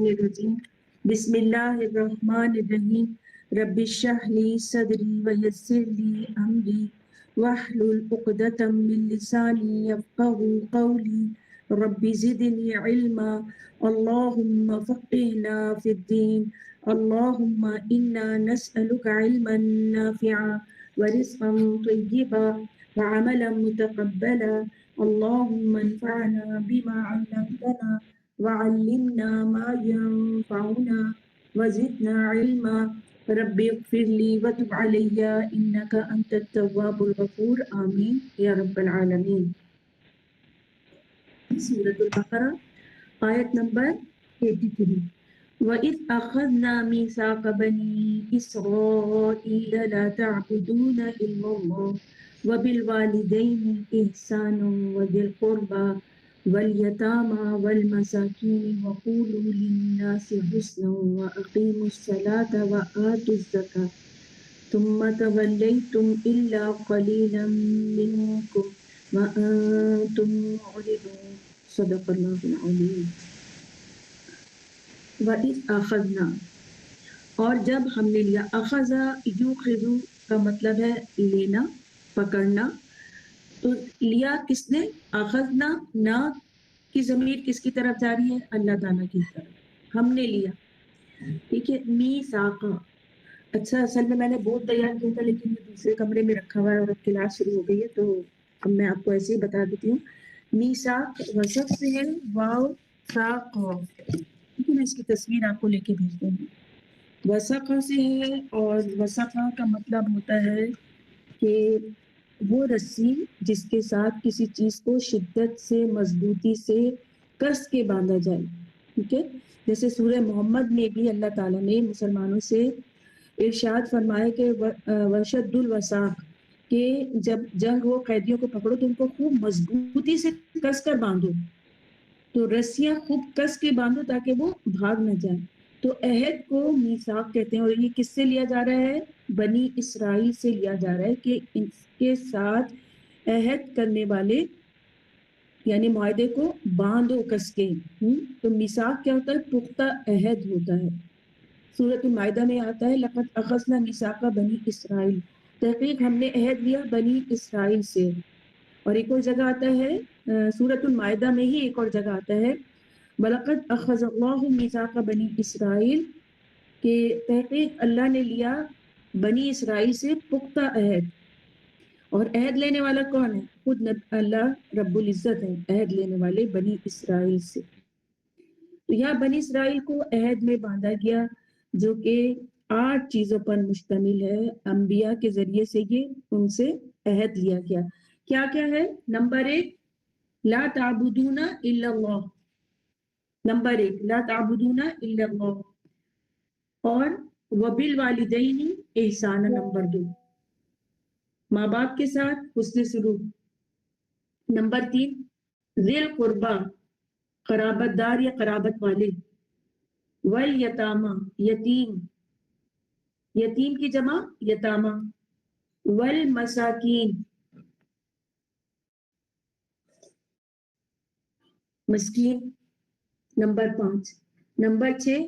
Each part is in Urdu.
الرجیم بسم اللہ الرحمن الرحیم رب اشرح لی صدری ویسر لی امری واحلل عقدۃ من لسانی یفقهوا قولی رب زدنی علما اللهم فقهنا فی الدین اللهم انا نسألك علما نافعا ورزقا طیبا وعملا متقبلا اللهم انفعنا بما علمتنا وعلمنا ما ينفعنا وزدنا علما رب اغفر لي وتب علي انك انت التواب الغفور آمین یا رب العالمین۔ سورۃ البقرہ آیت نمبر 83۔ وَإِذْ أَخَذْنَا مِيثَاقَ بَنِي إِسْرَائِيلَ لَا تَعْبُدُونَ إِلَّا اللَّهَ وَبِالْوَالِدَيْنِ إِحْسَانًا وَذِي الْقُرْبَى وَالْيَتَامَى وَالْمَسَاكِينِ وَقُولُوا لِلنَّاسِ حُسْنًا وَأَقِيمُوا الصَّلَاةَ وَآتُوا الزَّكَاةَ ثُمَّ تَوَلَّيْتُمْ إِلَّا قَلِيلًا مِنْكُمْ وَأَنْتُمْ مُعْرِضُونَ صدق اللہ العظیم۔ وَإِذْ أَخَذْنَا، اور جب ہم نے لیا، اخذ یوخذ کا مطلب ہے لینا، پکڑنا، تو لیا کس نے؟ اخذنا، نا کی ضمیر کس کی طرف جا رہی ہے؟ اللہ تعالیٰ کی طرف، ہم نے لیا، ٹھیک ہے۔ میثاق، اچھا اصل میں نے بہت تیار کیا تھا لیکن یہ دوسرے کمرے میں رکھا ہوا ہے اور اب کلاس شروع ہو گئی ہے تو اب میں آپ کو ایسے ہی بتا دیتی ہوں۔ میثاق وصف سے ہے، واو ساق، ٹھیک ہے، میں اس کی تصویر آپ کو لے کے بھیج دوں گی۔ وثقہ سے ہے اور وثقہ کا مطلب ہوتا ہے کہ وہ رسی جس کے ساتھ کسی چیز کو شدت سے، مضبوطی سے کس کے باندھا جائے، ٹھیک ہے۔ جیسے سورہ محمد میں بھی اللہ تعالیٰ نے مسلمانوں سے ارشاد فرمایا کہ وشد الوثاق، کہ جب جنگ ہو قیدیوں کو پکڑو تو ان کو خوب مضبوطی سے کس کر باندھو، تو رسیاں خوب کس کے باندھو تاکہ وہ بھاگ نہ جائیں۔ تو عہد کو میثاق کہتے ہیں، اور یہ کس سے لیا جا رہا ہے؟ بنی اسرائیل سے لیا جا رہا ہے کہ ان کے ساتھ عہد کرنے والے یعنی معاہدے کو باندھو کس کے۔ تو میثاق کیا ہوتا ہے؟ پختہ عہد ہوتا ہے۔ سورۃ المائدہ میں آتا ہے لقد اخذنا میثاق بنی اسرائیل، تحقیق ہم نے عہد لیا بنی اسرائیل سے۔ اور ایک اور جگہ آتا ہے سورۃ المائدہ میں ہی ایک اور جگہ آتا ہے وَلَقَدْ أَخَذَ اللَّهُ مِيثَاقَ بَنِي إِسْرَائِيلَ، کہ تحقیق اللہ نے لیا بنی اسرائیل سے پختہ عہد۔ اور عہد لینے والا کون ہے؟ خود اللہ رب العزت ہے، عہد لینے والے بنی اسرائیل سے۔ تو یہاں بنی اسرائیل کو عہد میں باندھا گیا جو کہ 8 چیزوں پر مشتمل ہے، انبیاء کے ذریعے سے یہ ان سے عہد لیا گیا۔ کیا کیا ہے؟ نمبر 1 لا تعبدون الا اللہ، نمبر 1 لا تعبدون الا اللہ، اور وبالوالدین احسان، نمبر 2 ماں باپ کے ساتھ حسن سلوک، نمبر 3 ذی القربہ قرابت دار یا قرابت والے، والیتامى یتیم، یتیم کی جمع یتامہ، والمساکین مسکین، نمبر 5، نمبر 6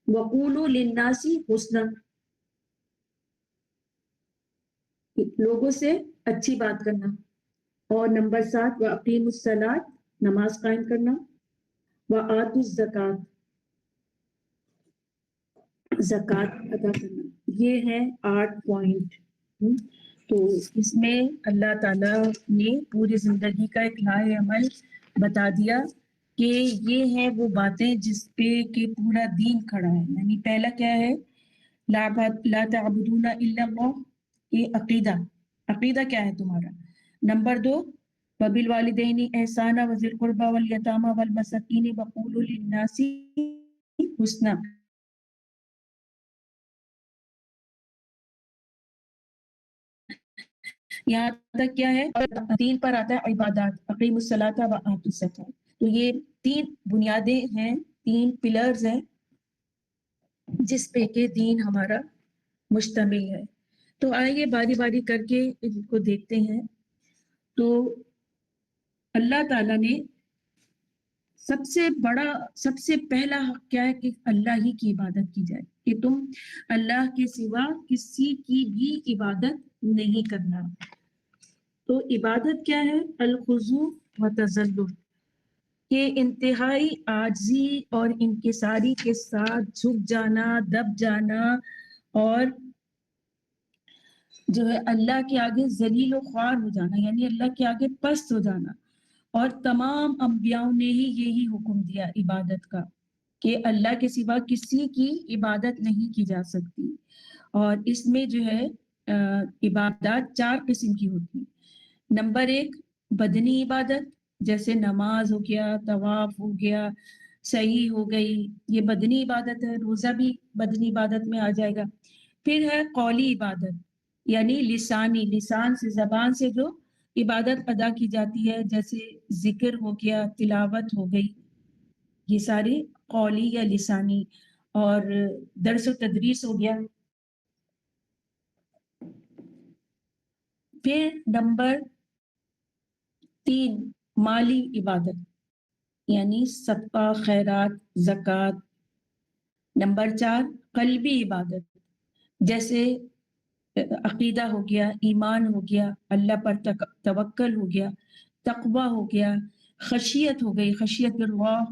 وقولوا للناس حسنا، لوگوں سے اچھی بات کرنا، اور نمبر 7 واقیموا الصلاۃ، نماز قائم کرنا، وآتوا الزکاۃ، زکوٰۃ ادا کرنا۔ یہ ہیں 8 پوائنٹ۔ تو اس میں اللہ تعالیٰ نے پوری زندگی کا ایک لائحہ عمل بتا دیا کہ یہ ہیں وہ باتیں جس پہ کہ پورا دین کھڑا ہے۔ یعنی پہلا کیا ہے؟ لا تعبدون الا اللہ، یہ عقیدہ، عقیدہ کیا ہے تمہارا۔ نمبر 2 وبالوالدین احسانا وذی القربى والیتامى والمساکین وقولوا للناس حسنا۔ یہاں تک کیا ہے؟ 3 پر آتا ہے عبادات، اقیموا الصلاۃ وآتوا الزکاۃ۔ تو یہ 3 بنیادیں ہیں، 3 پلرز ہیں جس پہ کہ دین ہمارا مشتمل ہے۔ تو آئیے باری باری کر کے ان کو دیکھتے ہیں۔ تو اللہ تعالیٰ نے سب سے پہلا حق کیا ہے کہ اللہ ہی کی عبادت کی جائے، کہ تم اللہ کے سوا کسی کی بھی عبادت نہیں کرنا۔ تو عبادت کیا ہے؟ الخضوع و تذلل، کہ انتہائی عاجزی اور انکساری کے ساتھ جھک جانا، دب جانا، اور جو ہے اللہ کے آگے ذلیل و خوار ہو جانا، یعنی اللہ کے آگے پست ہو جانا۔ اور تمام انبیاءوں نے ہی یہی حکم دیا عبادت کا، کہ اللہ کے سوا کسی کی عبادت نہیں کی جا سکتی۔ اور اس میں جو ہے عبادات 4 قسم کی ہوتی ہیں۔ نمبر 1 بدنی عبادت، جیسے نماز ہو گیا، طواف ہو گیا، صحیح ہو گئی، یہ بدنی عبادت ہے، روزہ بھی بدنی عبادت میں آ جائے گا۔ پھر ہے قولی عبادت، یعنی لسانی، لسان سے، زبان سے جو عبادت ادا کی جاتی ہے، جیسے ذکر ہو گیا، تلاوت ہو گئی، یہ سارے قولی یا لسانی۔ اور درس و تدریس ہو گیا۔ پھر نمبر 3 مالی عبادت، یعنی صدقہ، خیرات، زکوٰۃ۔ نمبر 4 قلبی عبادت، جیسے عقیدہ ہو گیا، ایمان ہو گیا، اللہ پر توکل ہو گیا، تقوی ہو گیا، خشیت ہو گئی، خشیت اللہ،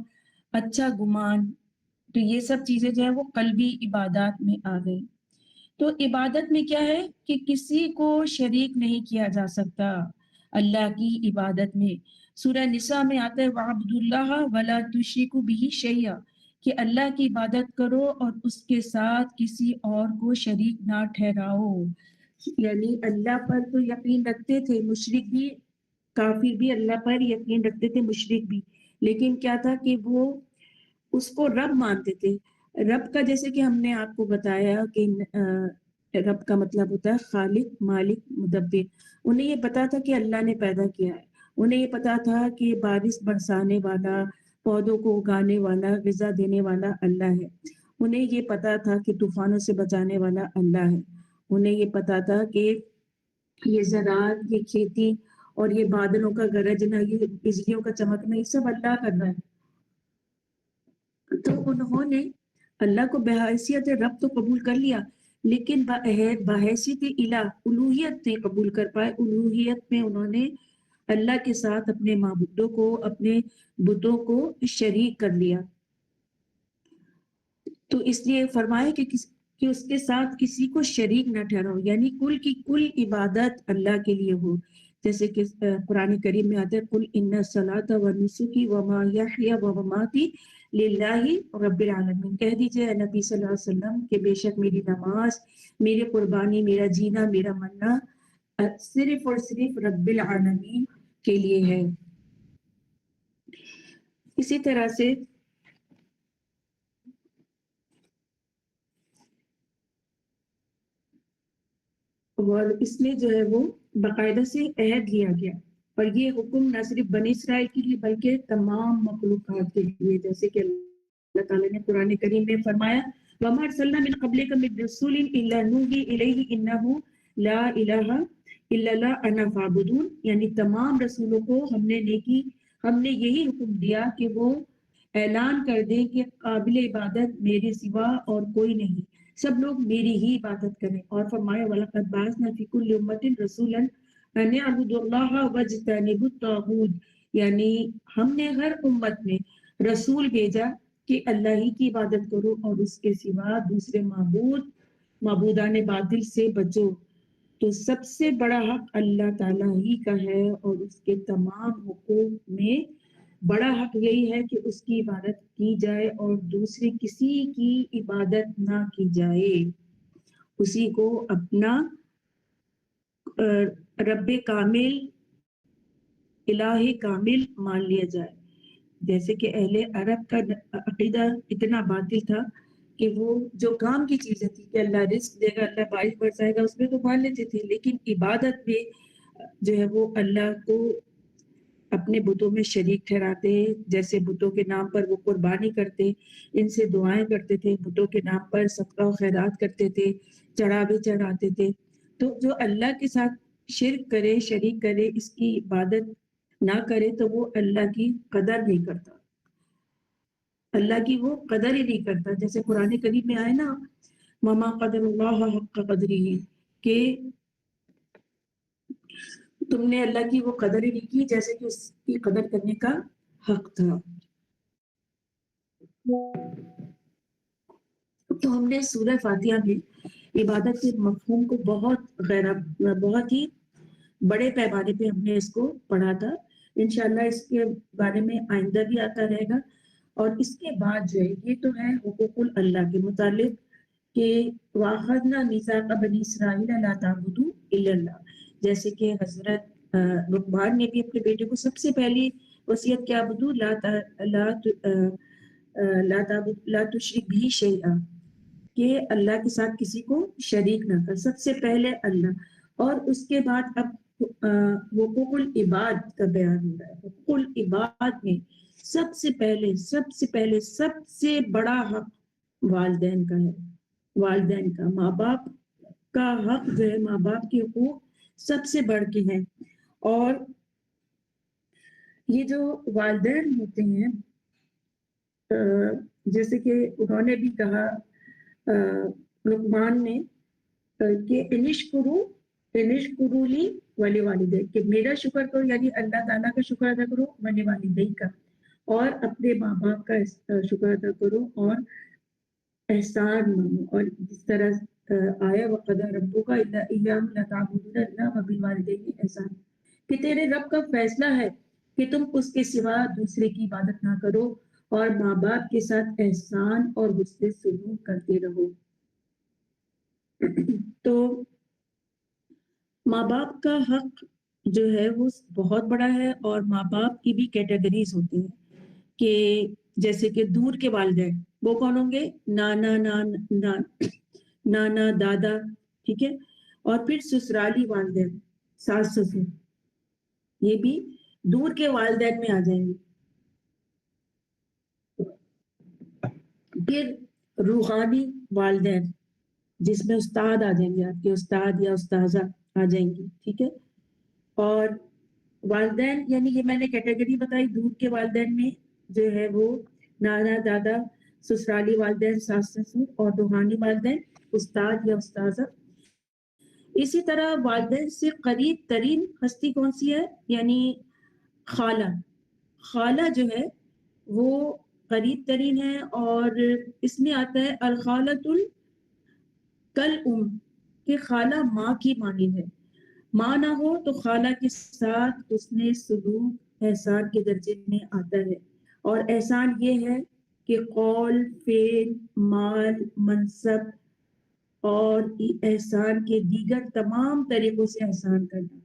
اچھا گمان۔ تو یہ سب چیزیں جو ہے وہ قلبی عبادات میں آ گئی۔ تو عبادت میں کیا ہے کہ کسی کو شریک نہیں کیا جا سکتا اللہ کی عبادت میں۔ سورہ نساء میں آتا ہے وَعَبُدُوا اللَّهَ وَلَا تُشْرِكُوا بِهِ شَيْئًا، کہ اللہ کی عبادت کرو اور اس کے ساتھ کسی اور کو شریک نہ ٹھہراؤ۔ یعنی اللہ پر تو یقین رکھتے تھے مشرک بھی، کافر بھی اللہ پر یقین رکھتے تھے، مشرک بھی، لیکن کیا تھا کہ وہ اس کو رب مانتے تھے۔ رب کا جیسے کہ ہم نے آپ کو بتایا کہ رب کا مطلب ہوتا ہے خالق، مالک، مدبر۔ انہیں یہ پتا تھا کہ اللہ نے پیدا کیا ہے، انہیں یہ پتا تھا کہ بارش برسانے والا، پودوں کو اگانے والا، غذا دینے والا اللہ ہے۔ انہیں یہ پتا تھا کہ طوفانوں سے بچانے والا اللہ ہے۔ انہیں یہ پتا تھا کہ یہ زراعت، یہ کھیتی اور یہ بادلوں کا گرجنا، یہ بجلیوں کا چمکنا، یہ سب اللہ کر رہا ہے۔ تو انہوں نے اللہ کو بحیثیت رب تو قبول کر لیا، لیکن بحیثیت الہ، الوہیت نہیں قبول کر پائے۔ الوہیت میں انہوں نے اللہ کے ساتھ اپنے معبودوں کو، اپنے بتوں کو شریک کر لیا۔ تو اس لیے فرمایا کہ اس کے ساتھ کسی کو شریک نہ ٹھہراؤ، یعنی کل کی کل عبادت اللہ کے لیے ہو۔ جیسے کہ قرآن کریم میں آتا ہے قل ان الصلاۃ ونسکی ومحیائی ومماتی للہ رب العالمین، کہہ دیجئے اے نبی صلی اللہ علیہ وسلم کہ بے شک میری نماز، میری قربانی، میرا جینا، میرا مرنا صرف اور صرف رب العالمین کے لیے ہے۔ اسی طرح سے اور اس میں جو ہے وہ باقاعدہ سے عہد لیا گیا، اور یہ حکم نہ صرف بنی اسرائیل کے لیے بلکہ تمام مخلوقات کے لیے، جیسے کہ اللہ تعالیٰ نے قرآن کریم میں فرمایا وَمَا أَرْسَلْنَا مِن قَبْلِكَ مِن رَّسُولٍ إِلَّا نُوحِي إِلَيْهِ إِنَّهُ لَا إِلَٰهَ إِلَّا اللَّهُ أَنَا فَاعْبُدُونِ، یعنی تمام رسولوں کو ہم نے یہی حکم دیا کہ وہ اعلان کر دیں کہ قابل عبادت میرے سوا اور کوئی نہیں، سب لوگ میری ہی عبادت کریں۔ اور فرمایا وَلَقَدْ بَعَثْنَا فِي كُلِّ أُمَّةٍ رَّسُولًا أَنِ اعْبُدُوا اللَّهَ وَاجْتَنِبُوا الطَّاغُوتَ، یعنی ہم نے ہر امت میں رسول بھیجا کہ اللہ ہی کی عبادت کرو اور اس کے سوا دوسرے معبودان باطل سے بچو۔ تو سب سے بڑا حق اللہ تعالیٰ ہی کا ہے، اور اس کے تمام حقوق میں بڑا حق یہی ہے کہ اس کی عبادت کی جائے اور دوسرے کسی کی عبادت نہ کی جائے، اسی کو اپنا رب کامل، الہ کامل مان لیا جائے۔ جیسے کہ اہل عرب کا عقیدہ اتنا باطل تھا کہ وہ جو کام کی چیزیں تھی کہ اللہ رزق دے گا، اللہ بارش برسائے گا، اس میں تو مان لیتے تھے، لیکن عبادت میں جو ہے وہ اللہ کو اپنے بتوں میں شریک ٹھہراتے، جیسے بتوں کے نام پر وہ قربانی کرتے، ان سے دعائیں کرتے تھے، بتوں کے نام پر صدقہ و خیرات کرتے تھے، چڑھاوے چڑھاتے تھے۔ تو جو اللہ کے ساتھ شرک کرے، شریک کرے، اس کی عبادت نہ کرے تو وہ اللہ کی قدر نہیں کرتا۔ اللہ کی وہ قدر ہی نہیں کرتا. جیسے قرآن کریم میں آئے نا وما قدر اللہ حق قدری، کہ تم نے اللہ کی وہ قدر ہی نہیں کی جیسے کہ اس کی قدر کرنے کا حق تھا. تو ہم نے سورہ فاتحہ میں عبادت کے مفہوم کو بہت ہی بڑے پیمانے پہ ہم نے اس کو پڑھا تھا. انشاءاللہ اس کے بارے میں آئندہ بھی آتا رہے گا. اور اس کے بعد جو ہے یہ تو ہے حقوق اللہ کے متعلق کہ وَأَخَذْنَا مِيثَاقَ بَنِي إِسْرَائِيلَ لَا تَعْبُدُوا إِلَّا اللَّهَ، جیسے کہ حضرت لقمان نے بھی اپنے بیٹے کو سب سے پہلی وصیت کیا بدو لا تشرک بھی شیئا، کہ اللہ کے ساتھ کسی کو شریک نہ کر، سب سے پہلے اللہ. اور اس کے بعد اب حقوق العباد کا بیان ہو رہا ہے. حقوق العباد میں سب سے بڑا حق والدین کا ہے. والدین کا، ماں باپ کا حق جو ہے، ماں باپ کے حقوق سب سے بڑھ کے ہیں. اور یہ جو والدین ہوتے ہیں جیسے کہ انہوں نے بھی کہا لقمان نے کہ انشکرو لی ولی والدین، کہ میرا شکر کرو، یعنی اللہ تعالیٰ کا شکر ادا کرو، ولی والدین کا، اور اپنے ماں باپ کا شکر ادا کرو اور احسان مانو. اور جس طرح آیا وَقَضَىٰ رَبُّكَ أَلَّا إِيَّاهُ لَتَعْبُدُونَ إِلَّا وَبِالْوَالِدَيْنِ احسان، کہ تیرے رب کا فیصلہ ہے کہ تم اس کے سوا دوسرے کی عبادت نہ کرو اور ماں باپ کے ساتھ احسان اور حسن سلوک کرتے رہو. تو ماں باپ کا حق جو ہے وہ بہت بڑا ہے. اور ماں باپ کی بھی کیٹیگریز ہوتی ہیں کہ جیسے کہ دور کے والدین وہ کون ہوں گے؟ نانا دادا، ٹھیک ہے. اور پھر سسرالی والدین، ساس سسر، یہ بھی دور کے والدین میں آ جائیں گے. پھر روحانی والدین جس میں استاد آ جائیں گے، آپ کے استاد یا استاذہ آ جائیں گی، ٹھیک ہے. اور والدین یعنی یہ میں نے کیٹیگری بتائی، دور کے والدین میں جو ہے وہ نانا دادا، سسرالی والدین ساس سسر، اور روحانی والدین استاد یا استاذہ. اسی طرح والدین سے قریب ترین ہستی کون سی ہے؟ یعنی خالہ. خالہ جو ہے وہ قریب ترین ہے. اور اس میں آتا ہے الخالۃ کل کہ خالہ ماں کی مانند ہے. ماں نہ ہو تو خالہ کے ساتھ حسن سلوک احسان کے درجے میں آتا ہے. اور احسان یہ ہے کہ قول، فعل، مال، منصب اور احسان کے دیگر تمام طریقوں سے احسان کرنا.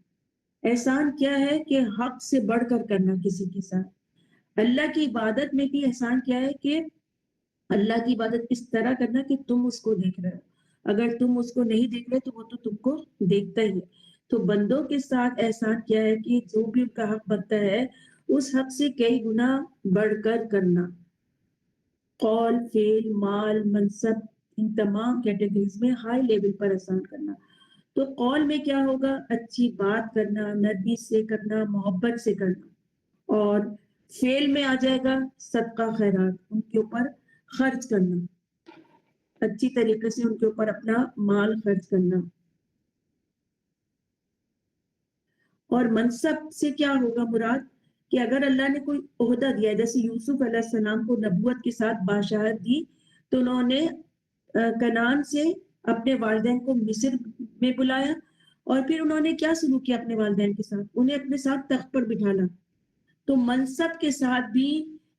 احسان کیا ہے کہ حق سے بڑھ کر کرنا کسی کے ساتھ. اللہ کی عبادت میں بھی احسان کیا ہے کہ اللہ کی عبادت اس طرح کرنا کہ تم اس کو دیکھ رہے ہو. اگر تم اس کو نہیں دیکھ رہے تو وہ تو تم کو دیکھتا ہی ہے. تو بندوں کے ساتھ احسان کیا ہے کہ جو بھی ان کا حق بنتا ہے اس حق سے کئی گنا بڑھ کر کرنا. قول، فعل، مال، منصب، ان تمام کیٹیگریز میں ہائی لیول پر احسان کرنا. تو قول میں کیا ہوگا؟ اچھی بات کرنا، نرمی سے کرنا، محبت سے کرنا. اور فعل میں آ جائے گا صدقہ خیرات، ان کے اوپر خرچ کرنا، اچھی طریقے سے ان کے اوپر اپنا مال خرچ کرنا. اور منصب سے کیا ہوگا مراد؟ کہ اگر اللہ نے کوئی عہدہ دیا، جیسے یوسف علیہ السلام کو نبوت کے ساتھ بادشاہت دی، تو انہوں نے کنعان سے اپنے والدین کو مصر میں بلایا، اور پھر انہوں نے کیا سلوک کیا اپنے والدین کے ساتھ؟ انہیں اپنے ساتھ تخت پر بٹھانا. تو منصب کے ساتھ بھی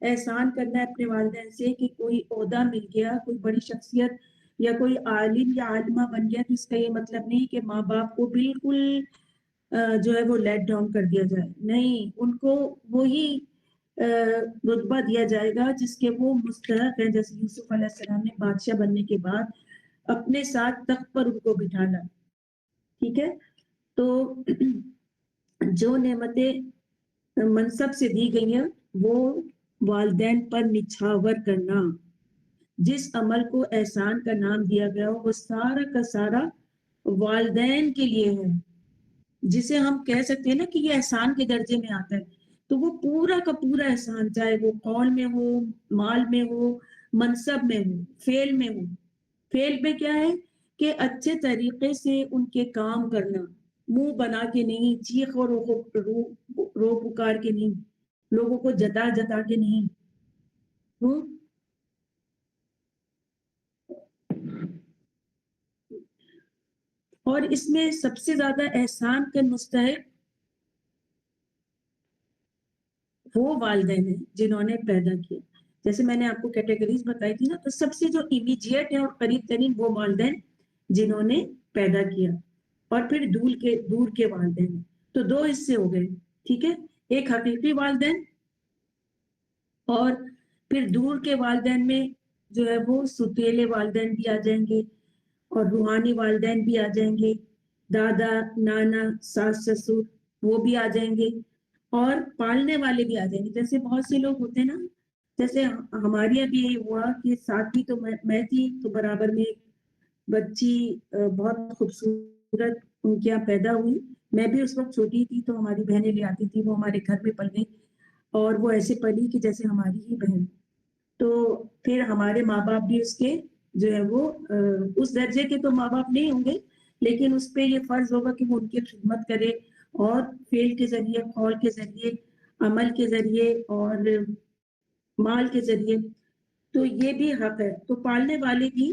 احسان کرنا ہے اپنے والدین سے، کہ کوئی عہدہ مل گیا، کوئی بڑی شخصیت یا کوئی عالم یا عالمہ بن گیا، تو اس کا یہ مطلب نہیں کہ ماں باپ کو بالکل جو ہے وہ لیٹ ڈاؤن کر دیا جائے. نہیں، ان کو وہی رتبہ دیا جائے گا جس کے وہ مستحق ہیں. جیسے یوسف علیہ السلام نے بادشاہ بننے کے بعد اپنے ساتھ تخت پر ان کو بٹھانا، ٹھیک ہے. تو جو نعمتیں منصب سے دی گئی ہیں وہ والدین پر نچھاور کرنا. جس عمل کو احسان کا نام دیا گیا وہ سارا کا سارا والدین کے لیے ہے، جسے ہم کہہ سکتے ہیں نا کہ یہ احسان کے درجے میں آتا ہے. تو وہ پورا کا پورا احسان، چاہے وہ قول میں ہو، مال میں ہو، منصب میں ہو، فعل میں ہو. فعل میں کیا ہے کہ اچھے طریقے سے ان کے کام کرنا، منہ بنا کے نہیں، چیخ اور رو پکار کے نہیں، لوگوں کو جتا جتا کے نہیں. اور اس میں سب سے زیادہ احسان کا مستحق وہ والدین ہیں جنہوں نے پیدا کیا. جیسے میں نے آپ کو کیٹیگریز بتائی تھی نا، تو سب سے جو امیجیٹ ہے اور قریب ترین وہ والدین جنہوں نے پیدا کیا، اور پھر دور کے والدین. تو دو حصے ہو گئے، ٹھیک ہے. ایک حقیقی والدین، اور پھر دور کے والدین میں جو ہے وہ ستیلے والدین بھی آ جائیں گے، اور روحانی والدین بھی آ جائیں گے، دادا نانا ساس سسر وہ بھی آ جائیں گے، اور پالنے والے بھی آ جائیں گے. جیسے بہت سے لوگ ہوتے ہیں نا، جیسے ہمارے یہاں بھی یہی ہوا کہ ساتھ ہی تو میں تھی، تو برابر میں ایک بچی بہت خوبصورت ان کے یہاں پیدا ہوئی. میں بھی اس وقت چھوٹی تھی، تو ہماری بہنیں لے آتی تھی، وہ ہمارے گھر میں پل گئی، اور وہ ایسے پلی کہ جیسے ہماری ہی بہن. تو پھر ہمارے ماں باپ بھی اس کے جو ہے وہ اس درجے کے تو ماں باپ نہیں ہوں گے، لیکن اس پہ یہ فرض ہوگا کہ وہ ان کی خدمت کرے، اور فعل کے ذریعے، قول کے ذریعے، عمل کے ذریعے، اور مال کے ذریعے. تو یہ بھی حق ہے. تو پالنے والے بھی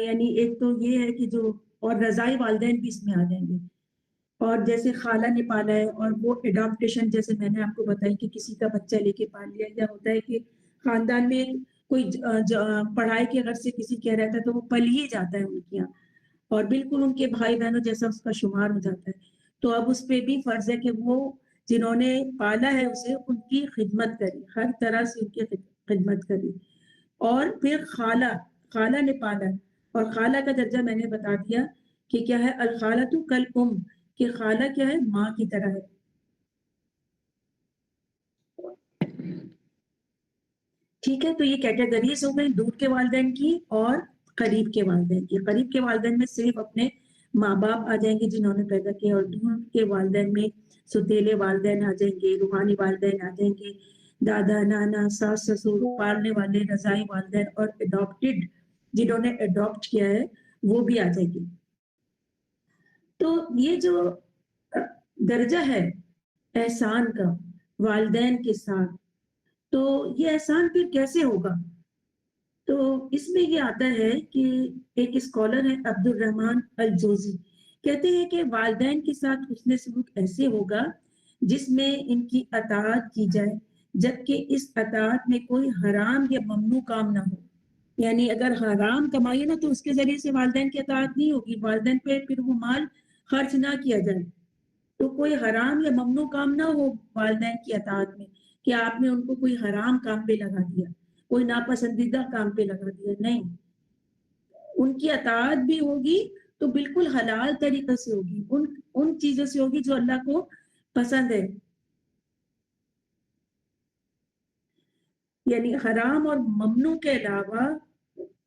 یعنی ایک تو یہ ہے کہ جو، اور رضائی والدین بھی اس میں آ جائیں گے. اور جیسے خالہ نے پالا ہے، اور وہ اڈاپٹیشن، جیسے میں نے آپ کو بتائی کہ کسی کا بچہ لے کے پال لیا، یا ہوتا ہے کہ خاندان میں کوئی پڑھائی کے غرض سے کسی کہہ رہتا ہے تو وہ پل ہی جاتا ہے ان کے یہاں، اور بالکل ان کے بھائی بہنوں جیسا اس کا شمار ہو جاتا ہے. تو اب اس پہ بھی فرض ہے کہ وہ جنہوں نے پالا ہے اسے، ان کی خدمت کری، ہر طرح سے ان کی خدمت کری. اور پھر خالہ نے پالا، اور خالہ کا درجہ میں نے بتا دیا کہ کیا ہے، الخالۃ کالام، کہ خالہ کیا ہے، ماں کی طرح ہے. ٹھیک ہے. تو یہ کیٹیگریز ہو گئی دور کے والدین کی اور قریب کے والدین کی. قریب کے والدین میں صرف اپنے ماں باپ آ جائیں گے جنہوں نے پیدا کیا، اور دور کے والدین میں ستیلے والدین آ جائیں گے، روحانی والدین آ جائیں گے، دادا نانا ساس سسر، پالنے والے، رضائی والدین، اور اڈاپٹیڈ جنہوں نے اڈاپٹ کیا ہے وہ بھی آ جائیں گے. تو یہ جو درجہ ہے احسان کا والدین کے ساتھ، تو یہ احسان پھر کیسے ہوگا؟ تو اس میں یہ آتا ہے کہ ایک اسکالر ہے عبد الرحمن الجوزی، کہتے ہیں کہ والدین کے ساتھ حسن سلوک ایسے ہوگا جس میں ان کی اطاعت کی جائے، جبکہ اس اطاعت میں کوئی حرام یا ممنوع کام نہ ہو. یعنی اگر حرام کمائیے نا تو اس کے ذریعے سے والدین کی اطاعت نہیں ہوگی، والدین پہ پھر وہ مال خرچ نہ کیا جائے. تو کوئی حرام یا ممنوع کام نہ ہو والدین کی اطاعت میں، کہ آپ نے ان کو کوئی حرام کام پہ لگا دیا، کوئی ناپسندیدہ کام پہ لگا دیا. نہیں، ان کی اطاعت بھی ہوگی تو بالکل حلال طریقے سے ہوگی، ان چیزوں سے ہوگی جو اللہ کو پسند ہے. یعنی حرام اور ممنوع کے علاوہ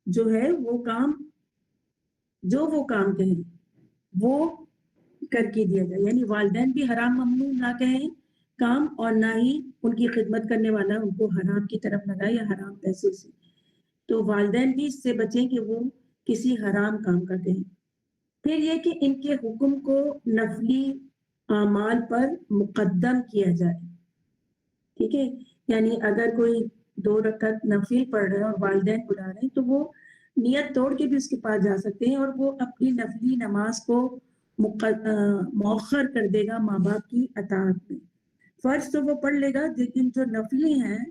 جو ہے وہ کام کہیں وہ کر کے دیا جائے. یعنی والدین بھی حرام ممنوع نہ کہیں کام، اور نہ ہی ان کی خدمت کرنے والا ان کو حرام کی طرف لگائے یا حرام پیسے سے. تو والدین بھی اس سے بچیں کہ وہ کسی حرام کام کا کہیں. پھر یہ کہ ان کے حکم کو نفلی اعمال پر مقدم کیا جائے. ٹھیک ہے. یعنی اگر کوئی 2 رکعت نفل پڑھ رہے ہیں اور والدین بلا رہے ہیں تو وہ نیت توڑ کے بھی اس کے پاس جا سکتے ہیں، اور وہ اپنی نفلی نماز کو مؤخر کر دے گا ماں باپ کی اطاعت میں. فرض تو وہ پڑھ لے گا، لیکن جو نفلی ہیں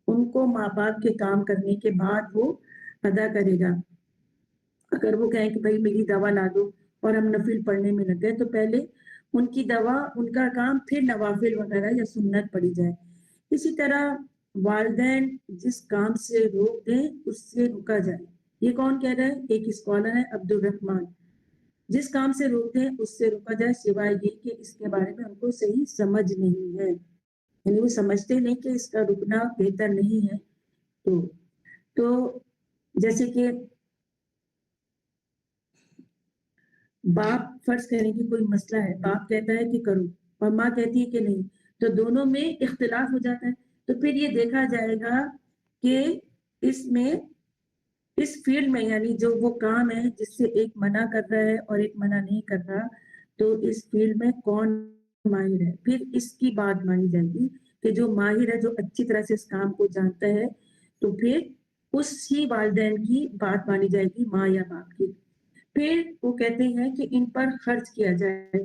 ان کو ماں باپ کے کام کرنے کے بعد وہ ادا کرے گا. اگر وہ کہیں کہ بھائی میری دوا لا دو، اور ہم نفل پڑھنے میں لگ گئے، تو پہلے ان کی دوا، ان کا کام، پھر نوافل وغیرہ یا سنت پڑھی جائے. اسی طرح والدین جس کام سے روک دیں اس سے رکا جائے. یہ کون کہہ رہا ہے؟ ایک اسکالر ہے عبد الرحمن. جس کام سے روک دیں اس سے رکا جائے، سوائے یہ کہ اس کے بارے میں ان کو صحیح سمجھ نہیں ہے. یعنی وہ سمجھتے نہیں کہ اس کا رکنا بہتر نہیں ہے. تو جیسے کہ باپ فرض کریں کہ کوئی مسئلہ ہے، باپ کہتا ہے کہ کرو اور ماں کہتی ہے کہ نہیں، تو دونوں میں اختلاف ہو جاتا ہے. تو پھر یہ دیکھا جائے گا کہ اس میں اس فیلڈ میں یعنی جو وہ کام ہے جس سے ایک منع کر رہا ہے اور ایک منع نہیں کر رہا, تو اس فیلڈ میں کون ماہر ہے, پھر اس کی بات مانی جائے گی کہ جو ماہر ہے, جو اچھی طرح سے اس کام کو جانتا ہے, تو پھر اس ہی والدین کی بات مانی جائے گی, ماں یا باپ کی. پھر وہ کہتے ہیں کہ ان پر خرچ کیا جائے,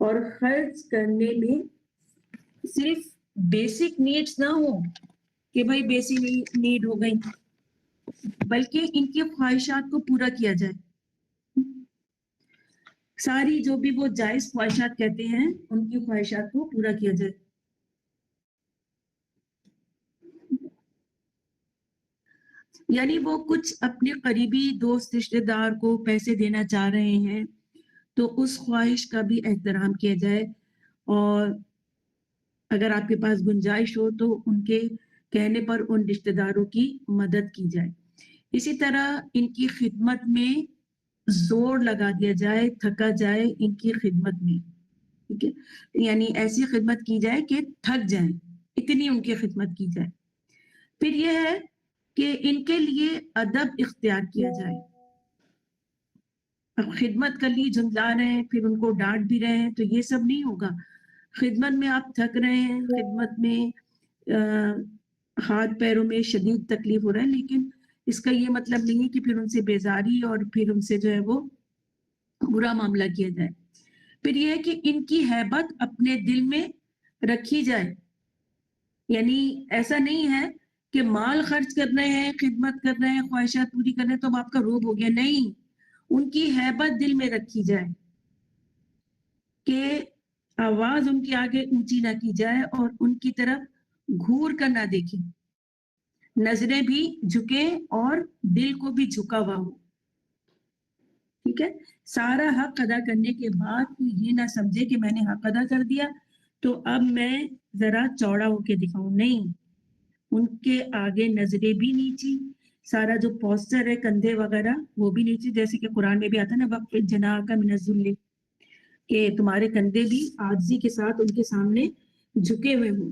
اور خرچ کرنے میں صرف بیسک نیڈز نہ ہو کہ بھائی بیسک نیڈ ہو گئی, بلکہ ان کی خواہشات کو پورا کیا جائے. ساری جو بھی وہ جائز خواہشات کہتے ہیں ان کی خواہشات کو پورا کیا جائے. یعنی وہ کچھ اپنے قریبی دوست رشتے دار کو پیسے دینا چاہ رہے ہیں تو اس خواہش کا بھی احترام کیا جائے, اور اگر آپ کے پاس گنجائش ہو تو ان کے کہنے پر ان رشتے داروں کی مدد کی جائے. اسی طرح ان کی خدمت میں زور لگا دیا جائے, تھکا جائے ان کی خدمت میں, ٹھیک ہے, یعنی ایسی خدمت کی جائے کہ تھک جائیں, اتنی ان کی خدمت کی جائے. پھر یہ ہے کہ ان کے لیے ادب اختیار کیا جائے. اب خدمت کر لی, جھنجھلا رہے ہیں, پھر ان کو ڈانٹ بھی رہے ہیں, تو یہ سب نہیں ہوگا. خدمت میں آپ تھک رہے ہیں, خدمت میں ہاتھ پیروں میں شدید تکلیف ہو رہا ہے, لیکن اس کا یہ مطلب نہیں ہے کہ پھر ان سے بیزاری اور پھر ان سے جو ہے وہ برا معاملہ کیا جائے. پھر یہ ہے کہ ان کی ہیبت اپنے دل میں رکھی جائے. یعنی ایسا نہیں ہے کہ مال خرچ کر رہے ہیں, خدمت کر رہے ہیں, خواہشات پوری کر رہے ہیں تو اب آپ کا روب ہو گیا. نہیں, ان کی ہیبت دل میں رکھی جائے کہ آواز ان کے آگے اونچی نہ کی جائے اور ان کی طرف گھور کر نہ دیکھیں, نظریں بھی جھکیں اور دل کو بھی جھکا ہوا ہو. ٹھیک ہے, سارا حق ادا کرنے کے بعد کوئی یہ نہ سمجھے کہ میں نے حق ادا کر دیا تو اب میں ذرا چوڑا ہو کے دکھاؤں. نہیں, ان کے آگے نظریں بھی نیچی, سارا جو پوسٹر ہے کندھے وغیرہ وہ بھی نیچے, جیسے کہ قرآن میں بھی آتا ہے نا, وقف جناح کا من الذل, کہ تمہارے کندھے بھی عاجزی کے ساتھ ان کے سامنے جھکے ہوئے ہوں.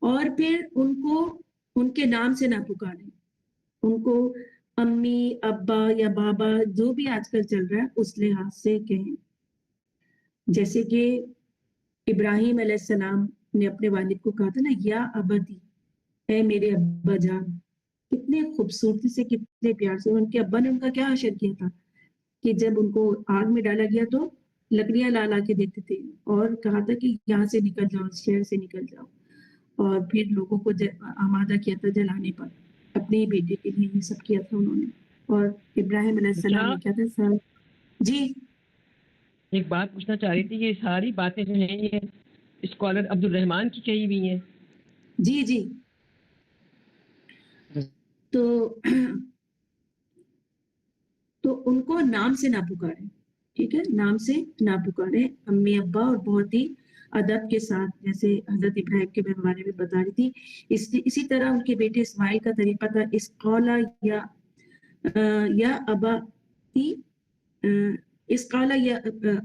اور پھر ان کو ان کے نام سے نہ پکاریں, ان کو امی, ابا یا بابا جو بھی آج کل چل رہا ہے اس لحاظ سے کہیں. جیسے کہ ابراہیم علیہ السلام نے اپنے والد کو کہا تھا نا, یا ابتی, اے میرے ابا جان. کتنے خوبصورتی سے, کتنے پیار سے. ان کے ابا نے ان کا کیا حشر کیا تھا کہ جب ان کو آگ میں ڈالا گیا تو لکڑیاں لا لا کے دیتے تھے اور کہا تھا کہ یہاں سے نکل جاؤ, شہر سے نکل جاؤ, اور پھر لوگوں کو آمادہ کیا تھا جلانے پر. اپنے ہی بیٹے کے لیے یہ سب کیا تھا انہوں نے. اور ابراہیم علیہ السلام نے کیا تھا سر. جی, ایک بات پوچھنا چاہ رہی تھی, یہ ساری باتیں جو ہیں یہ اسکالر عبد الرحمان کی کہی ہوئی ہیں. جی جی, تو ان کو نام سے نہ پکاریں, ٹھیک ہے, نام سے نہ پکاریں, امی ابا, اور بہت ہی ادب کے ساتھ, جیسے حضرت ابراہیم کے بارے میں بتا رہی تھی. اسی طرح ان کے بیٹے اسماعیل کا طریقہ تھا, اسقالا یا ابا تھی, اسقالا یا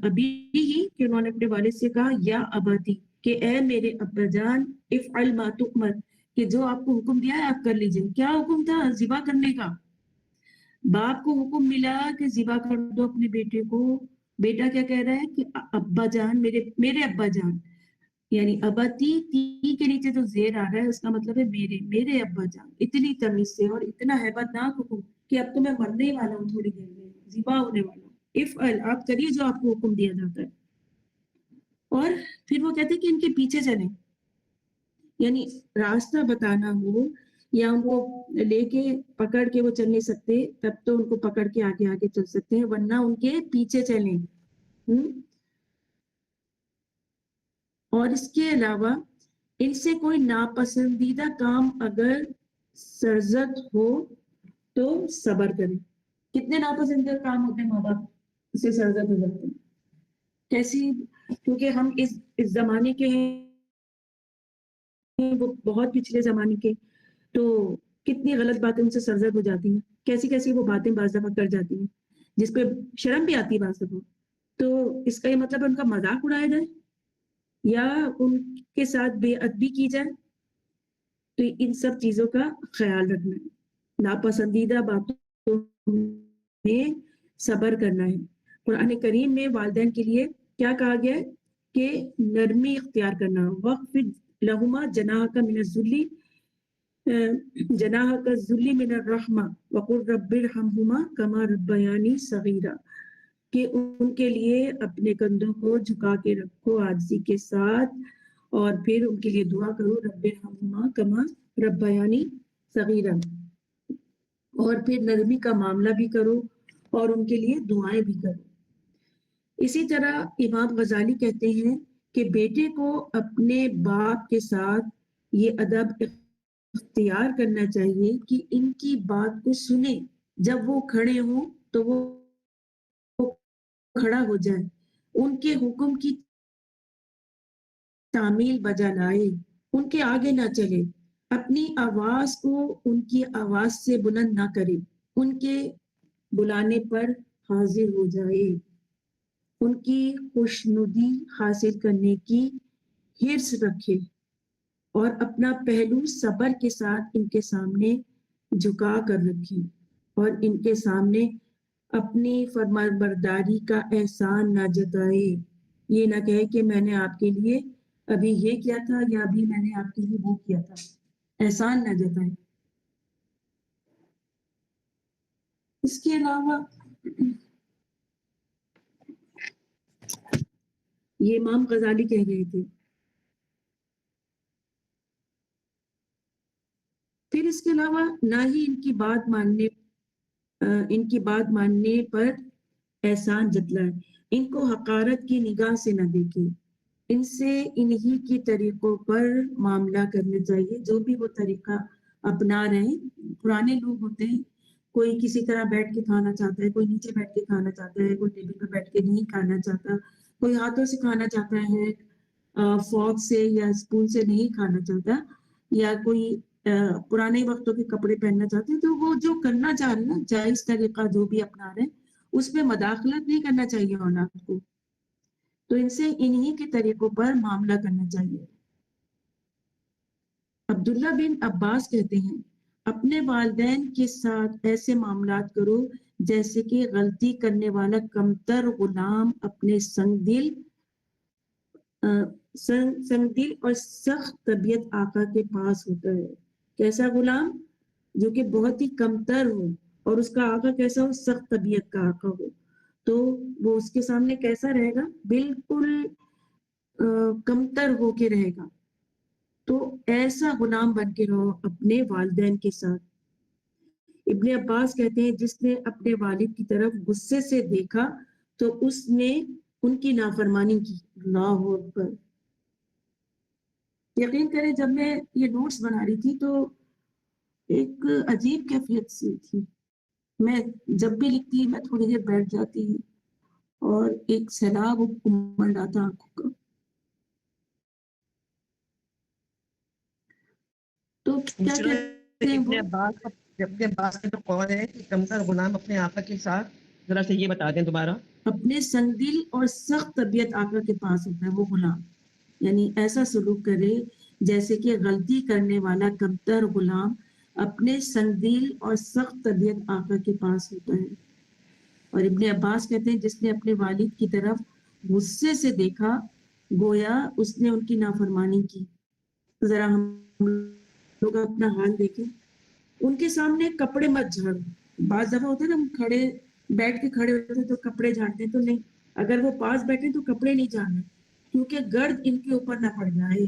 ابی ہی, کہ انہوں نے اپنے والد سے کہا یا اباتی, کہ اے میرے ابا جان, افعل ما تؤمر, کہ جو آپ کو حکم دیا ہے آپ کر لیجئے. کیا حکم تھا؟ ذبح کرنے کا. باپ کو حکم ملا کہ ذبح کر دو اپنے بیٹے کو. بیٹا کیا کہہ رہا ہے کہ ابا جان, میرے ابا جان, یعنی اباتی, تی کے نیچے جو زیر آ رہا ہے اس کا مطلب ہے میرے ابا جان. اتنی تمیز سے اور اتنا ہیبتناک حکم کہ اب تو میں مرنے ہی والا ہوں, تھوڑی دیر میں ذبح ہونے والا ہوں. افعل, آپ کریے جو آپ کو حکم دیا جاتا ہے. اور پھر وہ کہتے ہیں کہ ان کے پیچھے چلیں, یعنی راستہ بتانا ہو یا ان کو لے کے پکڑ کے وہ چل نہیں سکتے تب تو ان کو پکڑ کے آگے آگے چل سکتے ہیں, ورنہ ان کے پیچھے چلیں. اور اس کے علاوہ ان سے کوئی ناپسندیدہ کام اگر سرزد ہو تو صبر کریں. کتنے ناپسندیدہ کام ہوتے ہیں ماں باپ سے سرزد ہو جاتے ہیں. کیسی, کیونکہ ہم اس زمانے کے ہیں, وہ بہت پچھلے زمانے کے, تو کتنی غلط باتیں ان سے سرزد ہو جاتی ہیں, کیسی کیسی وہ باتیں بعض دفعہ کر جاتی ہیں جس پہ شرم بھی آتی ہے بعض دفعہ. تو اس کا یہ مطلب ہے ان کا مذاق اڑایا جائے, یا ان کے ساتھ بے ادبی کی جائے، تو ان سب چیزوں کا خیال رکھنا ہے۔ ناپسندیدہ باتوں میں صبر کرنا ہے۔ قرآن کریم میں والدین کے لیے کیا کہا گیا ہے کہ نرمی اختیار کرنا، وَخْفِضْ لَهُمَا جَنَاحَكَ مِنَ الذُّلِّ جَنَاحَكَ الذُّلِّ مِنَ الرَّحْمَةِ وَقُلْ رَبِّ ارْحَمْهُمَا كَمَا رَبَّيَانِي صَغِيرًا، کہ ان کے لیے اپنے کندھوں کو جھکا کے رکھو عاجزی کے ساتھ، اور پھر ان کے لیے دعا کرو رب ارحمہما کما ربیانی صغیرا، اور پھر نرمی کا معاملہ بھی کرو اور ان کے لیے دعائیں بھی کرو۔ اسی طرح امام غزالی کہتے ہیں کہ بیٹے کو اپنے باپ کے ساتھ یہ ادب اختیار کرنا چاہیے کہ ان کی بات کو سنے، جب وہ کھڑے ہوں تو وہ کھڑا ہو جائے، ان کے حکم کی تعمیل بجا لائے، ان کے آگے نہ چلے، اپنی آواز کو ان کی آواز سے بلند نہ کرے، ان کے بلانے پر حاضر ہو جائے، ان کی خوشنودی حاصل کرنے کی حرص رکھے، اور اپنا پہلو صبر کے ساتھ ان کے سامنے جھکا کر رکھے، اور ان کے سامنے اپنی فرمانبرداری کا احسان نہ جتائے۔ یہ نہ کہے کہ میں نے آپ کے لیے ابھی یہ کیا تھا یا ابھی میں نے آپ کے لیے وہ کیا تھا، احسان نہ جتائے۔ اس کے علاوہ یہ امام غزالی کہہ رہے تھے۔ پھر اس کے علاوہ نہ ہی ان کی بات ماننے پر احسان جتلائے، ان کو حقارت کی نگاہ سے نہ دیکھے، ان سے انہی کی طریقوں پر معاملہ کرنا چاہیے، جو بھی وہ طریقہ اپنا رہے ہیں۔ پرانے لوگ ہوتے ہیں، کوئی کسی طرح بیٹھ کے کھانا چاہتا ہے، کوئی نیچے بیٹھ کے کھانا چاہتا ہے، کوئی ٹیبل پہ بیٹھ کے نہیں کھانا چاہتا، کوئی ہاتھوں سے کھانا چاہتا ہے، فورک سے یا اسپون سے نہیں کھانا چاہتا، یا کوئی پرانے وقتوں کے کپڑے پہننا چاہتے ہیں، تو وہ جو کرنا چاہ رہے ہیں نا، جائز طریقہ جو بھی اپنا رہے ہیں، اس میں مداخلت نہیں کرنا چاہیے اولاد کو، تو ان سے انہی کے طریقوں پر معاملہ کرنا چاہیے۔ عبداللہ بن عباس کہتے ہیں اپنے والدین کے ساتھ ایسے معاملات کرو جیسے کہ غلطی کرنے والا کمتر غلام اپنے سنگ دل اور سخت طبیعت آقا کے پاس ہوتا ہے۔ کیسا غلام؟ جو کہ بہت ہی کمتر ہو، اور اس کا آقا کیسا ہو؟ سخت طبیعت کا آقا ہو، تو وہ اس کے سامنے کیسا رہے گا؟ بالکل کمتر ہو کے رہے گا۔ تو ایسا غلام بن کے رہو اپنے والدین کے ساتھ۔ ابن عباس کہتے ہیں جس نے اپنے والد کی طرف غصے سے دیکھا تو اس نے ان کی نافرمانی کی۔ اللہ اکبر! یقین کریں جب میں یہ نوٹس بنا رہی تھی تو ایک عجیب کیفیت سی تھی۔ میں جب بھی لکھتی میں تھوڑی دیر بیٹھ جاتی اور ایک سیلاب امڑ آتا آنکھوں کا۔ تو کیا کہتے ہیں وہ؟ ابن عباس کا جو قول ہے کہ کمتر غلام اپنے آقا کے ساتھ، ذرا سے یہ بتا دیں دوبارہ۔ اپنے سنگ دل اور سخت طبیعت آقا کے پاس ہوتا ہے وہ غلام، یعنی ایسا سلوک کرے جیسے کہ غلطی کرنے والا کمتر غلام اپنے سنگ دل اور سخت طبیعت آقا کے پاس ہوتا ہے۔ اور ابن عباس کہتے ہیں جس نے اپنے والد کی طرف غصے سے دیکھا گویا اس نے ان کی نافرمانی کی۔ ذرا ہم لوگ اپنا حال دیکھیں، ان کے سامنے کپڑے مت جھاڑو۔ بعض دفعہ ہوتا ہے نا، ہم کھڑے بیٹھ کے کھڑے ہوتے ہیں تو کپڑے جھاڑتے ہیں، تو نہیں، اگر وہ پاس بیٹھے تو کپڑے نہیں جھاڑنے، کیونکہ گرد ان کے اوپر نہ پڑ جائے۔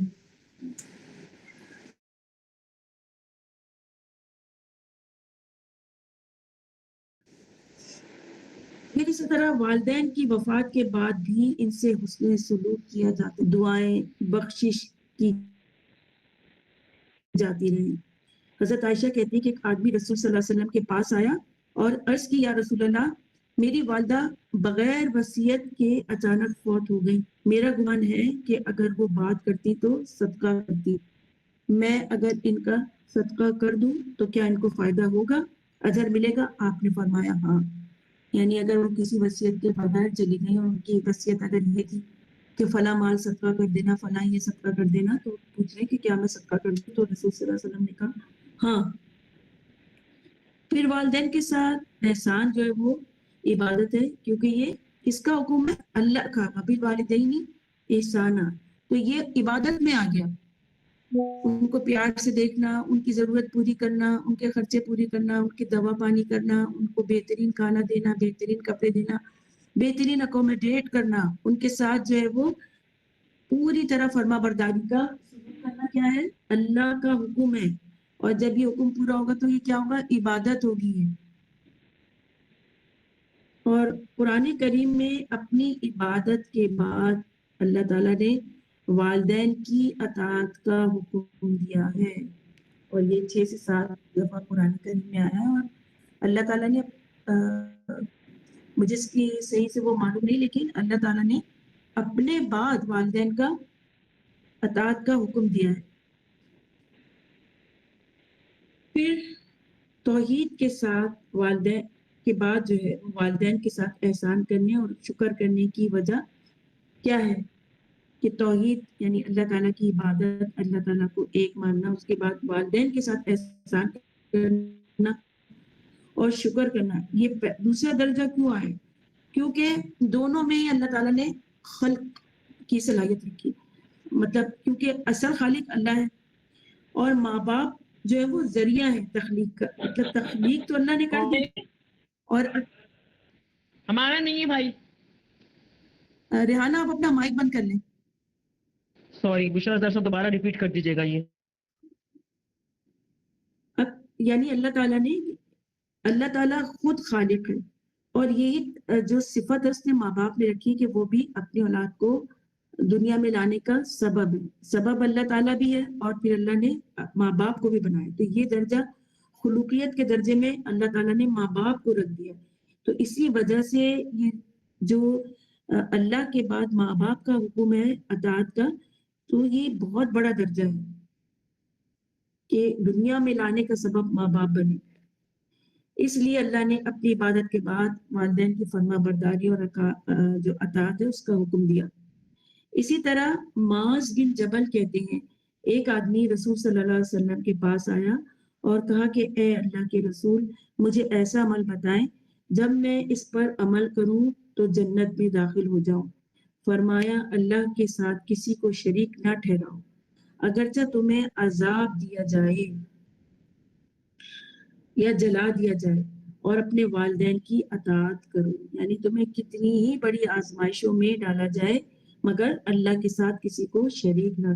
پھر اسی طرح والدین کی وفات کے بعد بھی ان سے حسن سلوک کیا جاتا ہے، دعائیں بخشش کی جاتی رہیں۔ حضرت عائشہ کہتی ہے کہ ایک آدمی رسول صلی اللہ علیہ وسلم کے پاس آیا اور عرض کی یا رسول اللہ، میری والدہ بغیر وصیت کے اچانک فوت ہو گئی، میرا گمان ہے کہ اگر وہ بات کرتی تو صدقہ کرتی، میں اگر ان کا صدقہ کر دوں تو کیا ان کو فائدہ ہوگا، اجر ملے گا؟ آپ نے فرمایا ہاں، یعنی اگر وہ کسی وصیت کے بغیر چلی گئی اور ان کی وصیت اگر یہ تھی کہ فلاں مال صدقہ کر دینا، فلاں یہ صدقہ کر دینا، تو پوچھ رہے کہ کیا میں صدقہ کر دوں؟ تو رسول صلی اللہ علیہ وسلم نے کہا ہاں. پھر والدین کے ساتھ احسان جو ہے وہ عبادت ہے، کیونکہ یہ کس کا حکم ہے؟ اللہ کا. وبالوالدین احسانا، تو یہ عبادت میں آ گیا. ان کو پیار سے دیکھنا، ان کی ضرورت پوری کرنا، ان کے خرچے پوری کرنا، ان کی دوا پانی کرنا، ان کو بہترین کھانا دینا، بہترین کپڑے دینا، بہترین اکوموڈیٹ کرنا، ان کے ساتھ جو ہے وہ پوری طرح فرما برداری کا سلوک کرنا کیا ہے؟ اللہ کا حکم ہے. اور جب یہ حکم پورا ہوگا تو یہ کیا ہوگا؟ عبادت ہوگی. اور قرآن کریم میں اپنی عبادت کے بعد اللہ تعالیٰ نے والدین کی اطاعت کا حکم دیا ہے، اور یہ 6 سے 7 دفعہ قرآن کریم میں آیا ہے. اور اللہ تعالیٰ نے مجھے اس کی صحیح سے وہ معلوم نہیں، لیکن اللہ تعالیٰ نے اپنے بعد والدین کا اطاعت کا حکم دیا ہے. پھر توحید کے ساتھ والدین کے بعد جو ہے والدین کے ساتھ احسان کرنے اور شکر کرنے کی وجہ کیا ہے؟ کہ توحید یعنی اللہ تعالیٰ کی عبادت، اللہ تعالیٰ کو ایک ماننا، اس کے بعد والدین کے ساتھ احسان کرنا اور شکر کرنا. یہ دوسرا درجہ کیوں آئے؟ کیونکہ دونوں میں ہی اللہ تعالیٰ نے خلق کی صلاحیت رکھی. مطلب کیونکہ اصل خالق اللہ ہے، اور ماں باپ جو ہے وہ ذریعہ ہے تخلیق کا. مطلب تخلیق تو اللہ نے کر دی. اور ہمارا نہیں ہے بھائی. ریحانہ آپ اپنا مائک بند کر لیں. سوری بشرا صاحب دوبارہ ریپیٹ کر دیجیے گا. یہ اب یعنی اللہ تعالیٰ خود خالق ہے، اور یہی جو صفت ہے اس نے ماں باپ نے رکھی کہ وہ بھی اپنی اولاد کو دنیا میں لانے کا سبب ہے. سبب اللہ تعالیٰ بھی ہے، اور پھر اللہ نے ماں باپ کو بھی بنایا. تو یہ درجہ خلوقیت کے درجے میں اللہ تعالیٰ نے ماں باپ کو رکھ دیا. تو اسی وجہ سے یہ جو اللہ کے بعد ماں باپ کا حکم ہے اطاعت کا، تو یہ بہت بڑا درجہ ہے کہ دنیا میں لانے کا سبب ماں باپ بنے. اس لیے اللہ نے اپنی عبادت کے بعد والدین کی فرما برداری اور جو اطاعت ہے اس کا حکم دیا. اسی طرح معاذ بن جبل کہتے ہیں، ایک آدمی رسول صلی اللہ علیہ وسلم کے پاس آیا اور کہا کہ اے اللہ کے رسول، مجھے ایسا عمل بتائیں جب میں اس پر عمل کروں تو جنت میں داخل ہو جاؤں. فرمایا اللہ کے ساتھ کسی کو شریک نہ ٹھہراؤ، اگرچہ تمہیں عذاب دیا جائے یا جلا دیا جائے، اور اپنے والدین کی اطاعت کرو. یعنی تمہیں کتنی ہی بڑی آزمائشوں میں ڈالا جائے مگر اللہ کے ساتھ کسی کو شریک نہ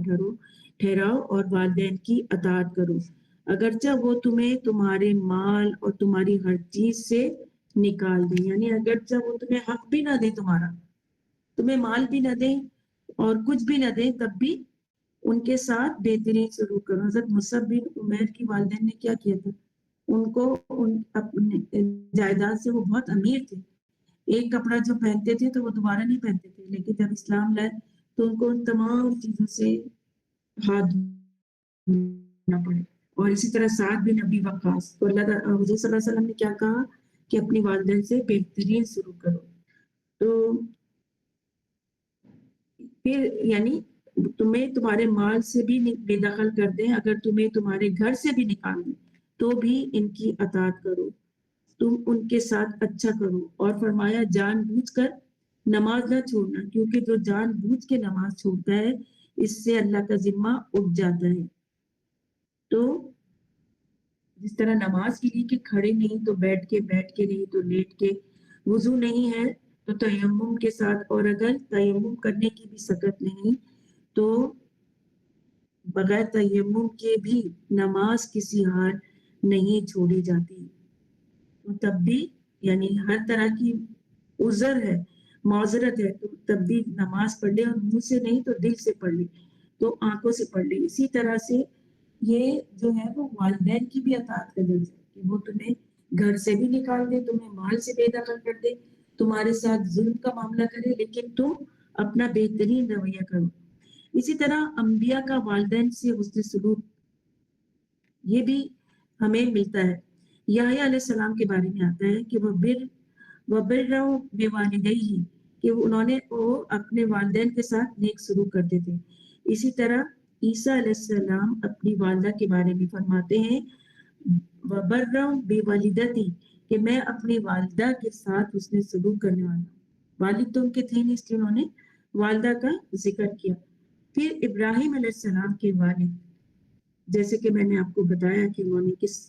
ٹھہراؤ اور والدین کی اطاعت کرو، اگرچہ وہ تمہیں تمہارے مال اور تمہاری ہر چیز سے نکال دیں. یعنی اگرچہ وہ تمہیں حق بھی نہ دیں، تمہیں مال بھی نہ دیں اور کچھ بھی نہ دیں، تب بھی ان کے ساتھ بہترین سلوک کرو. حضرت مصعب بن عمیر کی والدین نے کیا کیا تھا؟ ان کو اپنے جائیداد سے وہ بہت امیر تھے. ایک کپڑا جو پہنتے تھے تو وہ دوبارہ نہیں پہنتے تھے، لیکن جب اسلام لائے تو ان کو ان تمام چیزوں سے ہاتھ دھونا پڑے. اور اسی طرح سعد بن ابی وقاص، تو اللہ حضور صلی اللہ علیہ وسلم نے کیا کہا کہ اپنی والدین سے بہترین سلوک کرو. تو پھر یعنی تمہیں تمہارے مال سے بھی بے دخل کر دیں، اگر تمہیں تمہارے گھر سے بھی نکال دیں تو بھی ان کی اطاعت کرو، تم ان کے ساتھ اچھا کرو. اور فرمایا جان بوجھ کر نماز نہ چھوڑنا، کیونکہ جو جان بوجھ کے نماز چھوڑتا ہے اس سے اللہ کا ذمہ اٹھ جاتا ہے. تو جس طرح نماز کے لیے کہ کھڑے نہیں تو بیٹھ کے نہیں تو لیٹ کے، وضو نہیں ہے تو تیمم کے ساتھ، اور اگر تیمم کرنے کی بھی سکت نہیں تو بغیر تیمم کے بھی نماز کسی حال نہیں چھوڑی جاتی. تو تب بھی یعنی ہر طرح کی عذر ہے، معذرت ہے، تو تب بھی نماز پڑھ لے، اور منہ سے نہیں تو دل سے پڑھ لے، تو آنکھوں سے پڑھ لے. اسی طرح سے یہ جو ہے وہ والدین کی بھی اطاعت کا درجہ ہے کہ وہ تمہیں گھر سے بھی نکال دے، تمہیں مال سے بے دخل کر دے، تمہارے ساتھ ظلم کا معاملہ کرے، لیکن تم اپنا بہترین رویہ کرو. اسی طرح انبیاء کا والدین سے حسن سلوک یہ بھی ہمیں ملتا ہے. یحییٰ علیہ السلام کے بارے میں آتا ہے کہ وہ بر بے والدیہ، کہ وہ اپنے والدین کے ساتھ نیک سلوک کرتے تھے. اسی طرح عیسیٰ علیہ السلام اپنی والدہ کے بارے میں فرماتے ہیں وَبَرًّا بِوَالِدَتِي کہ میں اپنی والدہ کے ساتھ حسن سلوک کرنے والا ہوں. والد تو ان کے تھے نہیں اس لیے انہوں نے والدہ کا ذکر کیا. پھر ابراہیم علیہ السلام کے والد جیسے کہ میں نے آپ کو بتایا کہ انہوں نے کس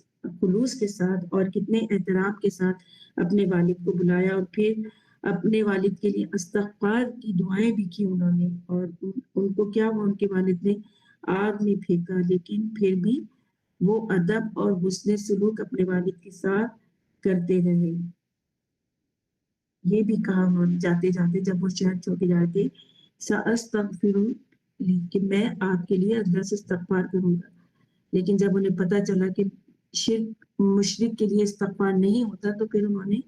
خلوص کے ساتھ اور کتنے احترام کے ساتھ اپنے والد کو بلایا اور پھر اپنے والد کے لیے استغفار کی دعائیں بھی کی انہوں نے. اور ان کو کیا وہ ان کے والد نے آگ میں پھینکا لیکن پھر بھی وہ ادب اور حسن سلوک اپنے والد کے ساتھ کرتے رہے. یہ بھی کہا انہوں نے جاتے جاتے جب وہ شہر چھوڑ کے جائے تھے سأستغفر کہ میں آپ کے لیے اللہ سے استغفار کروں گا. لیکن جب انہیں پتہ چلا کہ شرک مشرک کے لیے استغفار نہیں ہوتا تو پھر انہوں نے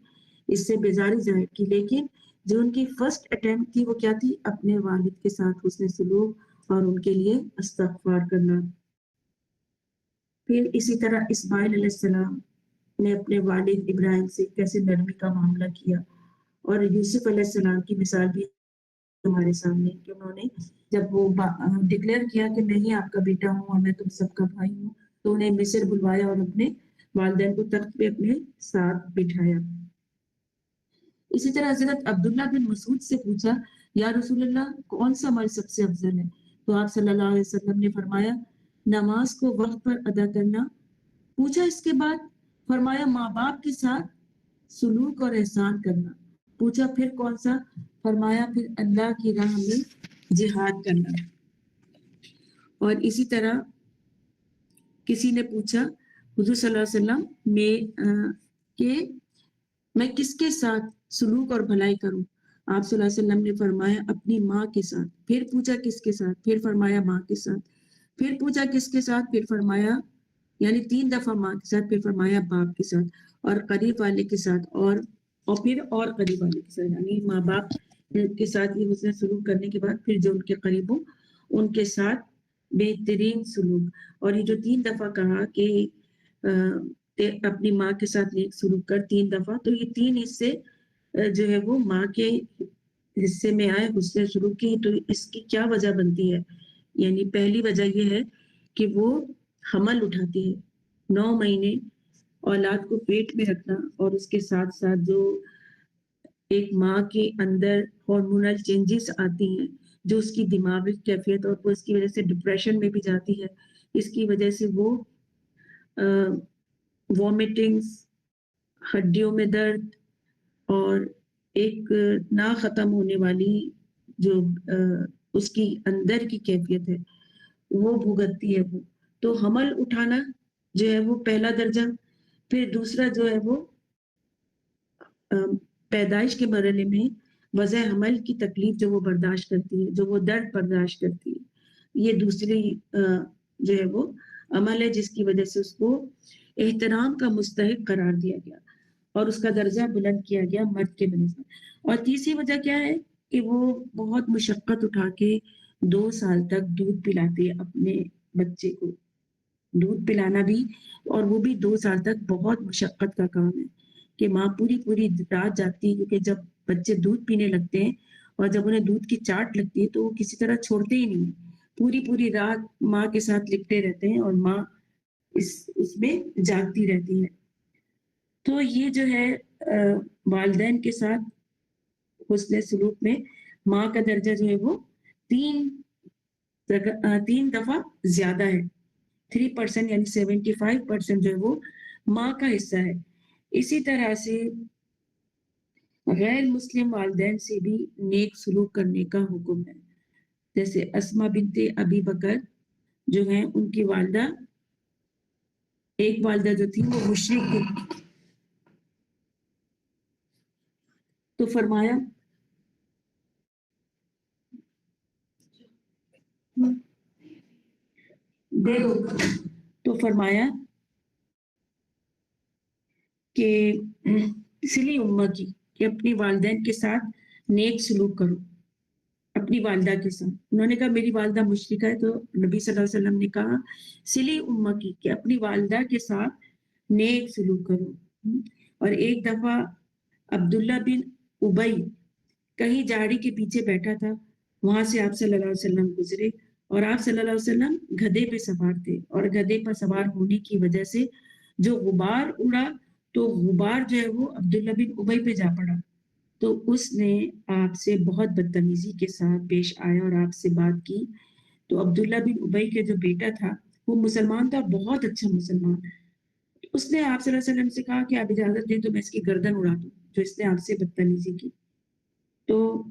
اس سے بیزاری ظاہر کی. لیکن جو ان کی فرسٹ اٹیمپٹ تھی وہ کیا تھی؟ اپنے والد کے ساتھ حسن سلوک اور ان کے لیے استغفار کرنا. پھر اسی طرح اسماعیل علیہ السلام نے اپنے والد ابراہیم سے کیسے نرمی کا معاملہ کیا. اور یوسف علیہ السلام کی مثال بھی ہمارے سامنے کہ انہوں نے جب وہ ڈکلیئر کیا کہ میں ہی آپ کا بیٹا ہوں اور میں تم سب کا بھائی ہوں تو انہیں مصر بلوایا اور اپنے والدین کو تخت پہ اپنے ساتھ بٹھایا. اسی طرح حضرت عبداللہ بن مسعود سے پوچھا یا رسول اللہ کون سا عمل سب سے افضل ہے؟ تو آپ صلی اللہ علیہ وسلم نے فرمایا نماز کو وقت پر ادا کرنا. پوچھا اس کے بعد فرمایا ماں باپ کے ساتھ سلوک اور احسان کرنا. پوچھا پھر کون سا؟ فرمایا پھر اللہ کی راہ میں جہاد کرنا. اور اسی طرح کسی نے پوچھا حضور صلی اللہ علیہ وسلم کہ میں کس کے ساتھ سلوک اور بھلائی کروں؟ آپ صلی اللہ علیہ وسلم نے فرمایا اپنی ماں کے ساتھ. پھر پوچھا کس کے ساتھ؟ پھر فرمایا ماں کے ساتھ. پھر پوچھا کس کے ساتھ؟ پھر فرمایا یعنی 3 دفعہ ماں کے ساتھ. پھر فرمایا باپ کے ساتھ اور قریب والے کے ساتھ اور پھر اور قریب والے کے ساتھ. یعنی ماں باپ کے ساتھ یہ حسن سلوک کرنے کے بعد پھر جو ان کے قریب ہوں ان کے ساتھ بہترین سلوک. اور یہ جو 3 دفعہ کہا کہ اپنی ماں کے ساتھ نیک سلوک کر 3 دفعہ تو یہ 3 حصے جو ہے وہ ماں کے حصے میں آئے حسن سلوک کی. تو اس کی کیا وجہ بنتی ہے؟ یعنی پہلی وجہ یہ ہے کہ وہ حمل اٹھاتی ہے 9 مہینے اولاد کو پیٹ میں رکھنا اور اس کے ساتھ ساتھ جو ایک ماں کے اندر ہارمونل چینجز آتی ہیں جو اس کی دماغی کیفیت اور وہ اس کی وجہ سے ڈپریشن میں بھی جاتی ہے. اس کی وجہ سے وہ وومیٹنگز ہڈیوں میں درد اور ایک نہ ختم ہونے والی جو اس کی اندر کی کیفیت ہے وہ بھگتتی ہے وہ. تو حمل اٹھانا جو ہے وہ پہلا درجہ. پھر دوسرا جو ہے وہ پیدائش کے مرحلے میں وضع حمل کی تکلیف جو وہ برداشت کرتی ہے جو وہ درد برداشت کرتی ہے یہ دوسری جو ہے وہ عمل ہے جس کی وجہ سے اس کو احترام کا مستحق قرار دیا گیا اور اس کا درجہ بلند کیا گیا مرد کے بنسبت. اور تیسری وجہ کیا ہے کہ وہ بہت مشقت اٹھا کے 2 سال تک دودھ پلاتے اپنے بچے کو. دودھ پلانا بھی اور وہ بھی 2 سال تک بہت مشقت کا کام ہے کہ ماں پوری رات جاگتی ہے کیونکہ جب بچے دودھ پینے لگتے ہیں اور جب انہیں دودھ کی چاٹ لگتی ہے تو وہ کسی طرح چھوڑتے ہی نہیں. پوری رات ماں کے ساتھ لپٹے رہتے ہیں اور ماں اس میں جاگتی رہتی ہے. تو یہ جو ہے والدین کے ساتھ حسن سلوک میں ماں کا درجہ جو ہے وہ 3 دفعہ زیادہ ہے. 3% یعنی 75% جو ہے وہ ماں کا حصہ ہے. اسی طرح سے غیر مسلم والدین سے بھی نیک سلوک کرنے کا حکم ہے. جیسے اسما بنت ابی بکر جو ہیں ان کی والدہ ایک والدہ جو تھی وہ مشرک تھی تو فرمایا کہ سلی امہ کی کہ اپنی والدین کے ساتھ نیک سلوک کرو اپنی والدہ کے ساتھ. انہوں نے کہا میری والدہ مشرکہ ہے تو نبی صلی اللہ علیہ وسلم نے کہا سلی امہ کی کہ اپنی والدہ کے ساتھ نیک سلوک کرو. اور ایک دفعہ عبداللہ بن ابی کہیں جھاڑی کے پیچھے بیٹھا تھا، وہاں سے آپ صلی اللہ علیہ وسلم گزرے اور آپ صلی اللہ علیہ وسلم گدھے پہ سوار تھے اور گدھے پر سوار ہونے کی وجہ سے جو غبار اڑا تو غبار جو ہے وہ عبداللہ بن ابی پہ جا پڑا، تو اس نے آپ سے بہت بدتمیزی کے ساتھ پیش آیا اور آپ سے بات کی. تو عبداللہ بن ابی کا جو بیٹا تھا وہ مسلمان تھا، بہت اچھا مسلمان. اس نے آپ صلی اللہ علیہ وسلم سے کہا کہ آپ اجازت دیں تو میں اس کی گردن اڑا دوں جو اس نے آپ سے بدتمیزی کی. تو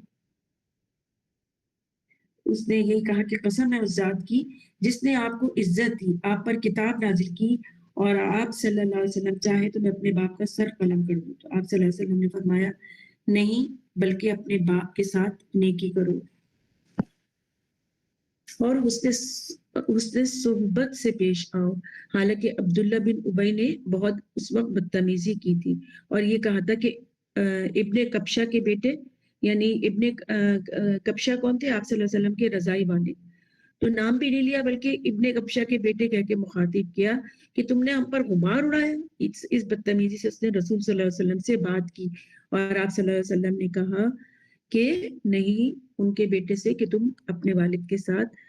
اس نے یہی کہا کہ قسم ہے اس ذات کی جس نے آپ کو عزت دی، آپ پر کتاب نازل کی اور آپ صلی اللہ علیہ وسلم چاہے تو میں اپنے باپ کا سر قلم کر دوں. تو آپ صلی اللہ علیہ وسلم نے فرمایا نہیں، بلکہ اپنے باپ کے ساتھ نیکی کرو اور حسن صحبت سے پیش آؤ. حالانکہ عبداللہ بن ابی نے بہت اس وقت بدتمیزی کی تھی اور یہ کہا تھا کہ ابن کبشہ کے بیٹے، یعنی ابن کبشہ کون تھے؟ آپ صلی اللہ علیہ وسلم کے رضائی والے. تو نام بھی نہیں لیا بلکہ ابن کبشہ کے بیٹے کہہ کے مخاطب کیا کہ تم نے ہم پر غبار اڑایا. اس بدتمیزی سے اس نے رسول صلی اللہ علیہ وسلم سے بات کی اور آپ صلی اللہ علیہ وسلم نے کہا کہ نہیں، ان کے بیٹے سے کہ تم اپنے والد کے ساتھ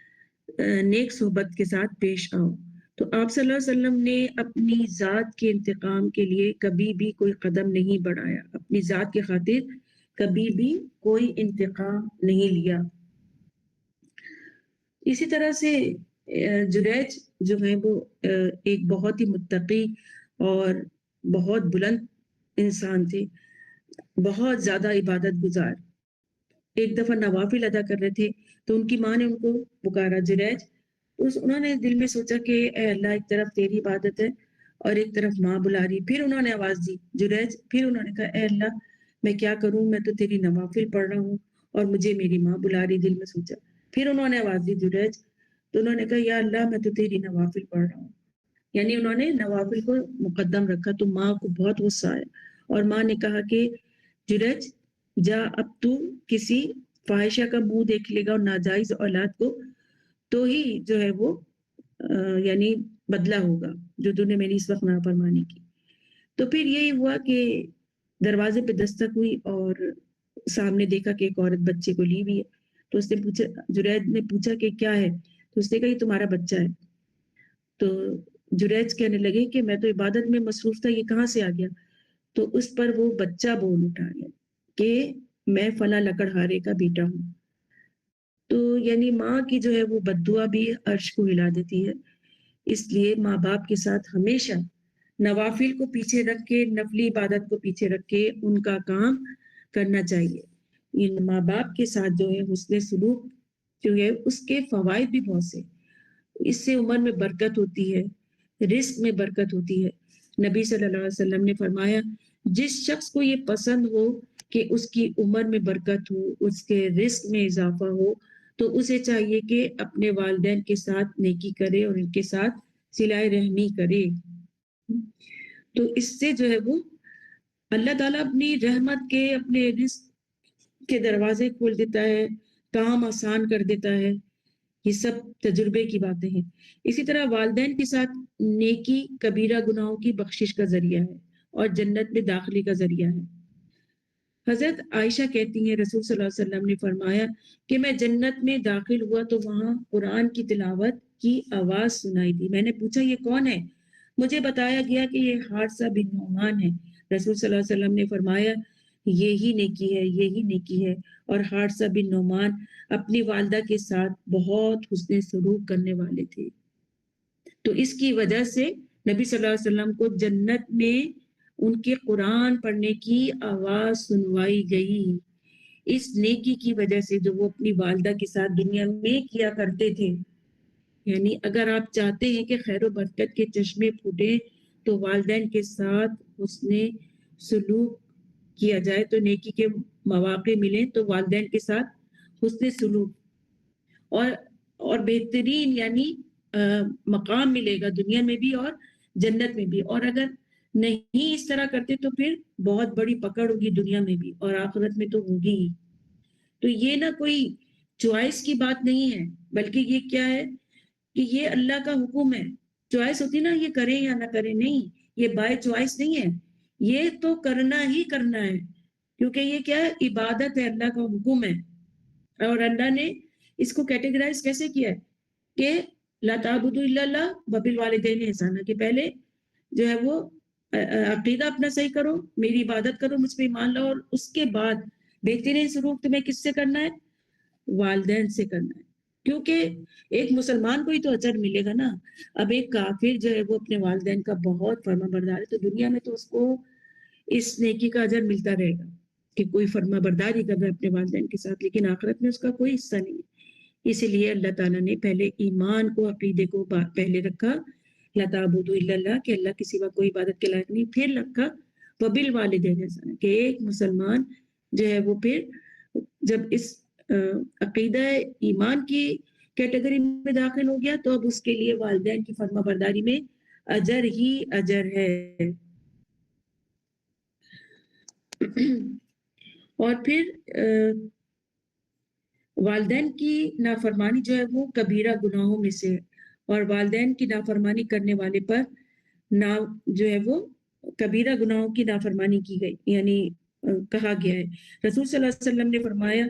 نیک صحبت کے ساتھ پیش آؤ. تو آپ صلی اللہ علیہ وسلم نے اپنی ذات کے انتقام کے لیے کبھی بھی کوئی قدم نہیں بڑھایا، اپنی ذات کی خاطر کبھی بھی کوئی انتقام نہیں لیا. اسی طرح سے جریج جو ہے وہ ایک بہت ہی متقی اور بہت بلند انسان تھے، بہت زیادہ عبادت گزار. ایک دفعہ نوافل ادا کر رہے تھے تو ان کی ماں نے ان کو پکارا جریج. انہوں نے دل میں سوچا کہ اے اللہ، ایک طرف تیری عبادت ہے اور ایک طرف ماں بلا رہی. پھر انہوں نے آواز دی جریج، پھر انہوں نے کہا اے اللہ میں کیا کروں، میں تو تیری نوافل پڑھ رہا ہوں اور مجھے میری ماں بلا رہی. دل میں سوچا. پھر انہوں نے آواز دی جریج، تو انہوں نے کہا یا اللہ میں تو تیری نوافل پڑھ رہا ہوں. یعنی انہوں نے نوافل کو مقدم رکھا. تو ماں کو بہت غصہ آیا اور ماں نے کہا کہ جریج جا، اب تو کسی فاحشہ کا منہ دیکھ لے گا اور ناجائز اولاد کو تو ہی جو ہے وہ یعنی بدلہ ہوگا جو تو نے میری اس وقت نافرمانی کی. تو پھر یہی ہوا کہ دروازے پہ دستک ہوئی اور سامنے دیکھا کہ ایک عورت بچے کو لی ہوئی ہے. تو اس نے پوچھا، جریج نے پوچھا کہ کیا ہے؟ تو اس نے کہا یہ تمہارا بچہ ہے. تو جریج کہنے لگے کہ میں تو عبادت میں مصروف تھا، یہ کہاں سے آ گیا؟ تو اس پر وہ بچہ بول اٹھا کہ میں فلاں لکڑہارے کا بیٹا ہوں. تو یعنی ماں کی جو ہے وہ بددعا بھی عرش کو ہلا دیتی ہے. اس لیے ماں باپ کے ساتھ ہمیشہ نوافل کو پیچھے رکھ کے، نفلی عبادت کو پیچھے رکھ کے ان کا کام کرنا چاہیے. ان ماں باپ کے ساتھ جو ہے حسن سلوک جو ہے اس کے فوائد بھی بہت سے. اس سے عمر میں برکت ہوتی ہے، رزق میں برکت ہوتی ہے. نبی صلی اللہ علیہ وسلم نے فرمایا جس شخص کو یہ پسند ہو کہ اس کی عمر میں برکت ہو، اس کے رزق میں اضافہ ہو، تو اسے چاہیے کہ اپنے والدین کے ساتھ نیکی کرے اور ان کے ساتھ صلہ رحمی کرے. تو اس سے جو ہے وہ اللہ تعالیٰ اپنی رحمت کے، اپنے رزق کے دروازے کھول دیتا ہے، کام آسان کر دیتا ہے. یہ سب تجربے کی باتیں ہیں. اسی طرح والدین کے ساتھ نیکی کبیرہ گناہوں کی بخشش کا ذریعہ ہے اور جنت میں داخلے کا ذریعہ ہے. حضرت عائشہ کہتی ہیں رسول صلی اللہ علیہ وسلم نے فرمایا کہ میں جنت میں داخل ہوا تو وہاں قرآن کی تلاوت کی آواز سنائی دی. میں نے پوچھا یہ کون ہے؟ مجھے بتایا گیا کہ یہ حارثہ بن نعمان ہے. رسول صلی اللہ علیہ وسلم نے فرمایا یہی نیکی ہے، یہی نیکی ہے. اور حارثہ بن نعمان اپنی والدہ کے ساتھ بہت حسن سلوک کرنے والے تھے. تو اس کی وجہ سے نبی صلی اللہ علیہ وسلم کو جنت میں ان کے قرآن پڑھنے کی آواز سنوائی گئی، اس نیکی کی وجہ سے جو وہ اپنی والدہ کے ساتھ دنیا میں کیا کرتے تھے. یعنی اگر آپ چاہتے ہیں کہ خیر و برکت کے چشمے پھوٹے تو والدین کے ساتھ حسن سلوک کیا جائے، تو نیکی کے مواقع ملیں تو والدین کے ساتھ حسن سلوک اور بہترین یعنی مقام ملے گا دنیا میں بھی اور جنت میں بھی. اور اگر نہیں اس طرح کرتے تو پھر بہت بڑی پکڑ ہوگی دنیا میں بھی اور آخرت میں تو ہوگی ہی. تو یہ نہ کوئی چوائس کی بات نہیں ہے، بلکہ یہ کیا ہے کہ یہ اللہ کا حکم ہے. چوائس ہوتی نا یہ کریں یا نہ کریں، نہیں، یہ بائی چوائس نہیں ہے، یہ تو کرنا ہی کرنا ہے کیونکہ یہ کیا ہے؟ عبادت ہے، اللہ کا حکم ہے. اور اللہ نے اس کو کیٹیگرائز کیسے کیا ہے کہ لا تعبدوا الا اللہ وبالوالدین احسانا، کہ پہلے جو ہے وہ عقیدہ اپنا صحیح کرو، میری عبادت کرو، مجھ پہ ایمان لاؤ، اور اس کے بعد بہترین سلوک تمہیں کس سے کرنا ہے؟ والدین سے کرنا ہے. کیونکہ ایک مسلمان کو ہی تو اجر ملے گا نا. اب ایک کافر جو ہے وہ اپنے والدین کا بہت فرما بردار ہے، تو دنیا میں تو اس کو اس نیکی کا اجر ملتا رہے گا کہ کوئی فرما برداری کر رہا ہے اپنے والدین کے ساتھ، لیکن آخرت میں اس کا کوئی حصہ نہیں ہے. اسی لیے اللہ تعالیٰ نے پہلے ایمان کو، عقیدے کو پہلے رکھا، لا تعبدوا الا اللہ، کہ اللہ کے سوا کوئی عبادت کے لائق نہیں. پھر رکھا وبالوالدین احسانا، کہ ایک مسلمان جو ہے وہ پھر جب اس عقیدہ ایمان کی کیٹیگری میں داخل ہو گیا، تو اب اس کے لیے والدین کی فرما برداری میں اجر ہی اجر ہے. اور پھر والدین کی نافرمانی جو ہے وہ کبیرہ گناہوں میں سے ہے، اور والدین کی نافرمانی کرنے والے پر جو ہے وہ کبیرہ گناہوں کی نافرمانی کی گئی، یعنی کہا گیا ہے. رسول صلی اللہ علیہ وسلم نے فرمایا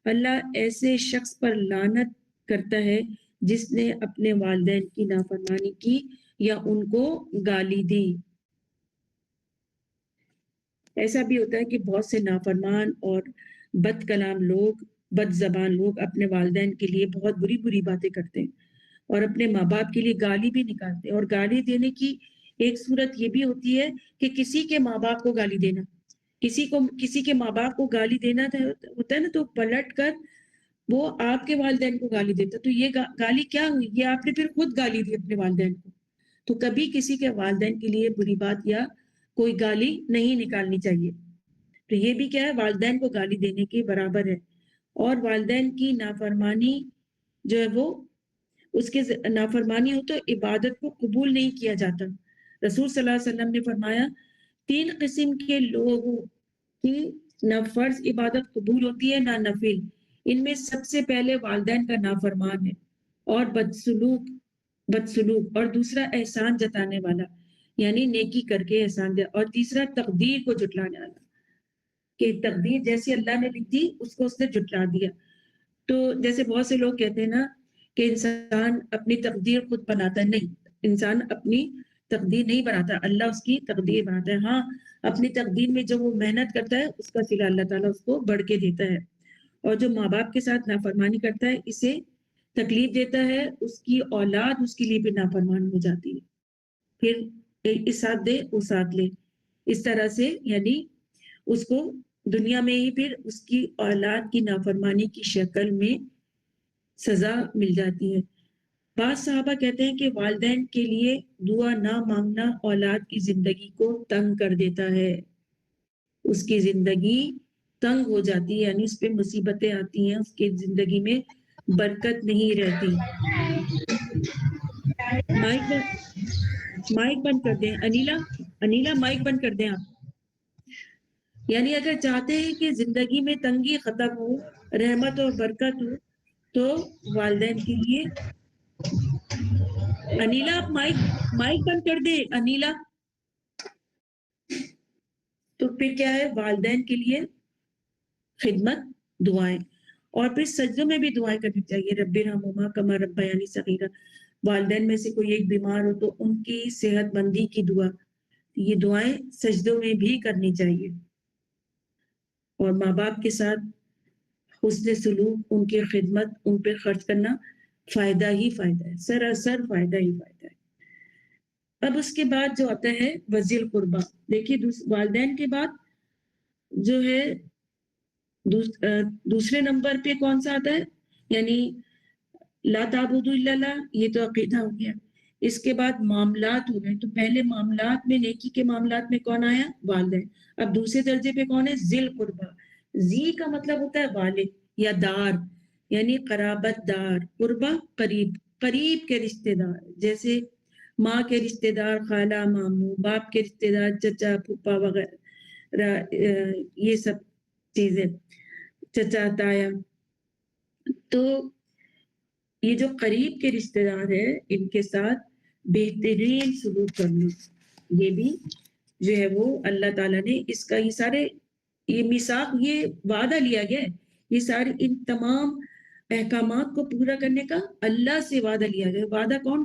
اللہ ایسے شخص پر لعنت کرتا ہے جس نے اپنے والدین کی نافرمانی کی یا ان کو گالی دی. ایسا بھی ہوتا ہے کہ بہت سے نافرمان اور بد کلام لوگ، بد زبان لوگ اپنے والدین کے لیے بہت بری بری باتیں کرتے ہیں اور اپنے ماں باپ کے لیے گالی بھی نکالتے ہیں. اور گالی دینے کی ایک صورت یہ بھی ہوتی ہے کہ کسی کے ماں باپ کو گالی دینا، کسی کے ماں باپ کو گالی دینا ہوتا ہے نا، تو پلٹ کر وہ آپ کے والدین کو گالی دیتا، تو یہ گالی کیا ہوئی؟ یہ آپ نے پھر خود گالی دی اپنے والدین کو. تو کبھی کسی کے والدین کے لیے بری بات یا کوئی گالی نہیں نکالنی چاہیے. تو یہ بھی کیا ہے؟ والدین کو گالی دینے کے برابر ہے. اور والدین کی نافرمانی جو ہے وہ، اس کے نافرمانی ہو تو عبادت کو قبول نہیں کیا جاتا. رسول صلی اللہ علیہ وسلم نے فرمایا 3 قسم کے لوگوں کی نہ فرض عبادت قبول ہوتی ہے نہ نفل. ان میں سب سے پہلے والدین کا نافرمان ہے اور بدسلوک، اور دوسرا احسان جتانے والا، یعنی نیکی کر کے احسان دیا، اور تیسرا تقدیر کو جھٹلانے والا، کہ تقدیر جیسی اللہ نے لکھی تھی اس کو اس نے جھٹلا دیا. تو جیسے بہت سے لوگ کہتے ہیں نا کہ انسان اپنی تقدیر خود بناتا ہے. نہیں، انسان اپنی تقدیر نہیں بناتا، اللہ اس کی تقدیر بناتا ہے. ہاں، اپنی تقدیر میں جو وہ محنت کرتا ہے اس کا صلہ اللہ تعالیٰ اس کو بڑھ کے دیتا ہے. اور جو ماں باپ کے ساتھ نافرمانی کرتا ہے، اسے تکلیف دیتا ہے، اس کی اولاد اس کے لیے بھی نافرمان ہو جاتی ہے. پھر اس ساتھ دے وہ ساتھ لے، اس طرح سے یعنی اس کو دنیا میں ہی پھر اس کی اولاد کی نافرمانی کی شکل میں سزا مل جاتی ہے. بعض صحابہ کہتے ہیں کہ والدین کے لیے دعا نہ مانگنا اولاد کی زندگی کو تنگ کر دیتا ہے، اس کی زندگی تنگ ہو جاتی ہے، یعنی اس پہ مصیبتیں آتی ہیں، اس کی زندگی میں برکت نہیں رہتی. مائک بند کر دیں انیلا مائک بند کر دیں آپ. یعنی اگر چاہتے ہیں کہ زندگی میں تنگی ختم ہو، رحمت اور برکت ہو، تو والدین کے لیے انیلا آپ مائک بند کر دیں انیلا. تو پھر کیا ہے؟ والدین کے لیے خدمت، دعائیں، اور پھر سجدوں میں بھی دعائیں کرنی چاہیے. رب ارحمہما کما ربیانی صغیرا. والدین میں سے کوئی ایک بیمار ہو تو ان کی صحت مندی کی دعا، یہ دعائیں سجدوں میں بھی کرنی چاہیے. اور ماں باپ کے ساتھ حسن سلوک، ان کی خدمت، ان پہ خرچ کرنا فائدہ ہی فائدہ ہے، سراسر فائدہ ہی فائدہ ہے. اب اس کے بعد جو آتا ہے وذی القربہ. دیکھیے والدین کے بعد جو ہے دوسرے نمبر پہ کون سا آتا ہے؟ یعنی لا تعبدوا الا اللہ، یہ تو عقیدہ ہو گیا. اس کے بعد معاملات ہو گئے. تو پہلے معاملات میں، نیکی کے معاملات میں کون آیا؟ والدین. اب دوسرے درجے پہ کون ہے؟ ذی القربہ. ذی کا مطلب ہوتا ہے والد یا دار، یعنی قرابت دار. قربہ قریب کے رشتہ دار، جیسے ماں کے رشتہ دار خالہ ماموں، باپ کے رشتہ دار چچا پھوپھا وغیرہ، یہ سب چیزیں، چچا تایا. تو یہ جو قریب کے رشتہ دار ہیں ان کے ساتھ بہترین سلوک کرنا، یہ بھی جو ہے وہ اللہ تعالیٰ نے اس کا، یہ یہ میثاق یہ وعدہ لیا گیا ہے، یہ سارے ان تمام احکامات کو پورا کرنے کا اللہ سے وعدہ لیا گیا ہے. وعدہ کون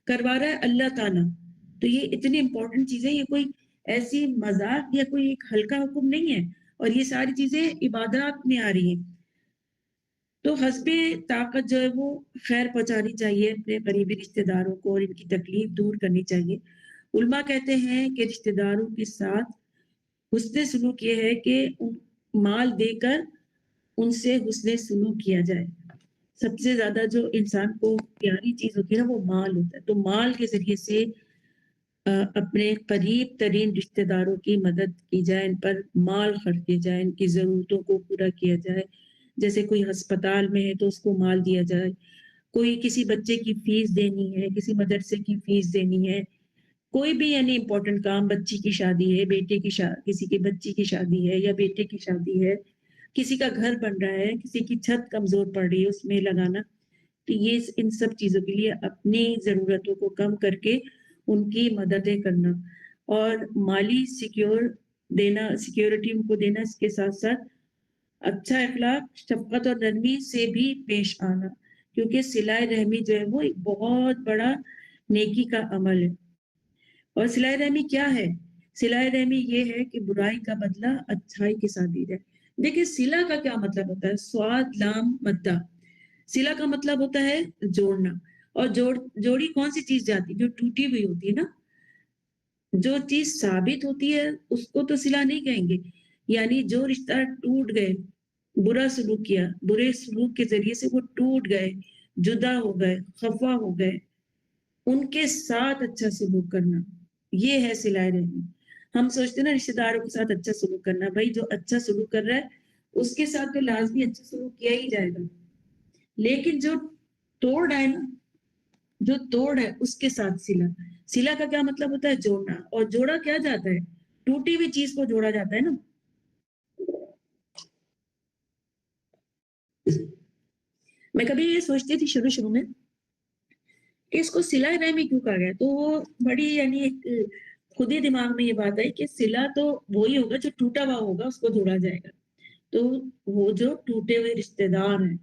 کروا رہا ہے؟ اللہ تعالیٰ. تو یہ اتنی امپورٹنٹ چیزیں، یہ کوئی ایسی مذاق یا کوئی ایک ہلکا حکم نہیں ہے، اور یہ ساری چیزیں عبادات میں آ رہی ہیں. تو حسب طاقت جو ہے وہ خیر پہنچانی چاہیے اپنے قریبی رشتہ داروں کو اور ان کی تکلیف دور کرنی چاہیے. علماء کہتے ہیں کہ رشتہ داروں کے ساتھ حسن سلوک یہ ہے کہ مال دے کر ان سے حسن سلوک کیا جائے. سب سے زیادہ جو انسان کو پیاری چیز ہوتی ہے نا وہ مال ہوتا ہے. تو مال کے ذریعے سے اپنے قریب ترین رشتہ داروں کی مدد کی جائے، ان پر مال خرچ کیا جائے، ان کی ضرورتوں کو پورا کیا جائے. جیسے کوئی ہسپتال میں ہے تو اس کو مال دیا جائے، کوئی کسی بچے کی فیس دینی ہے، کسی مدرسے کی فیس دینی ہے، کوئی بھی یعنی امپورٹنٹ کام، بچی کی شادی ہے، بیٹے کی کسی کی بچی کی شادی ہے یا بیٹے کی شادی ہے، کسی کا گھر بن رہا ہے، کسی کی چھت کمزور پڑ رہی ہے اس میں لگانا. تو یہ ان سب چیزوں کے لیے اپنی ضرورتوں کو کم کر کے ان کی مددیں کرنا اور مالی سیکیورٹی ان کو دینا. اس کے ساتھ ساتھ اچھا اخلاق، شفقت اور نرمی سے بھی پیش آنا، کیونکہ صلہ رحمی جو ہے وہ ایک بہت بڑا نیکی کا عمل ہے. اور صلہ رحمی کیا ہے؟ صلہ رحمی یہ ہے کہ برائی کا بدلہ اچھائی کے ساتھ دی جائے. دیکھیں صلہ کا کیا مطلب ہوتا ہے؟ سواد لام مدہ. صلہ کا مطلب ہوتا ہے جوڑنا. اور جوڑی کون سی چیز جاتی ہے؟ جو ٹوٹی ہوئی ہوتی ہے نا. جو چیز ثابت ہوتی ہے اس کو تو صلہ نہیں کہیں گے. یعنی جو رشتہ ٹوٹ گئے، برا سلوک کیا، برے سلوک کے ذریعے سے وہ ٹوٹ گئے، جدا ہو گئے، خفا ہو گئے، ان کے ساتھ اچھا سلوک کرنا، یہ ہے صلہ رحمی. ہم سوچتے ہیں نا رشتہ داروں کے ساتھ اچھا سلوک کرنا، بھائی جو اچھا سلوک کر رہا ہے اس کے ساتھ تو لازمی اچھا سلوک کیا ہی جائے گا. لیکن جو توڑ ہے نا، جو توڑ ہے اس کے ساتھ صلہ کا کیا مطلب ہوتا ہے؟ جوڑنا. اور جوڑا کیا جاتا ہے؟ ٹوٹی ہوئی چیز کو جوڑا جاتا ہے نا. میں کبھی یہ سوچتی تھی شروع میں کہ اس کو صلہ رحمی کیوں کہا گیا. تو وہ بڑی یعنی ایک خود ہی دماغ میں یہ بات ہے کہ صلہ تو وہی ہوگا جو ٹوٹا ہوا ہوگا، اس کو جوڑا جائے گا. تو وہ جو ٹوٹے ہوئے رشتہ دار ہیں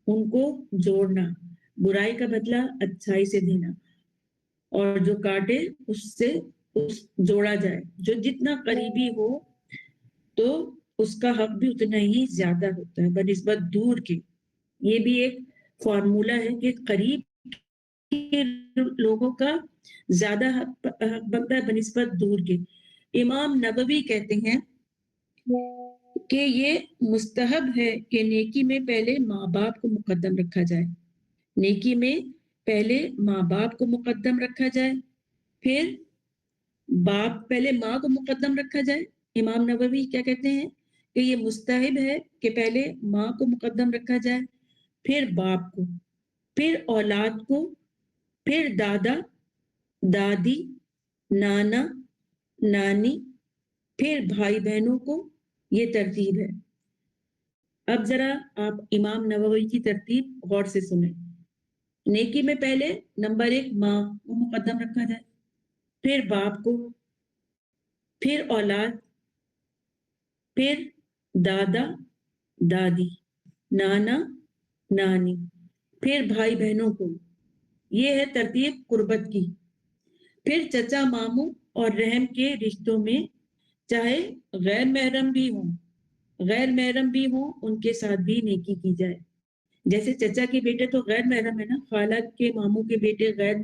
ان کو جوڑنا، برائی کا بدلہ اچھائی سے دینا، اور جو کاٹے اس جوڑا جائے. جو جتنا قریبی ہو تو اس کا حق بھی اتنا ہی زیادہ ہوتا ہے بنسبت دور کے. یہ بھی ایک فارمولا ہے کہ قریب کے لوگوں کا زیادہ حق بنتا ہے بنسبت دور کے. امام نووی کہتے ہیں کہ یہ مستحب ہے کہ نیکی میں پہلے ماں باپ کو مقدم رکھا جائے. نیکی میں پہلے ماں باپ کو مقدم رکھا جائے، پھر پہلے ماں کو مقدم رکھا جائے. امام نووی کیا کہتے ہیں کہ یہ مستحب ہے کہ پہلے ماں کو مقدم رکھا جائے، پھر باپ کو، پھر اولاد کو، پھر دادا دادی، نانا نانی، پھر بھائی بہنوں کو. یہ ترتیب ہے. اب ذرا آپ امام نووی کی ترتیب غور سے سنیں. نیکی میں پہلے نمبر 1 ماں کو مقدم رکھا جائے، پھر باپ کو، پھر اولاد، پھر دادا دادی، نانا نانی، پھر بھائی بہنوں کو. یہ ہے ترتیب قربت کی. پھر چچا ماموں اور رحم کے رشتوں میں چاہے غیر محرم بھی ہوں ان کے ساتھ بھی نیکی کی جائے. جیسے چچا کے بیٹے تو غیر محرم ہے نا، خالہ کے ماموں کے بیٹے غیر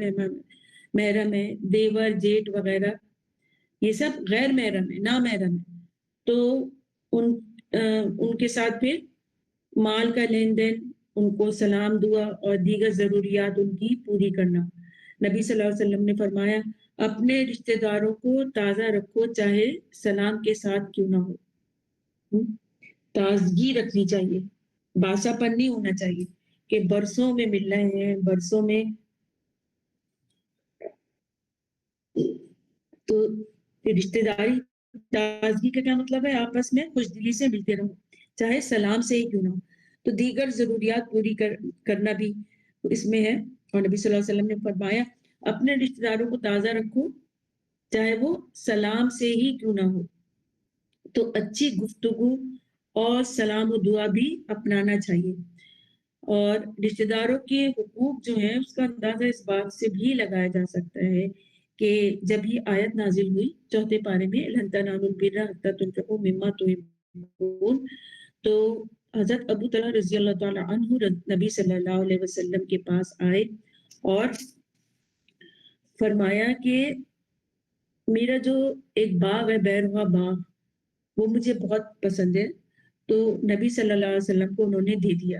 محرم ہے، دیور جیٹ وغیرہ یہ سب غیر محرم ہے، نامحرم ہے. تو ان کے ساتھ پھر مال کا لین دین، ان کو سلام دعا اور دیگر ضروریات ان کی پوری کرنا. نبی صلی اللہ علیہ وسلم نے فرمایا اپنے رشتہ داروں کو تازہ رکھو چاہے سلام کے ساتھ کیوں نہ ہو. تازگی رکھنی چاہیے، باسا پن نہیں ہونا چاہیے کہ برسوں میں مل رہے ہیں، برسوں میں. تو رشتہ داری تازگی کا کیا مطلب ہے؟ آپس میں خوش دلی سے ملتے رہو چاہے سلام سے ہی کیوں نہ ہو. تو دیگر ضروریات پوری کرنا بھی اس میں ہے. اور نبی صلی اللہ علیہ وسلم نے فرمایا اپنے رشتہ داروں کو تازہ رکھو چاہے وہ سلام سے ہی کیوں نہ ہو. تو اچھی گفتگو اور سلام و دعا بھی اپنانا چاہیے. اور رشتہ داروں کے حقوق جو ہیں اس کا اندازہ اس بات سے بھی لگایا جا سکتا ہے کہ جب یہ آیت نازل ہوئی 4 پارے میں لن تنالوا البر حتى تنفقوا مما تحبون، تو حضرت ابو طلحہ رضی اللہ تعالیٰ عنہ نبی صلی اللہ علیہ وسلم کے پاس آئے اور فرمایا کہ میرا جو ایک باغ ہے بیروا باغ وہ مجھے بہت پسند ہے. تو نبی صلی اللہ علیہ وسلم کو انہوں نے دے دیا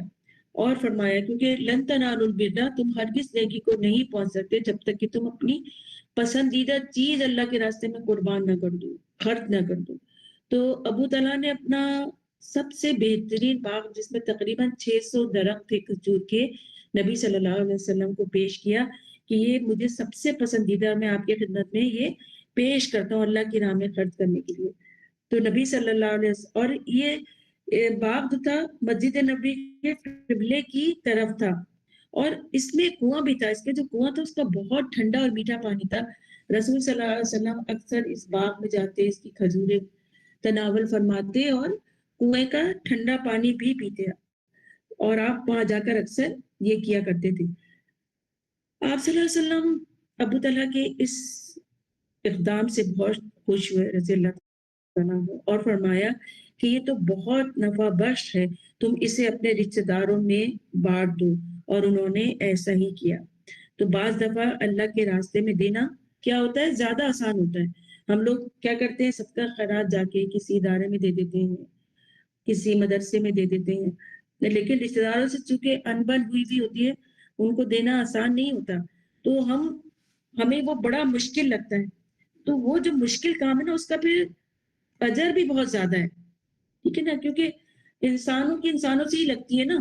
اور فرمایا کیونکہ لن تنالوا البر، تم ہرگز نیکی کو نہیں پہنچ سکتے جب تک کہ تم اپنی پسندیدہ چیز اللہ کے راستے میں قربان نہ کر دو، خرچ نہ کر دو. تو ابو طلحہ نے اپنا سب سے بہترین باغ جس میں تقریباً 600 درخت تھے کھجور کے، نبی صلی اللہ علیہ وسلم کو پیش کیا کہ یہ مجھے سب سے پسندیدہ، میں آپ کی خدمت میں یہ پیش کرتا ہوں اللہ کی راہ میں خرچ کرنے کے لیے. تو نبی صلی اللہ علیہ وسلم، اور یہ باغ جو تھا مسجد نبی کے قبلے کی طرف تھا اور اس میں کنواں بھی تھا. اس کے جو کنواں تھا اس کا بہت ٹھنڈا اور میٹھا پانی تھا. رسول صلی اللہ علیہ وسلم اکثر اس باغ میں جاتے، اس کی کھجوریں تناول فرماتے اور کنویں کا ٹھنڈا پانی بھی پیتے، اور آپ وہاں جا کر اکثر یہ کیا کرتے تھے. آپ صلی اللہ علیہ وسلم ابو طلحہ کے اس اقدام سے بہت خوش ہوئے رضی اللہ تعالیٰ عنہ، اور فرمایا کہ یہ تو بہت نفع بخش ہے، تم اسے اپنے رشتہ داروں میں بانٹ دو. اور انہوں نے ایسا ہی کیا. تو بعض دفعہ اللہ کے راستے میں دینا کیا ہوتا ہے، زیادہ آسان ہوتا ہے. ہم لوگ کیا کرتے ہیں، صدقہ خیرات جا کے کسی ادارے میں دے دیتے ہیں، کسی مدرسے میں دے دیتے ہیں، لیکن رشتہ داروں سے چونکہ انبن ہوئی بھی ہوتی ہے ان کو دینا آسان نہیں ہوتا، تو ہمیں وہ بڑا مشکل لگتا ہے. تو وہ جو مشکل کام ہے نا اس کا پھر اجر بھی بہت زیادہ ہے، ٹھیک ہے نا، کیونکہ انسانوں کی انسانوں سے ہی لگتی ہے نا.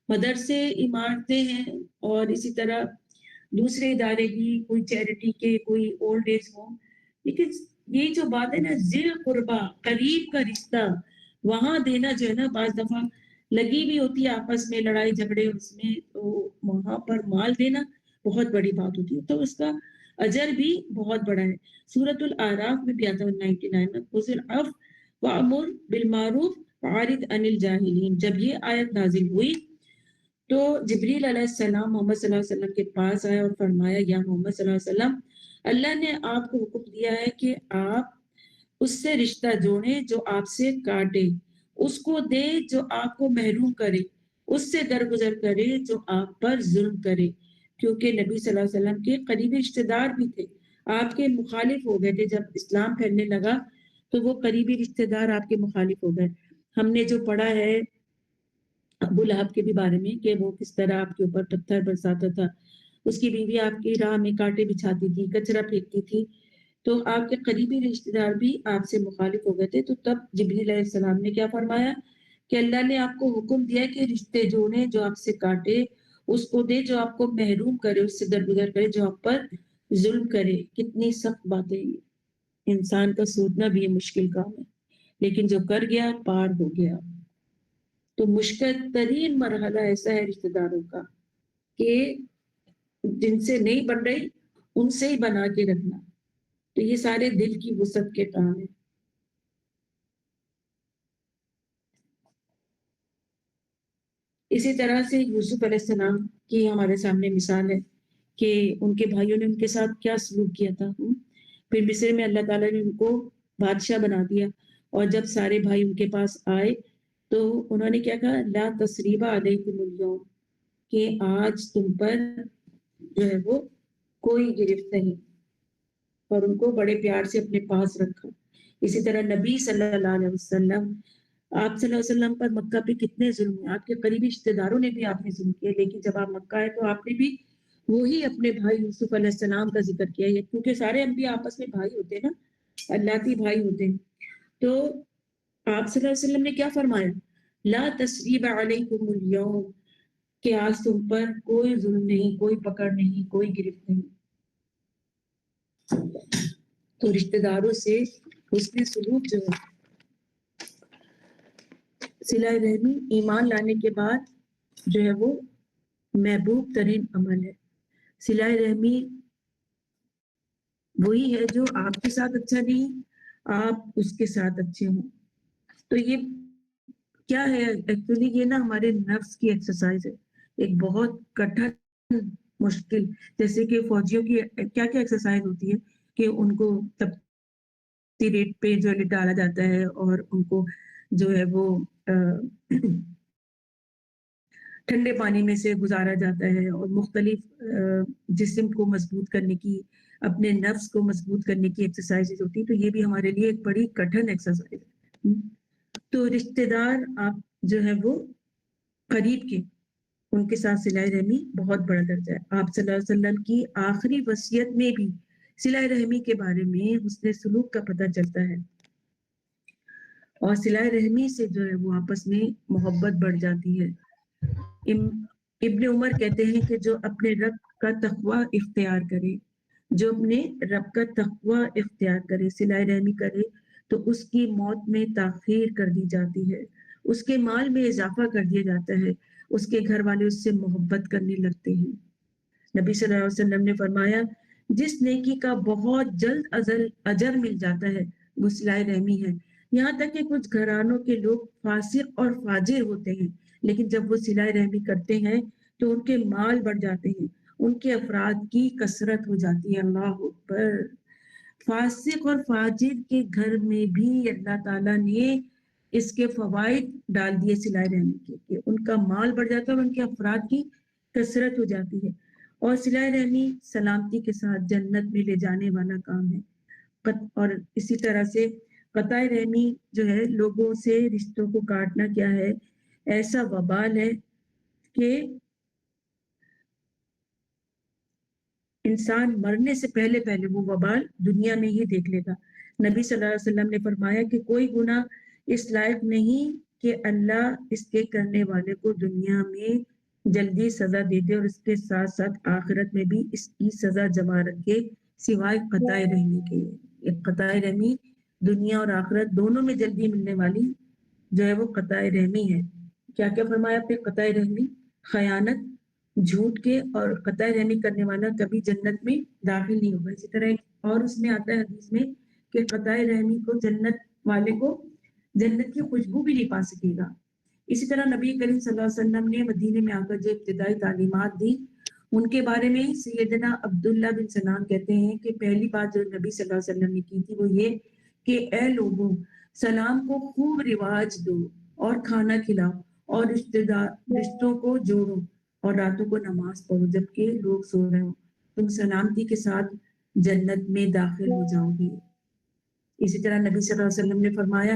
مدرسے، عمارتیں ہیں، اور اسی طرح دوسرے ادارے بھی، کوئی چیریٹی کے، کوئی اولڈ ایج ہوم، لیکن یہی جو بات ہے نا ذی القربہ، قریب کا رشتہ، وہاں دینا جو ہے نا بعض دفعہ لگی بھی ہوتی ہے آپس میں لڑائی جھگڑے اس میں، تو وہاں پر مال دینا بہت بڑی بات ہوتی ہے، تو اس کا اجر بھی بہت بڑا ہے. سورۃ الاعراف میں بھی آتا ہے 99 میں، خذ العفو وامر بالمعروف وعرض عن الجاہلین. جب یہ آیت نازل ہوئی تو جبریل علیہ السلام محمد صلی اللہ علیہ وسلم کے پاس آئے اور فرمایا یا محمد صلی اللہ علیہ وسلم، اللہ نے آپ کو حکم دیا ہے کہ آپ اس سے رشتہ جوڑیں جو آپ سے کاٹے، اس کو دے جو آپ کو محروم کرے، اس سے درگزر کرے جو آپ پر ظلم کرے. کیونکہ نبی صلی اللہ علیہ وسلم کے قریبی رشتہ دار بھی تھے، آپ کے مخالف ہو گئے تھے. جب اسلام پھیلنے لگا تو وہ قریبی رشتہ دار آپ کے مخالف ہو گئے. ہم نے جو پڑھا ہے ابو لہب کے بھی بارے میں کہ وہ کس طرح آپ کے اوپر پتھر برساتا تھا، اس کی بیوی آپ کی راہ میں کانٹے بچھاتی تھی، کچرا پھینکتی تھی، تو آپ کے قریبی رشتہ دار بھی آپ سے مخالف ہو گئے تھے. تو تب جبریل علیہ السلام نے کیا فرمایا کہ اللہ نے آپ کو حکم دیا کہ رشتے جوڑیں جو آپ سے کاٹے، اس کو دے جو آپ کو محروم کرے، اس سے درگزر کرے جو آپ پر ظلم کرے. کتنی سخت باتیں، انسان کا سوچنا بھی یہ مشکل کام ہے، لیکن جو کر گیا پار ہو گیا. تو مشکل ترین مرحلہ ایسا ہے رشتہ داروں کا کہ جن سے نہیں بن رہی ان سے ہی بنا کے رکھنا. تو یہ سارے دل کی وسعت کے کام ہیں. اسی طرح سے یوسف علیہ السلام کی ہمارے سامنے مثال ہے کہ ان کے بھائیوں نے ان کے ساتھ کیا سلوک کیا تھا. پھر مصر میں اللہ تعالیٰ نے ان کو بادشاہ بنا دیا، اور جب سارے بھائی ان کے پاس آئے تو انہوں نے کیا کہا، لا تثریب علیکم اليوم، کہ آج تم پر جو ہے وہ کوئی گرفت نہیں، اور ان کو بڑے پیار سے اپنے پاس رکھا. اسی طرح نبی صلی اللہ علیہ وسلم، آپ صلی اللہ علیہ وسلم پر مکہ پہ کتنے ظلم ہیں، آپ کے قریبی رشتہ داروں نے بھی آپ نے ظلم کیا، لیکن جب آپ مکہ آئے تو آپ نے بھی وہی اپنے بھائی یوسف علیہ السلام کا ذکر کیا ہے، کیونکہ سارے انبیاء آپس میں بھائی ہوتے ہیں نا، اللہ کے بھائی ہوتے ہیں. تو آپ صلی اللہ علیہ وسلم نے کیا فرمایا، لا تثریب علیکم اليوم، کہ آج تم پر کوئی ظلم نہیں، کوئی پکڑ نہیں، کوئی گرفت نہیں. تو رشتہ داروں سے حسن سلوک جو ہے، صلہ رحمی ایمان لانے کے بعد جو ہے وہ محبوب ترین عمل ہے. صلہ رحمی وہی ہے جو آپ کے ساتھ اچھا نہیں، آپ اس کے ساتھ اچھے ہوں. تو یہ کیا ہے ایکچولی؟ یہ نا ہمارے نفس کی ایکسرسائز ہے، ایک بہت کٹھن مشکل. جیسے کہ فوجیوں کی کیا کیا ایکسرسائز ہوتی ہے کہ ان کو تبتی ریٹ پہ جو ہے ڈالا جاتا ہے اور ان کو جو ہے وہ ٹھنڈے پانی میں سے گزارا جاتا ہے، اور مختلف جسم کو مضبوط کرنے کی، اپنے نفس کو مضبوط کرنے کی ایکسرسائز ہوتی ہے. تو یہ بھی ہمارے لیے ایک بڑی کٹھن ایکسرسائز ہے. تو رشتے دار آپ جو ہے وہ قریب کے، ان کے ساتھ صلہ رحمی بہت بڑا درجہ ہے. آپ صلی اللہ علیہ وسلم کی آخری وصیت میں بھی صلہ رحمی کے بارے میں حسن سلوک کا پتہ چلتا ہے، اور صلہ رحمی سے جو ہے وہ آپس میں محبت بڑھ جاتی ہے. ابن عمر کہتے ہیں کہ جو اپنے رب کا تقوی اختیار کرے، جو اپنے رب کا تقوی اختیار کرے، صلہ رحمی کرے، تو اس کی موت میں تاخیر کر دی جاتی ہے، اس کے مال میں اضافہ کر دیا جاتا ہے، اس کے گھر والے اس سے محبت کرنے لگتے ہیں. نبی صلی اللہ علیہ وسلم نے فرمایا جس نیکی کا بہت جلد اجر مل جاتا ہے وہ صلہ رحمی ہے. یہاں تک کہ کچھ گھرانوں کے لوگ فاسق اور فاجر ہوتے ہیں، لیکن جب وہ صلہ رحمی کرتے ہیں تو ان کے مال بڑھ جاتے ہیں، ان کے افراد کی کثرت ہو جاتی ہے. اللہ اکبر! فاسق اور فاجر کے گھر میں بھی اللہ تعالیٰ نے اس کے فوائد ڈال دیے صلہ رحمی کے، کہ ان کا مال بڑھ جاتا ہے اور ان کے افراد کی کثرت ہو جاتی ہے. اور صلہ رحمی سلامتی کے ساتھ جنت میں لے جانے والا کام ہے. اور اسی طرح سے قطع رحمی جو ہے، لوگوں سے رشتوں کو کاٹنا کیا ہے؟ ایسا وبال ہے کہ انسان مرنے سے پہلے وہ وبال دنیا میں ہی دیکھ لے گا. نبی صلی اللہ علیہ وسلم نے فرمایا کہ کوئی گناہ اس لائق نہیں کہ اللہ اس کے کرنے والے کو دنیا میں جلدی سزا دے دے اور اس کے ساتھ ساتھ آخرت میں بھی اس کی سزا جمع رکھے، سوائے قطع رحمی کے. ایک قطع رحمی دنیا اور آخرت دونوں میں جلدی ملنے والی جو ہے وہ قطع رحمی ہے. کیا کیا فرمایا پہ قطع رحمی؟ خیانت، جھوٹ کے، اور قطع رحمی کرنے والا کبھی جنت میں داخل نہیں ہوگا. اسی طرح اور اس میں آتا ہے حدیث میں کہ قطع رحمی کو جنت والے کو جنت کی خوشبو بھی نہیں پا سکے گا. اسی طرح نبی کریم صلی اللہ علیہ وسلم نے مدینے میں آ کر جو ابتدائی تعلیمات دی ان کے بارے میں سیدنا عبداللہ بن سلام کہتے ہیں کہ پہلی بات جو نبی صلی اللہ علیہ وسلم نے کی تھی وہ یہ کہ اے لوگوں، سلام کو خوب رواج دو اور کھانا کھلاؤ اور رشتوں کو جوڑو اور راتوں کو نماز پڑھو جبکہ لوگ سو رہے ہو، تم سلامتی کے ساتھ جنت میں داخل ہو جاؤ گے. اسی طرح نبی صلی اللہ علیہ وسلم نے فرمایا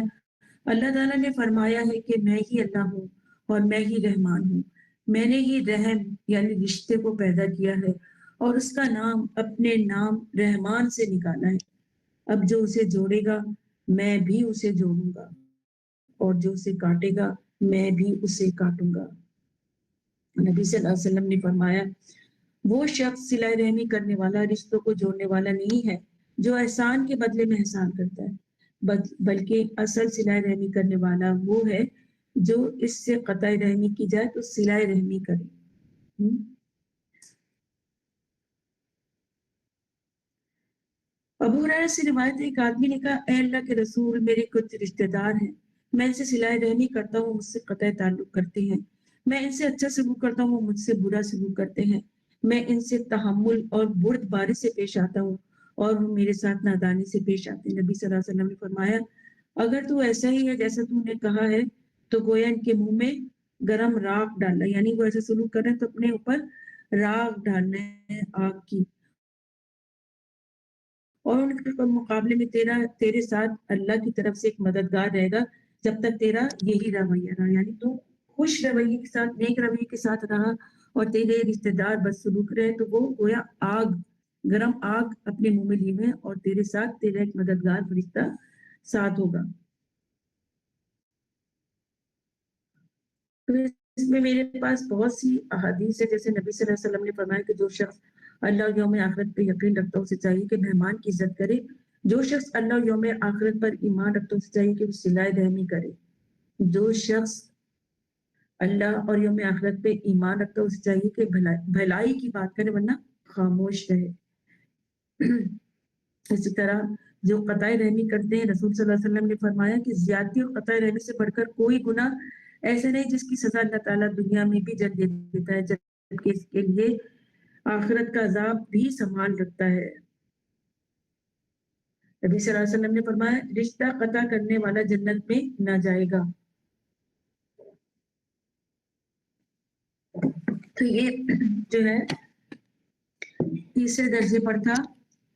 اللہ تعالیٰ نے فرمایا ہے کہ میں ہی اللہ ہوں اور میں ہی رحمان ہوں، میں نے ہی رحم یعنی رشتے کو پیدا کیا ہے اور اس کا نام اپنے نام رحمان سے نکالا ہے. اب جو اسے جوڑے گا میں بھی اسے جوڑوں گا، اور جو اسے کاٹے گا میں بھی اسے کاٹوں گا. نبی صلی اللہ علیہ وسلم نے فرمایا وہ شخص صلہ رحمی کرنے والا، رشتوں کو جوڑنے والا نہیں ہے جو احسان کے بدلے میں احسان کرتا ہے، بلکہ اصل صلہ رحمی کرنے والا وہ ہے جو اس سے قطع رحمی کی جائے تو صلہ رحمی کرے. ابو ہریرہ سے روایت ہے ایک آدمی نے کہا اے اللہ کے رسول، میرے کچھ رشتہ دار ہیں، میں ان سے صلہ رحمی کرتا ہوں، مجھ سے قطع تعلق کرتے ہیں، میں ان سے اچھا سلوک کرتا ہوں، وہ مجھ سے برا سلوک کرتے ہیں، میں ان سے تحمل اور بردباری سے پیش آتا ہوں اور وہ میرے ساتھ نادانی سے پیش آتے ہیں. نبی صلی اللہ علیہ وسلم نے فرمایا اگر تو ایسا ہی ہے جیسا تو نے کہا ہے تو گویا ان کے منہ میں گرم راکھ ڈالنا، یعنی وہ ایسا سلوک کر رہے ہیں تو اپنے اوپر راکھ ڈالنا ہے آگ کی، اور ان کے مقابلے میں تیرے ساتھ اللہ کی طرف سے ایک مددگار رہے گا جب تک تیرا یہی رویہ رہا، یعنی تو خوش رویے کے ساتھ، نیک رویے کے ساتھ رہا اور تیرے رشتہ دار بد سلوک رہے تو وہ گویا آگ، گرم آگ اپنے منہ میں لیے ہوئے اور تیرے ساتھ تیرا ایک مددگار فرشتہ ساتھ ہوگا. تو اس میں میرے پاس بہت سی احادیث ہے، جیسے نبی صلی اللہ علیہ وسلم نے فرمایا کہ جو شخص اللہ اور یوم آخرت پہ یقین رکھتا ہے اسے چاہیے کہ مہمان کی عزت کرے، جو شخص اللہ اور یوم آخرت پر ایمان رکھتا ہے اسے چاہیے کہ وہ صلہ رحمی کرے، جو شخص اللہ اور یوم آخرت پہ ایمان رکھتا ہے اسے چاہیے کہ بھلائی کی بات کرے ورنہ خاموش رہے. اسی طرح جو قطع رحمی کرتے ہیں، رسول صلی اللہ علیہ وسلم نے فرمایا کہ زیادتی اور قطع رحمی سے بڑھ کر کوئی گناہ ایسا نہیں جس کی سزا اللہ تعالیٰ دنیا میں بھی جلد دے دیتا ہے، جبکہ اس کے لیے آخرت کا عذاب بھی سنبھال رکھتا ہے۔ نبی صلی اللہ علیہ وسلم نے فرمایا رشتہ قطع کرنے والا جنت میں نہ جائے گا۔ تو یہ جو ہے تیسرے درجے پر تھا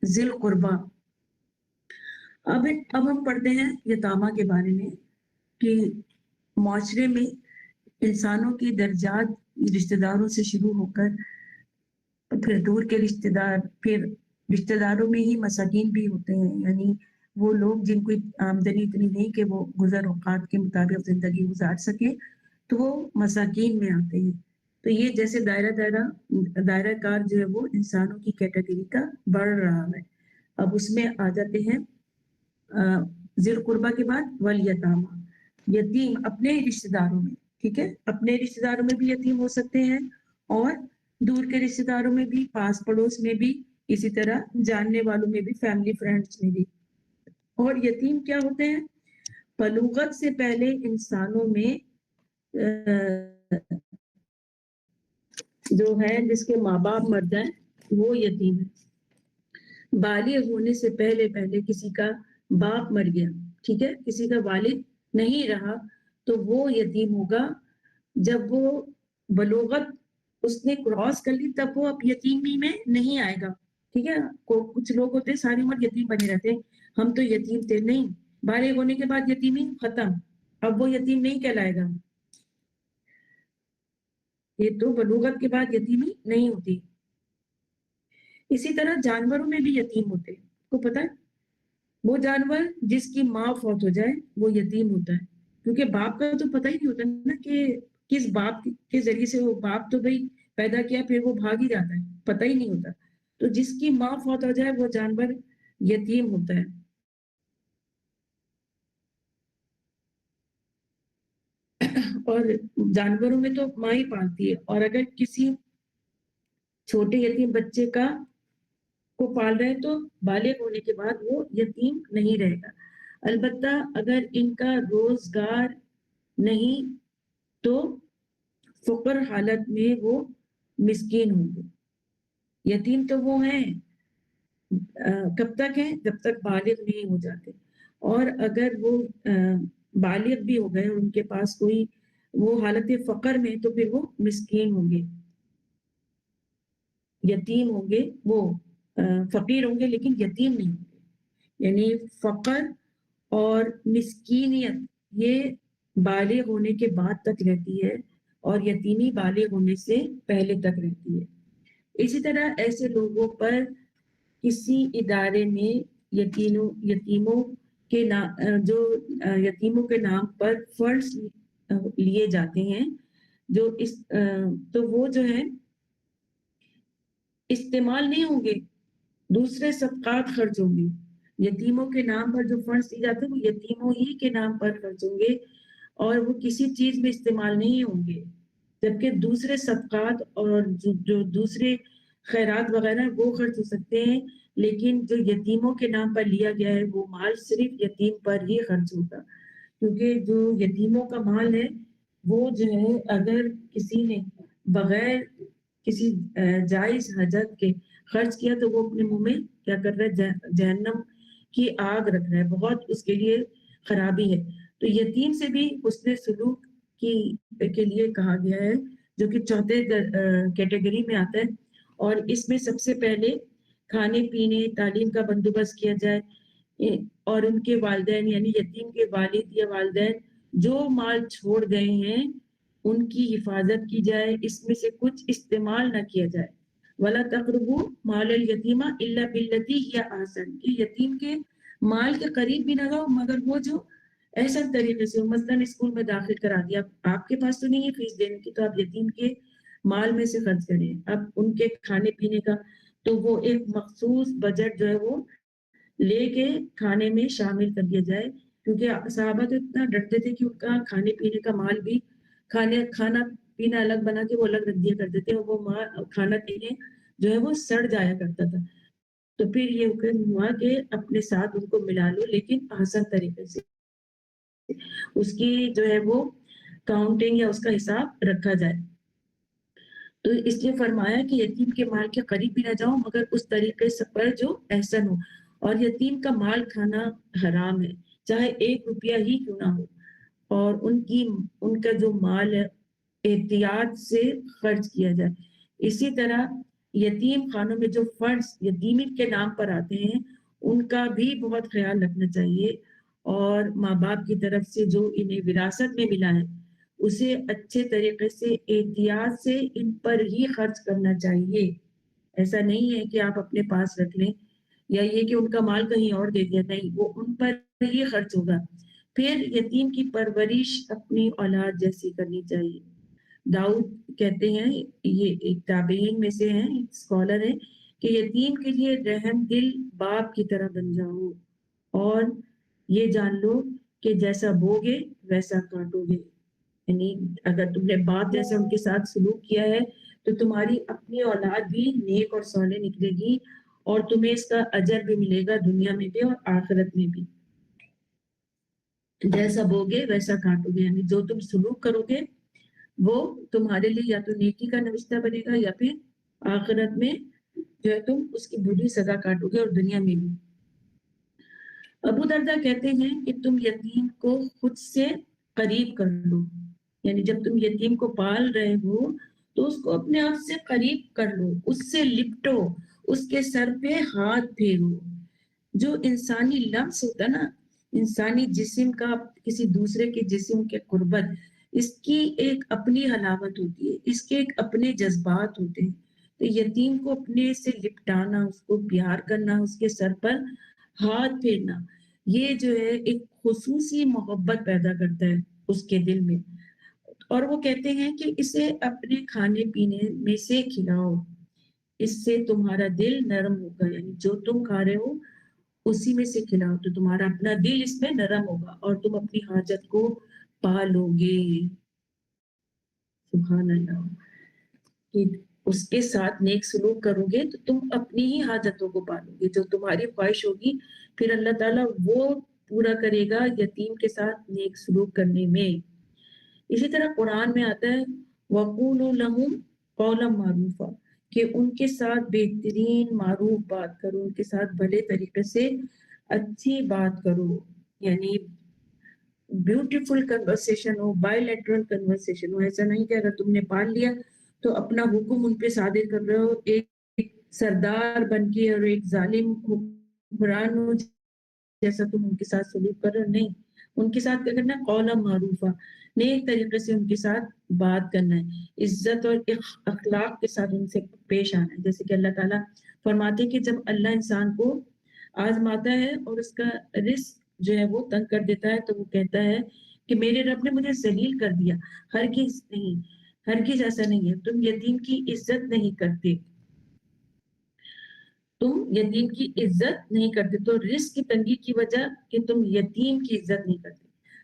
ذی القربہ۔ اب ہم پڑھتے ہیں یتامہ کے بارے میں کہ معاشرے میں انسانوں کے درجات رشتہ داروں سے شروع ہو کر پھر دور کے رشتہ دار، پھر رشتہ داروں میں ہی مساکین بھی ہوتے ہیں، یعنی وہ لوگ جن کو آمدنی اتنی نہیں کہ وہ گزر اوقات کے مطابق زندگی گزار سکے تو وہ مساکین میں آتے ہیں۔ تو یہ جیسے دائرہ کار جو ہے وہ انسانوں کی کیٹیگری کا بڑھ رہا ہے۔ اب اس میں آ جاتے ہیں ذی القربہ کے بعد والیتامہ، یتیم اپنے رشتہ داروں میں، ٹھیک ہے، اپنے رشتہ داروں میں بھی یتیم ہو سکتے ہیں اور دور کے رشتہ داروں میں بھی، پاس پڑوس میں بھی، اسی طرح جاننے والوں میں بھی، فیملی فرینڈز میں بھی۔ اور یتیم کیا ہوتے ہیں؟ بلوغت سے پہلے انسانوں میں جو ہے جس کے ماں باپ مر جائیں وہ یتیم ہے۔ بالغ ہونے سے پہلے کسی کا باپ مر گیا، ٹھیک ہے، کسی کا والد نہیں رہا تو وہ یتیم ہوگا۔ جب وہ بلوغت اس نے کراس کر لی تب وہ اب یتیمی میں نہیں آئے گا، ٹھیک ہے۔ کچھ لوگ ہوتے ہیں ساری عمر یتیم بنے رہتے ہیں، ہم تو یتیم تھے، نہیں، بالغ ہونے کے بعد یتیمی ختم، اب وہ یتیم نہیں کہلائے گا، یہ تو بلوغت کے بعد یتیمی نہیں ہوتی۔ اسی طرح جانوروں میں بھی یتیم ہوتے ہیں، کو پتہ ہے وہ جانور جس کی ماں فوت ہو جائے وہ یتیم ہوتا ہے، کیونکہ باپ کا تو پتہ ہی نہیں ہوتا نا کہ کس باپ کے ذریعے سے وہ باپ تو بھائی پیدا کیا پھر وہ بھاگ ہی جاتا ہے، پتہ ہی نہیں ہوتا، تو جس کی ماں فوت ہو جائے وہ جانور یتیم ہوتا ہے۔ اور جانوروں میں تو ماں ہی پالتی ہے، اور اگر کسی چھوٹے یتیم بچے کو پال رہے تو بالغ ہونے کے بعد وہ یتیم نہیں رہے گا، البتہ اگر ان کا روزگار نہیں تو فقر حالت میں وہ مسکین ہوں گے۔ یتیم تو وہ ہیں کب تک ہیں؟ جب تک بالغ نہیں ہو جاتے، اور اگر وہ بالغ بھی ہو گئے اور ان کے پاس کوئی وہ حالت فقر میں تو پھر وہ مسکین ہوں گے، یتیم ہوں گے، وہ فقیر ہوں گے لیکن یتیم نہیں ہوں گے۔ یعنی فقر اور مسکینیت یہ بالغ ہونے کے بعد تک رہتی ہے اور یتیمی بالغ ہونے سے پہلے تک رہتی ہے۔ اسی طرح ایسے لوگوں پر کسی ادارے میں یتیموں کے نام پر فنڈز لیے جاتے ہیں تو وہ جو ہے استعمال نہیں ہوں گے، دوسرے صدقات خرچ ہوں گے۔ یتیموں کے نام پر جو فنڈز دیے جاتے ہیں وہ یتیموں ہی کے نام پر خرچ ہوں گے اور وہ کسی چیز میں استعمال نہیں ہوں گے، جبکہ دوسرے صدقات اور جو دوسرے خیرات وغیرہ وہ خرچ ہو سکتے ہیں، لیکن جو یتیموں کے نام پر لیا گیا ہے وہ مال صرف یتیم پر ہی خرچ ہوگا، کیونکہ جو یتیموں کا مال ہے وہ جو ہے اگر کسی نے بغیر کسی جائز حاجت کے خرچ کیا تو وہ اپنے منہ میں کیا کر رہا ہے؟ جہنم کی آگ رکھ رہا ہے، بہت اس کے لیے خرابی ہے۔ تو یتیم سے بھی حسن سلوک کے لیے کہا گیا ہے، جو کہ چوتھے کیٹیگری میں آتا ہے، اور اس میں سب سے پہلے کھانے پینے تعلیم کا بندوبست کیا جائے، اور ان کے والدین یعنی یتیم کے والد یا والدین جو مال چھوڑ گئے ہیں ان کی حفاظت کی جائے، اس میں سے کچھ استعمال نہ کیا جائے۔ وَلَا تَقْرَبُوا مَالَ الْيَتِيمَ إِلَّا بِالَّتِي هِيَ أَحْسَنُ، کہ یتیم کے مال کے قریب بھی نہ جاؤ مگر وہ جو احسن طریقے سے، مثلاً اسکول میں داخل کرا دیا، آپ کے پاس تو نہیں ہے فیس دینے کی تو آپ یتیم کے مال میں سے خرچ کریں، اب ان کے کھانے پینے کا تو وہ ایک مخصوص بجٹ جو ہے وہ لے کے کھانے میں شامل کر دیا جائے، کیونکہ صحابہ تو اتنا ڈرتے تھے کہ ان کا کھانے پینے کا مال بھی کھانا پینا الگ بنا کے وہ الگ رکھ دیا کرتے تھے، اور وہ کھانا پینے جو ہے وہ سڑ جایا کرتا تھا، تو پھر یہ حکم ہوا کہ اپنے ساتھ ان کو ملا لو، لیکن آسان طریقے سے اس کی جو ہے وہ کاؤنٹنگ یا اس کا حساب رکھا جائے۔ تو اس لیے فرمایا کہ یتیم کے مال کے قریب بھی نہ جاؤ مگر اس طریقے سے پر جو احسن ہو، اور یتیم کا مال کھانا حرام ہے چاہے 1 روپیہ ہی کیوں نہ ہو، اور ان کا جو مال ہے احتیاط سے خرچ کیا جائے۔ اسی طرح یتیم خانوں میں جو فنڈز یتیمی کے نام پر آتے ہیں ان کا بھی بہت خیال رکھنا چاہیے، اور ماں باپ کی طرف سے جو انہیں وراثت میں ملا ہے اسے اچھے طریقے سے احتیاط سے ان پر ہی خرچ کرنا چاہیے۔ ایسا نہیں ہے کہ آپ اپنے پاس رکھ لیں یا یہ کہ ان کا مال کہیں اور دے دیا، نہیں، وہ ان پر ہی خرچ ہوگا۔ پھر یتیم کی پرورش اپنی اولاد جیسی کرنی چاہیے۔ داؤد کہتے ہیں، یہ ایک تابعین میں سے ہیں، ایک اسکالر ہے، کہ یتیم کے لیے رحم دل باپ کی طرح بن جاؤ، اور یہ جان لو کہ جیسا بوگے ویسا کاٹو گے۔ یعنی اگر تم نے باپ جیسے ان کے ساتھ سلوک کیا ہے تو تمہاری اپنی اولاد بھی نیک اور صالح نکلے گی، اور تمہیں اس کا اجر بھی ملے گا دنیا میں بھی اور آخرت میں بھی۔ جیسا بوگے ویسا کاٹو گے، یعنی جو تم سلوک کرو گے وہ تمہارے لیے یا تو نیکی کا نوشتہ بنے گا یا پھر آخرت میں جو ہے تم اس کی بری سزا کاٹو گے، اور دنیا میں بھی۔ ابو دردہ کہتے ہیں کہ تم یتیم کو خود سے قریب کر لو، یعنی جب تم یتیم کو پال رہے ہو تو اس کو اپنے آپ سے قریب کر لو، اس سے لپٹو، اس کے سر پہ ہاتھ پھیرو۔ جو انسانی لمس ہوتا ہے نا، انسانی جسم کا کسی دوسرے کے جسم کے قربت، اس کی ایک اپنی حلاوت ہوتی ہے، اس کے ایک اپنے جذبات ہوتے ہیں۔ تو یتیم کو اپنے سے لپٹانا، اس کو پیار کرنا، اس کے سر پر ہاتھ پھیرنا، یہ جو ہے ایک خصوصی محبت پیدا کرتا ہے اس کے دل میں۔ اور وہ کہتے ہیں کہ اسے اپنے کھانے پینے میں سے کھلاؤ، اس سے تمہارا دل نرم ہوگا، یعنی جو تم کھا رہے ہو اسی میں سے کھلاؤ تو تمہارا اپنا دل اس میں نرم ہوگا اور تم اپنی حاجت کو پالو گے۔ سبحان اللہ، کہ اس کے ساتھ نیک سلوک کرو گے تو تم اپنی ہی حاجتوں کو پالو گے، جو تمہاری خواہش ہوگی پھر اللہ تعالیٰ وہ پورا کرے گا یتیم کے ساتھ نیک سلوک کرنے میں۔ اسی طرح قرآن میں آتا ہے وَقُولُوا لَهُمْ قَوْلًا مَعْرُوفًا، کہ ان کے ساتھ بہترین معروف بات کرو، ان کے ساتھ بھلے طریقے سے اچھی بات کرو، یعنی بیوٹیفل کنورسیشن ہو، بائی لیٹرل کنورسیشن ہو۔ ایسا نہیں کہ اگر تم نے پال لیا تو اپنا حکم ان پہ صادر کر رہے ہو ایک سردار بن کے، اور ایک ظالم حکمران ہو جیسا تم ان کے ساتھ سلوک کر رہے ہو۔ نہیں، ان کے ساتھ کیا کرنا ہے؟ قولا معروفہ، نیک طریقے سے ان کے ساتھ بات کرنا ہے، عزت اور اخلاق کے ساتھ ان سے پیش آنا ہے۔ جیسے کہ اللہ تعالیٰ فرماتے ہیں کہ جب اللہ انسان کو آزماتا ہے اور اس کا رزق جو ہے وہ تنگ کر دیتا ہے تو وہ کہتا ہے کہ میرے رب نے مجھے ذلیل کر دیا۔ ہرگز نہیں، ہرگز ایسا نہیں ہے، تم یتیم کی عزت نہیں کرتے، تم یتیم کی عزت نہیں کرتے، تو رزق کی تنگی کی وجہ کہ تم یتیم کی عزت نہیں کرتے۔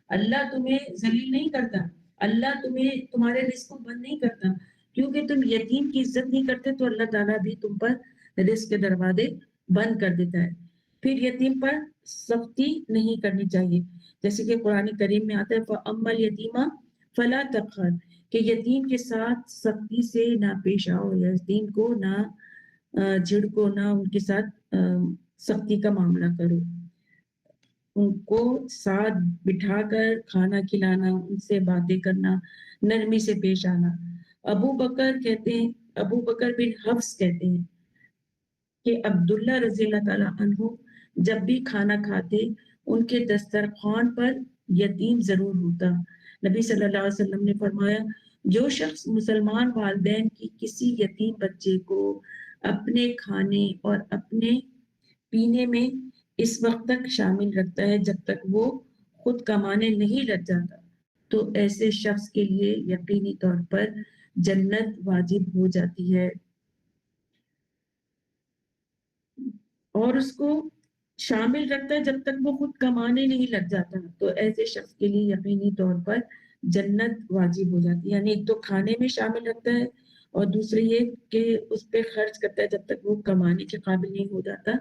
اللہ تمہیں ذلیل نہیں کرتا، اللہ تمہارے رزق کو بند نہیں کرتا، کیونکہ تم یتیم کی عزت نہیں کرتے تو اللہ تعالیٰ بھی تم پر رزق کے دروازے بند کر دیتا ہے۔ پھر یتیم پر سختی نہیں کرنی چاہیے، جیسے کہ قرآن کریم میں آتا ہے فَأَمَّا الْيَتِيمَ فَلَا تَقْهَرْ، کہ یتیم کے ساتھ سختی سے نہ پیش آؤ، یا یتیم کو نہ جھڑکو، نہ ان کے ساتھ سختی کا معاملہ کرو، ان کو ساتھ بٹھا کر کھانا کھلانا، ان سے باتیں کرنا، نرمی سے پیش آنا۔ ابو بکر بن حفص کہتے ہیں کہ عبداللہ رضی اللہ تعالیٰ عنہ جب بھی کھانا کھاتے ان کے دسترخوان پر یتیم ضرور ہوتا۔ نبی صلی اللہ علیہ وسلم نے فرمایا جو شخص مسلمان والدین کی کسی یتیم بچے کو اپنے کھانے اور اپنے پینے میں اس وقت تک شامل رکھتا ہے جب تک وہ خود کمانے نہیں لگ جاتا تو ایسے شخص کے لیے یقینی طور پر جنت واجب ہو جاتی ہے، اور اس کو شامل رکھتا ہے جب تک وہ خود کمانے نہیں لگ جاتا تو ایسے شخص کے لیے یقینی طور پر جنت واجب ہو جاتی ہے۔ یعنی ایک تو کھانے میں شامل رکھتا ہے اور دوسرے یہ کہ اس پہ خرچ کرتا ہے جب تک وہ کمانے کے قابل نہیں ہو جاتا،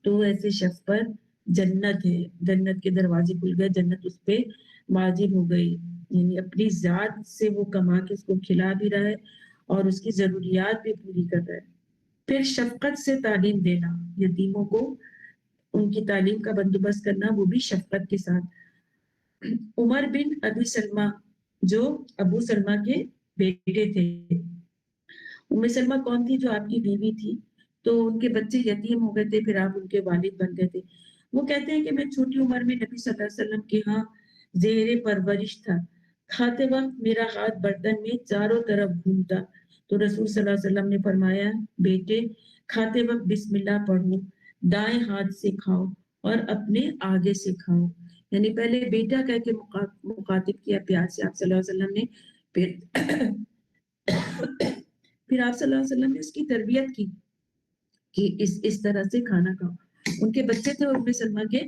تو ایسے شخص پر جنت ہے، جنت کے دروازے کھل گئے، جنت اس پہ واجب ہو گئی، یعنی اپنی ذات سے وہ کما کے اس کو کھلا بھی رہا ہے اور اس کی ضروریات بھی پوری کر رہا ہے۔ پھر شفقت سے تعلیم دینا، یتیموں کو ان کی تعلیم کا بندوبست کرنا، وہ بھی شفقت کے ساتھ۔ عمر بن ابی سلمہ جو ابو سلمہ کے بیٹے تھے، ام سلمہ کون تھی؟ جو آپ کی بیوی تھی، تو ان کے بچے یتیم ہو گئے تھے، پھر آپ ان کے والد بن گئے تھے۔ وہ کہتے ہیں کہ میں چھوٹی عمر میں نبی صلی اللہ علیہ وسلم کے ہاں زیر پرورش تھا، کھاتے وقت میرا ہاتھ برتن میں چاروں طرف گھومتا تو رسول صلی اللہ علیہ وسلم نے فرمایا، بیٹے کھاتے وقت بسم اللہ پڑھو، دائیں ہاتھ سے کھاؤ اور اپنے آگے سے کھاؤ۔ یعنی پہلے بیٹا کہہ کے مخاطب کیا پیار سے آپ صلی اللہ علیہ وسلم نے، پھر آپ صلی اللہ علیہ وسلم نے اس کی تربیت کی کہ اس طرح سے کھانا کھاؤ۔ ان کے بچے تھے ام سلمہ کے،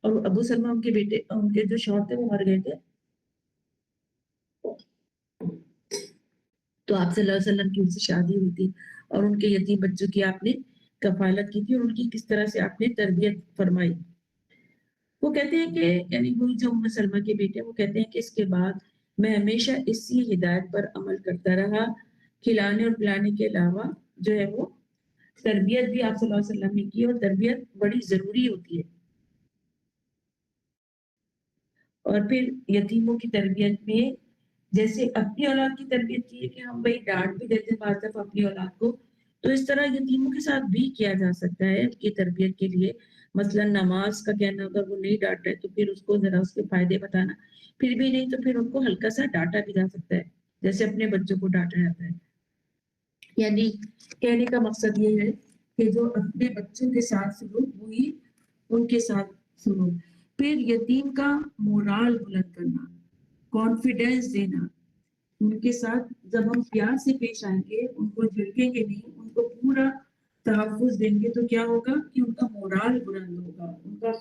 اور ابو سلمہ ان کے بیٹے، ان کے جو شوہر تھے وہ مر گئے تھے، تو آپ صلی اللہ علیہ وسلم کی ان سے شادی ہوئی تھی اور ان کے یتیم بچوں کی آپ نے کفالت کی تھی اور ان کی کس طرح سے آپ نے تربیت فرمائی۔ وہ کہتے ہیں کہ یعنی وہی جو ام سلمہ کے بیٹے، وہ کہتے ہیں کہ اس کے بعد میں ہمیشہ اسی ہدایت پر عمل کرتا رہا، کھلانے اور پلانے کے علاوہ جو ہے وہ تربیت بھی آپ صلی اللہ علیہ وسلم نے کی، اور تربیت بڑی ضروری ہوتی ہے۔ اور پھر یتیموں کی تربیت میں جیسے اپنی اولاد کی تربیت کی ہے کہ ہم بھائی ڈانٹ بھی دیتے ہیں بعض دفعہ اپنی اولاد کو، تو اس طرح یتیموں کے ساتھ بھی کیا جا سکتا ہے ان کی تربیت کے لیے۔ مثلا نماز کا کہنا، اگر وہ نہیں ڈانٹ رہے تو پھر اس کو ذرا اس کے فائدے بتانا، پھر بھی نہیں تو پھر ان کو ہلکا سا ڈانٹا بھی جا سکتا ہے جیسے اپنے بچوں کو ڈانٹا جاتا ہے۔ یعنی کہنے کا مقصد یہ ہے کہ جو اپنے بچوں کے ساتھ سلوک وہی ان کے ساتھ سلوک۔ پھر یتیم کا مورال بلند کرنا، کانفیڈینس دینا، ان کے ساتھ جب ہم پیار سے پیش آئیں گے، ان کو جھڑکیں گے نہیں، ان کو پورا تحفظ دیں گے، تو کیا ہوگا کہ ان کا مورال بلند ہوگا، ان کا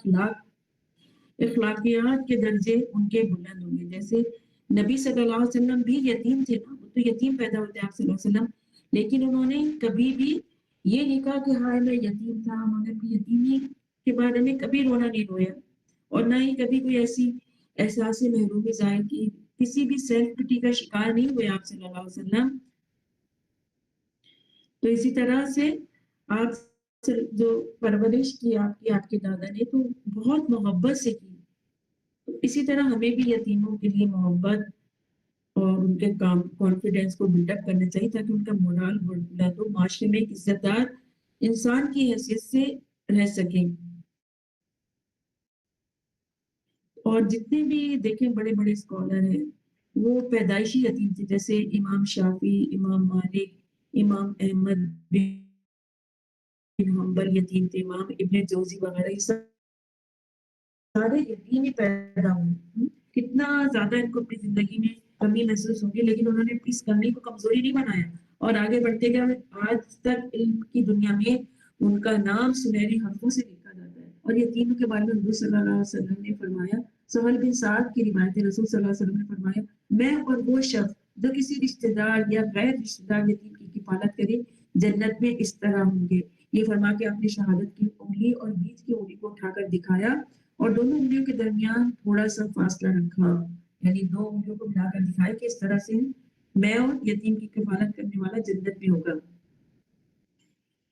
اخلاقیات کے درجے ان کے بلند ہوں گے۔ جیسے نبی صلی اللہ علیہ وسلم بھی یتیم تھے نا، وہ تو یتیم پیدا ہوتے ہیں آپ صلی اللہ علیہ وسلم، لیکن انہوں نے کبھی بھی یہ نہیں کہا کہ ہائے میں یتیم تھا، انہوں نے اپنی یتیمی کے بارے میں کبھی رونا نہیں رویا، اور نہ ہی کبھی کوئی ایسی احساس محرومی ظاہر کی، کسی بھی سیلف پٹی کا شکار نہیں ہوئے آپ صلی اللہ علیہ وسلم۔ تو اسی طرح سے آپ جو پرورش کی آپ کے دادا نے تو بہت محبت سے کی، اسی طرح ہمیں بھی یتیموں کے لیے محبت اور ان کے کانفیڈینس کو بلڈ اپ کرنا چاہیے تاکہ ان کا مورال بلند ہو، معاشرے میں ایک عزت دار انسان کی حیثیت سے رہ سکیں۔ اور جتنے بھی دیکھیں بڑے بڑے اسکالر ہیں وہ پیدائشی یتیم تھے، جیسے امام شافعی، امام مالک، امام احمد بن حنبل یتیم تھے، امام ابن جوزی وغیرہ، یہ سارے یتیم ہی پیدا ہوئے۔ کتنا زیادہ ان کو اپنی زندگی میں کمی محسوس ہوگی، لیکن انہوں نے اس کمی کو کمزوری نہیں بنایا اور آگے بڑھتے گئے۔ آج تک علم کی دنیا میں ان کا نام سنہری حرفوں سے لکھا جاتا ہے۔ اور یتیموں کے بارے میں حضور صلی اللہ علیہ وسلم نے فرمایا، سہل بن سعد کی روایت ہے، رسول صلی اللہ علیہ وسلم نے فرمایا، میں اور وہ شخص جو کسی رشتہ دار یا غیر رشتہ دار یتیم کی کفالت کرے جنت میں اس طرح ہوں گے۔ یہ فرما کے آپ نے شہادت کی انگلی اور بیچ کی انگلی کو اٹھا کر دکھایا اور دونوں انگلیوں کے درمیان تھوڑا سا فاصلہ رکھا، یعنی دو انگلیوں کو ملا کر دکھایا کہ اس طرح سے میں اور یتیم کی کفالت کرنے والا جنت میں ہوگا۔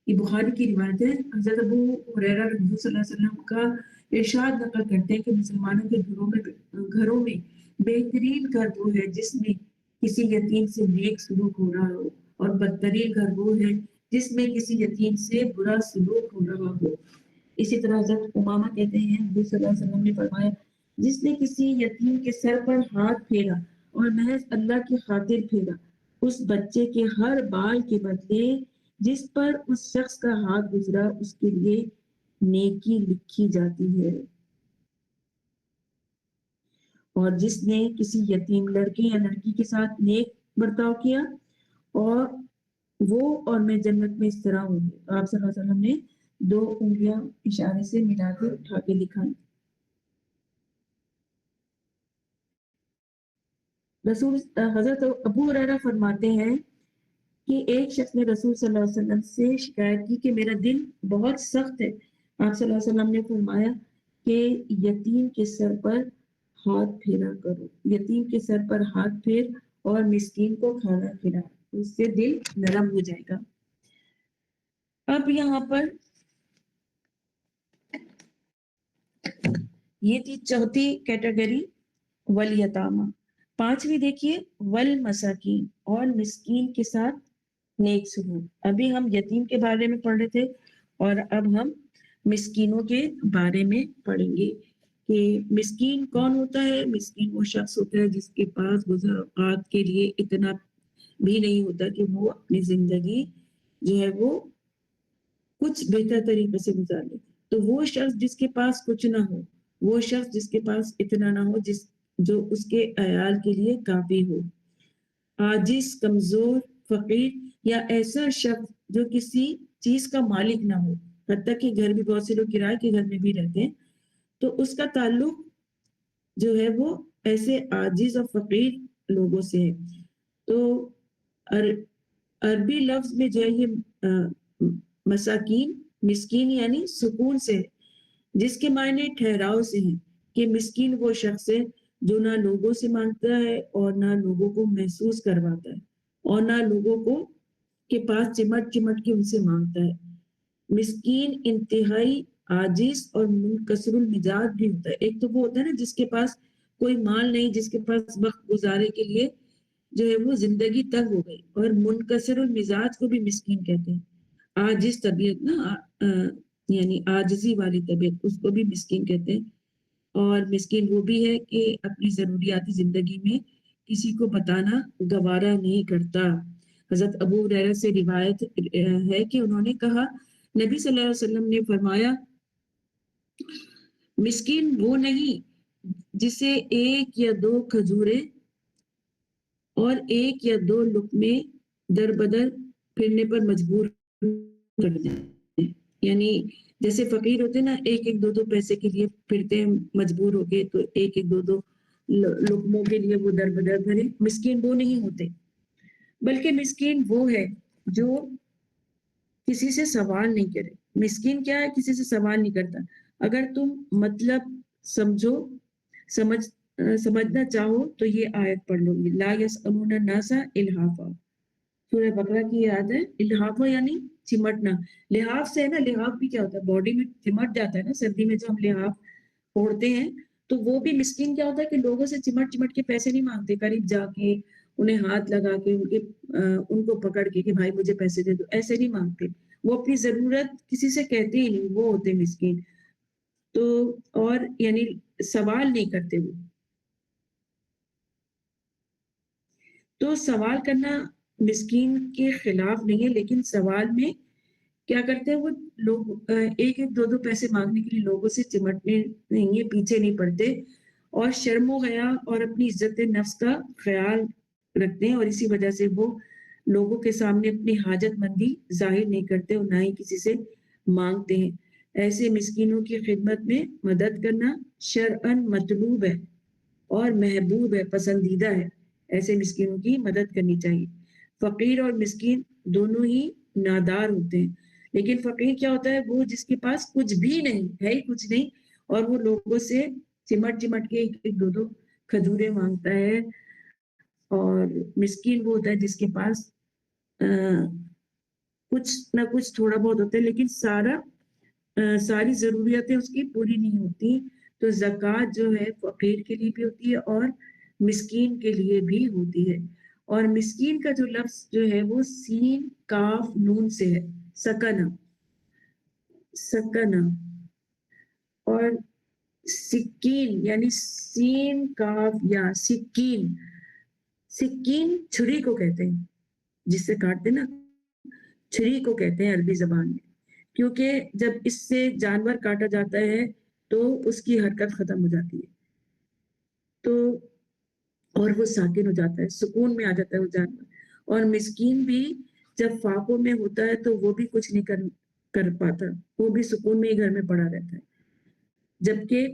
یہ بخاری کی روایت ہے۔ حضرت ابو ہریرہ رضی اللہ علیہ وسلم کا ارشاد نقل کرتے ہیں کہ مسلمانوں کے گھروں میں بہترین گھر وہ ہے جس میں کسی یتیم سے نیک سلوک ہو رہا ہو، اور بدترین گھر وہ ہے جس میں کسی یتیم سے برا سلوک ہو رہا ہو۔ اسی طرح حضرت امامہ کہتے ہیں حضور صلی اللہ علیہ وسلم نے فرمایا، جس نے کسی یتیم کے سر پر ہاتھ پھیرا اور محض اللہ کی خاطر پھیرا، اس بچے کے ہر بال کے بدلے جس پر اس شخص کا ہاتھ گزرا اس کے لیے نیکی لکھی جاتی ہے۔ اور جس نے کسی یتیم لڑکے یا لڑکی کے ساتھ نیک برتاؤ کیا اور وہ اور میں جنت میں اس طرح ہوں گے۔ تو آپ صلی اللہ علیہ وسلم نے دو انگلیاں اشارے سے ملا کے اٹھا کے دکھائی۔ رسول حضرت ابو ہریرہ فرماتے ہیں کہ ایک شخص نے رسول صلی اللہ علیہ وسلم سے شکایت کی کہ میرا دل بہت سخت ہے. آپ صلی اللہ علیہ وسلم نے فرمایا کہ یتیم کے سر پر ہاتھ پھیرا کرو، یتیم کے سر پر ہاتھ پھیر اور مسکین کو کھانا کھلا، اس سے دل نرم ہو جائے گا. اب یہاں پر یہ تھی چوتھی کیٹیگری والیتامہ. پانچویں دیکھیے والمساکین، اور مسکین کے ساتھ نیک سلوک. ابھی ہم یتیم کے بارے میں پڑھ رہے تھے اور اب ہم مسکینوں کے بارے میں پڑھیں گے کہ مسکین کون ہوتا ہے. مسکین وہ شخص ہوتا ہے جس کے پاس گزر اوقات کے لیے اتنا بھی نہیں ہوتا کہ وہ اپنی زندگی جو ہے وہ کچھ بہتر طریقے سے گزار لے. تو وہ شخص جس کے پاس کچھ نہ ہو، وہ شخص جس کے پاس اتنا نہ ہو جو اس کے عیال کے لیے کافی ہو، عاجز، کمزور، فقیر، یا ایسا شخص جو کسی چیز کا مالک نہ ہو. حتیٰ کہ گھر بھی بہت سے لوگ کرائے کے گھر میں بھی رہتے ہیں، تو اس کا تعلق جو ہے وہ ایسے عاجز اور فقیر لوگوں سے ہے. تو عربی لفظ میں جو ہے یہ مساکین، مسکین یعنی سکون سے، جس کے معنی ٹھہراؤ سے ہیں کہ مسکین وہ شخص ہے جو نہ لوگوں سے مانگتا ہے اور نہ لوگوں کو محسوس کرواتا ہے اور نہ لوگوں کو کے پاس چمٹ چمٹ کے ان سے مانگتا ہے. مسکین انتہائی عاجز اور منکسر المزاج بھی ہوتا ہے. ایک تو وہ ہوتا ہے نا جس کے پاس کوئی مال نہیں، جس کے پاس وقت گزارے کے لیے جو ہے وہ زندگی تنگ ہو گئی، اور منکسر المزاج کو بھی مسکین کہتے ہیں. عاجز طبیعت نا، یعنی عاجزی والی طبیعت، اس کو بھی مسکین کہتے ہیں. اور مسکین وہ بھی ہے کہ اپنی ضروریاتی زندگی میں کسی کو بتانا گوارا نہیں کرتا. حضرت ابو ہریرہ سے روایت ہے کہ انہوں نے کہا، نبی صلی اللہ علیہ وسلم نے فرمایا، مسکین وہ نہیں جسے ایک یا دو کھجوریں اور ایک یا دو لقمے در بدر پھرنے پر مجبور کر دیں. یعنی جیسے فقیر ہوتے نا، ایک ایک دو دو پیسے کے لیے پھرتے ہیں مجبور ہو کے، تو ایک ایک دو دو لقموں کے لیے وہ در بدر بھرے. مسکین وہ نہیں ہوتے، بلکہ مسکین وہ ہے جو کسی سے سوال نہیں کرے. مسکین کیا ہے؟ کسی سے سوال نہیں کرتا. اگر تم مطلب سمجھنا چاہو تو یہ آیت پڑھ لو گی، لا یسألون الناس الحافا. سورہ بقرہ کی یاد ہے، الحافا یعنی چمٹنا. لحاف سے ہے نا، لحاف بھی کیا ہوتا ہے؟ باڈی میں چمٹ جاتا ہے نا، سردی میں جو ہم لحاف اوڑھتے ہیں. تو وہ بھی مسکین کیا ہوتا ہے کہ لوگوں سے چمٹ چمٹ کے پیسے نہیں مانگتے، قریب جا کے انہیں ہاتھ لگا کے ان کو پکڑ کے کہ بھائی مجھے پیسے دے دو، ایسے نہیں مانگتے. وہ اپنی ضرورت کسی سے کہتے ہی نہیں، وہ ہوتے مسکین. تو اور یعنی سوال نہیں کرتے وہ. تو سوال کرنا مسکین کے خلاف نہیں ہے، لیکن سوال میں کیا کرتے ہیں وہ لوگ ایک ایک دو دو پیسے مانگنے کے لیے لوگوں سے چمٹنے نہیں ہیں، پیچھے نہیں پڑتے، اور شرم و حیا اور اپنی عزت نفس کا خیال رکھتے ہیں، اور اسی وجہ سے وہ لوگوں کے سامنے اپنی حاجت مندی ظاہر نہیں کرتے اور نہ ہی کسی سے مانگتے ہیں. ایسے مسکینوں کی خدمت میں مدد کرنا شرعاً مطلوب ہے اور محبوب ہے، پسندیدہ ہے. ایسے مسکینوں کی مدد کرنی چاہیے. فقیر اور مسکین دونوں ہی نادار ہوتے ہیں، لیکن فقیر کیا ہوتا ہے؟ وہ جس کے پاس کچھ بھی نہیں ہے، ہی کچھ نہیں، اور وہ لوگوں سے چمٹ چمٹ کے ایک ایک دو دو کھجوریں مانگتا ہے. اور مسکین وہ ہوتا ہے جس کے پاس کچھ نہ کچھ تھوڑا بہت ہوتا ہے، لیکن ساری ضروریاتیں اس کی پوری نہیں ہوتی. تو زکوٰۃ جو ہے فقیر کے لیے بھی ہوتی ہے اور مسکین کے لیے بھی ہوتی ہے. اور مسکین کا جو لفظ جو ہے وہ سین کاف نون سے ہے، سکنہ، اور سکین یعنی سین کاف یا سکین. سکین چھری کو کہتے ہیں، جس سے کاٹتے نا، چھری کو کہتے ہیں عربی زبان میں، کیونکہ جب اس سے جانور کاٹا جاتا ہے تو اس کی حرکت ختم ہو جاتی ہے، تو اور وہ ساکن ہو جاتا ہے، سکون میں آ جاتا ہے وہ جانور. اور مسکین بھی جب فاقوں میں ہوتا ہے تو وہ بھی کچھ نہیں کر پاتا، وہ بھی سکون میں ہی گھر میں پڑا رہتا ہے. جبکہ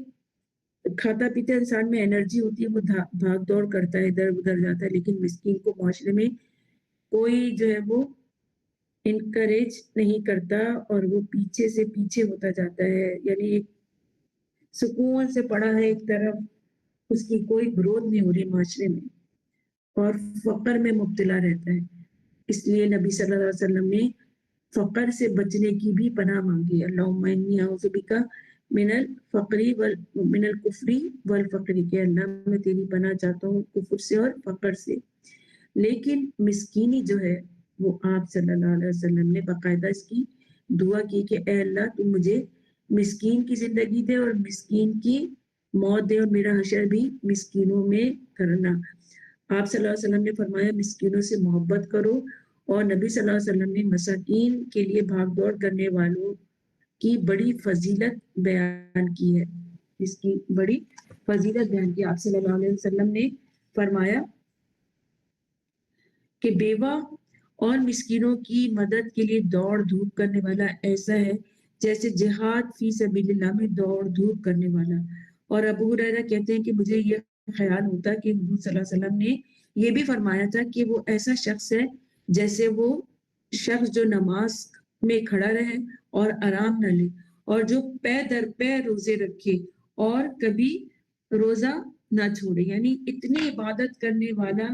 کھاتا پیتا انسان میں انرجی ہوتی ہے، وہ بھاگ دوڑ کرتا ہے، ادھر ادھر جاتا ہے، لیکن مسکین کو معاشرے میں کوئی جو ہے وہ انکریج نہیں کرتا اور وہ پیچھے سے پیچھے ہوتا جاتا ہے، یعنی ایک سکون سے پڑا ہے ایک طرف، اس کی کوئی گروتھ نہیں ہو رہی معاشرے میں اور فقر میں مبتلا رہتا ہے. اس لیے نبی صلی اللہ علیہ وسلم نے فقر سے بچنے کی بھی پناہ مانگی. اللہم انی اعوذ بک من الفقری من الکفری والفقری، کہ اللہ میں تیری پناہ چاہتا ہوں کفر سے اور فقر سے. لیکن مسکینی جو ہے وہ آپ صلی اللہ علیہ وسلم نے باقاعدہ اس کی دعا کی کہ اے اللہ تو مجھے مسکین کی زندگی دے اور مسکین کی موت دے اور میرا حشر بھی مسکینوں میں کرنا. آپ صلی اللہ علیہ وسلم نے فرمایا مسکینوں سے محبت کرو، اور نبی صلی اللہ علیہ وسلم نے مساکین کے لیے بھاگ دوڑ کرنے والوں کی بڑی فضیلت بیان کی ہے. اس کی بڑی فضیلت بیان کی. آپ صلی اللہ علیہ وسلم نے فرمایا کہ بیوہ اور مسکینوں کی مدد کے لیے دوڑ دھوپ کرنے والا ایسا ہے جیسے جہاد فی سبیل اللہ میں دوڑ دھوپ کرنے والا. اور ابو ہریرہ کہتے ہیں کہ مجھے یہ خیال ہوتا کہ حضور صلی اللہ علیہ وسلم نے یہ بھی فرمایا تھا کہ وہ ایسا شخص ہے جیسے وہ شخص جو نماز میں کھڑا رہے اور آرام نہ لے، اور جو پے در پے روزے رکھے اور کبھی روزہ نہ چھوڑے. یعنی اتنی عبادت کرنے والا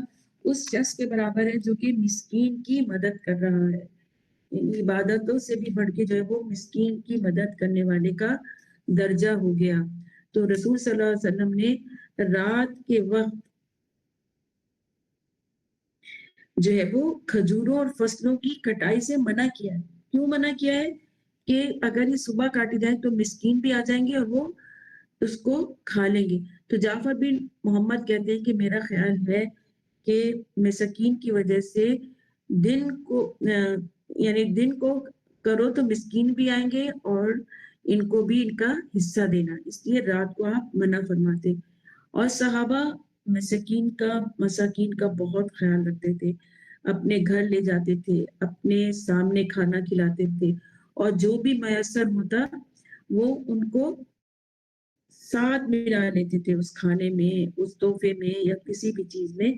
اس شخص کے برابر ہے جو کہ مسکین کی مدد کر رہا ہے. عبادتوں سے بھی بڑھ کے جو ہے وہ مسکین کی مدد کرنے والے کا درجہ ہو گیا. تو رسول صلی اللہ علیہ وسلم نے رات کے وقت جو ہے وہ کھجوروں اور فصلوں کی کٹائی سے منع کیا ہے. کیوں منع کیا ہے؟ کہ اگر یہ صبح کاٹی جائے تو مسکین بھی آ جائیں گے اور وہ اس کو کھا لیں گے. تو جعفر بن محمد کہتے ہیں کہ میرا خیال ہے کہ مسکین کی وجہ سے دن کو یعنی دن کو کرو تو مسکین بھی آئیں گے اور ان کو بھی ان کا حصہ دینا، اس لیے رات کو آپ منع فرماتے. اور صحابہ مساکین کا بہت خیال رکھتے تھے، اپنے گھر لے جاتے تھے، اپنے سامنے کھانا کھلاتے تھے، اور جو بھی میسر ہوتا وہ ان کو ساتھ ملا لیتے تھے اس کھانے میں، اس تحفے میں یا کسی بھی چیز میں.